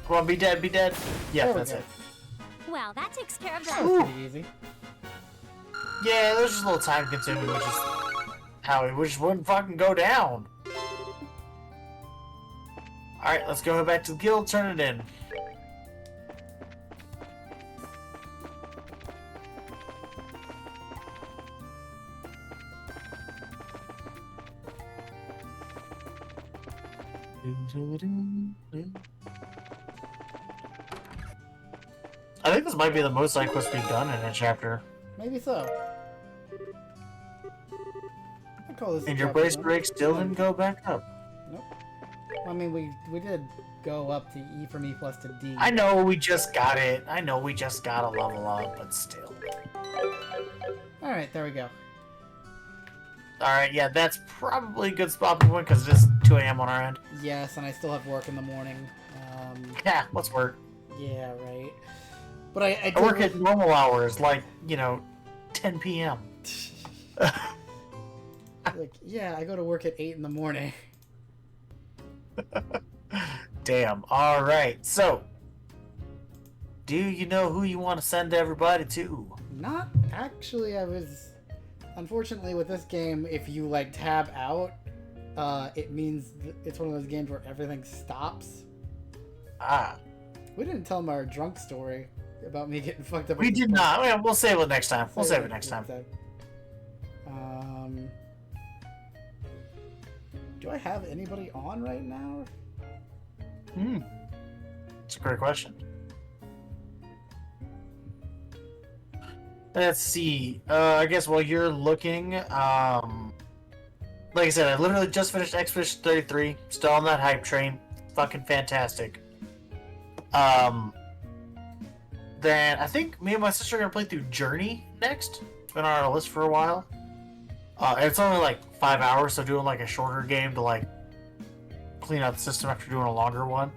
Come on, be dead, be dead. Yeah, There we that's go. it. Well, that takes care of That that. was pretty easy. Yeah, it was just a little time consuming, which is how it just wouldn't fucking go down. Alright, let's go back to the guild, turn it in. I think this might be the most side quest we've done in a chapter. Maybe so. I call this. a And your chapter brace one. break still didn't go back up. Nope. I mean, we did go up to E from E plus to D. I know we just got it. I know we just got a level up, but still. All right, there we go. Alright, yeah, that's probably a good spot to win because it is 2 a.m. on our end. Yes, and I still have work in the morning. Yeah, let's work. Yeah, right. But I I did work at normal hours, like, 10 p.m. like, yeah, I go to work at 8 in the morning. Damn. Alright, so. Do you know who you want to send everybody to? Not actually. I was. Unfortunately, with this game, if you like tab out, it means it's one of those games where everything stops. Ah. We didn't tell them our drunk story about me getting fucked up. We at the did pub. not. Yeah, we'll save it next time. We'll save it next time. Do I have anybody on right now? Hmm. It's a great question. Let's see. I guess while you're looking, like I said, I literally just finished Expedition 33. Still on that hype train. Fucking fantastic. Then I think me and my sister are gonna play through Journey next. It's been on our list for a while. And it's only like 5 hours, so doing like a shorter game to like clean out the system after doing a longer one.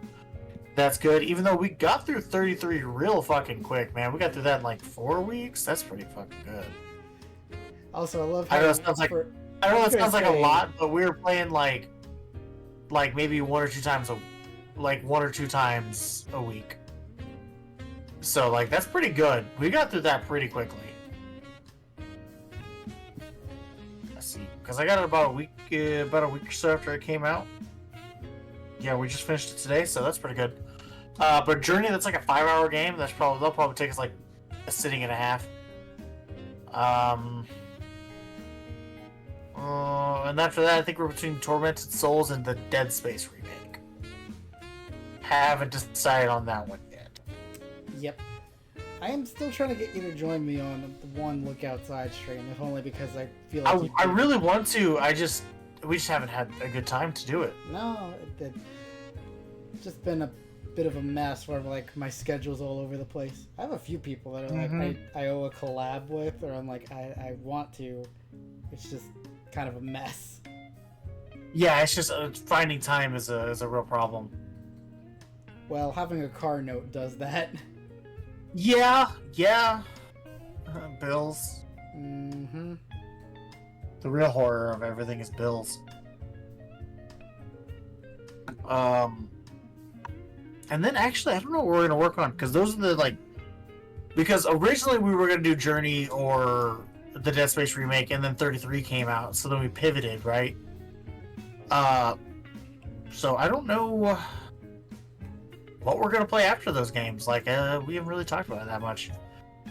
That's good. Even though we got through 33 real fucking quick, man. We got through that in like 4 weeks. That's pretty fucking good. Also, I love how I know it sounds like for- I know I it was gonna sounds like a say- lot, but we were playing like maybe 1 or 2 times a week. So like that's pretty good. We got through that pretty quickly. Let's see, because I got it about a week or so after it came out. Yeah, we just finished it today, so that's pretty good. But Journey, that's like a 5-hour game. That'll probably take us like a sitting and a half. And after that, I think we're between Tormented Souls and the Dead Space remake. Haven't decided on that one yet. Yep. I am still trying to get you to join me on the one Look Outside stream, if only because I feel like I really want to. We just haven't had a good time to do it. No, it's just been a bit of a mess where like my schedule's all over the place. I have a few people that are like I owe a collab with, or I'm like I want to. It's just kind of a mess. Yeah, it's just finding time is a real problem. Well, having a car note does that. Yeah. Bills. Mm-hmm. The real horror of everything is bills. And then actually, I don't know what we're gonna work on because those are the because originally we were gonna do Journey or the Dead Space remake, and then 33 came out, so then we pivoted, right? So I don't know what we're gonna play after those games. We haven't really talked about it that much.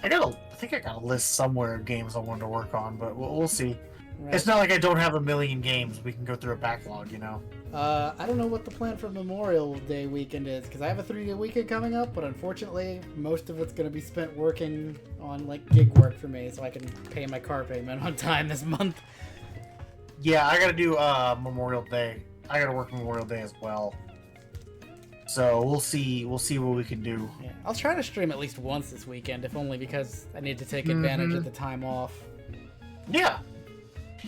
I think I got a list somewhere of games I wanted to work on, but we'll see. Right. It's not like I don't have a million games. We can go through a backlog, you know? I don't know what the plan for Memorial Day weekend is, because I have a 3-day weekend coming up, but unfortunately, most of it's going to be spent working on, gig work for me, so I can pay my car payment on time this month. Yeah, I gotta do Memorial Day. I gotta work Memorial Day as well. So we'll see what we can do. Yeah, I'll try to stream at least once this weekend, if only because I need to take advantage of the time off. Yeah.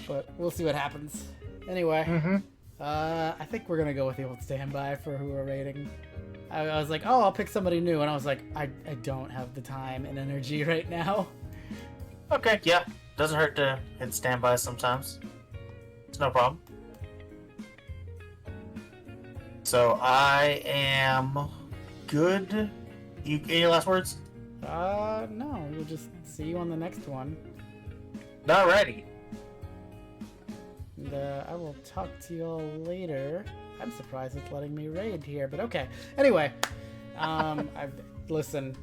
But we'll see what happens. Anyway, I think we're gonna go with the old standby for who we're rating. I was like, oh, I'll pick somebody new, and I was like, I don't have the time and energy right now. Okay, yeah. Doesn't hurt to hit standby sometimes. It's no problem. So I am good. Any last words? No, we'll just see you on the next one. Alrighty. And I will talk to you all later. I'm surprised it's letting me raid here, but okay. Anyway, listen.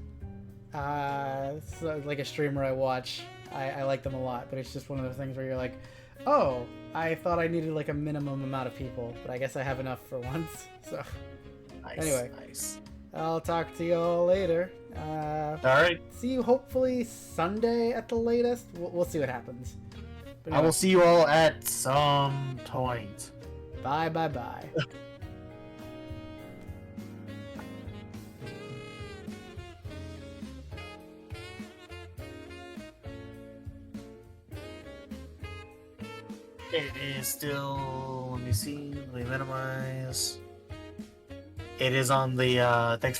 So, like a streamer I watch, I like them a lot, but it's just one of those things where you're like, oh, I thought I needed a minimum amount of people, but I guess I have enough for once. So Nice. Anyway. Nice. I'll talk to you all later. Alright. See you hopefully Sunday at the latest. We'll see what happens. But I anyway, will see you all at some point. Bye. Bye. It is still. Let me see. Let me minimize. It is on the. Thanks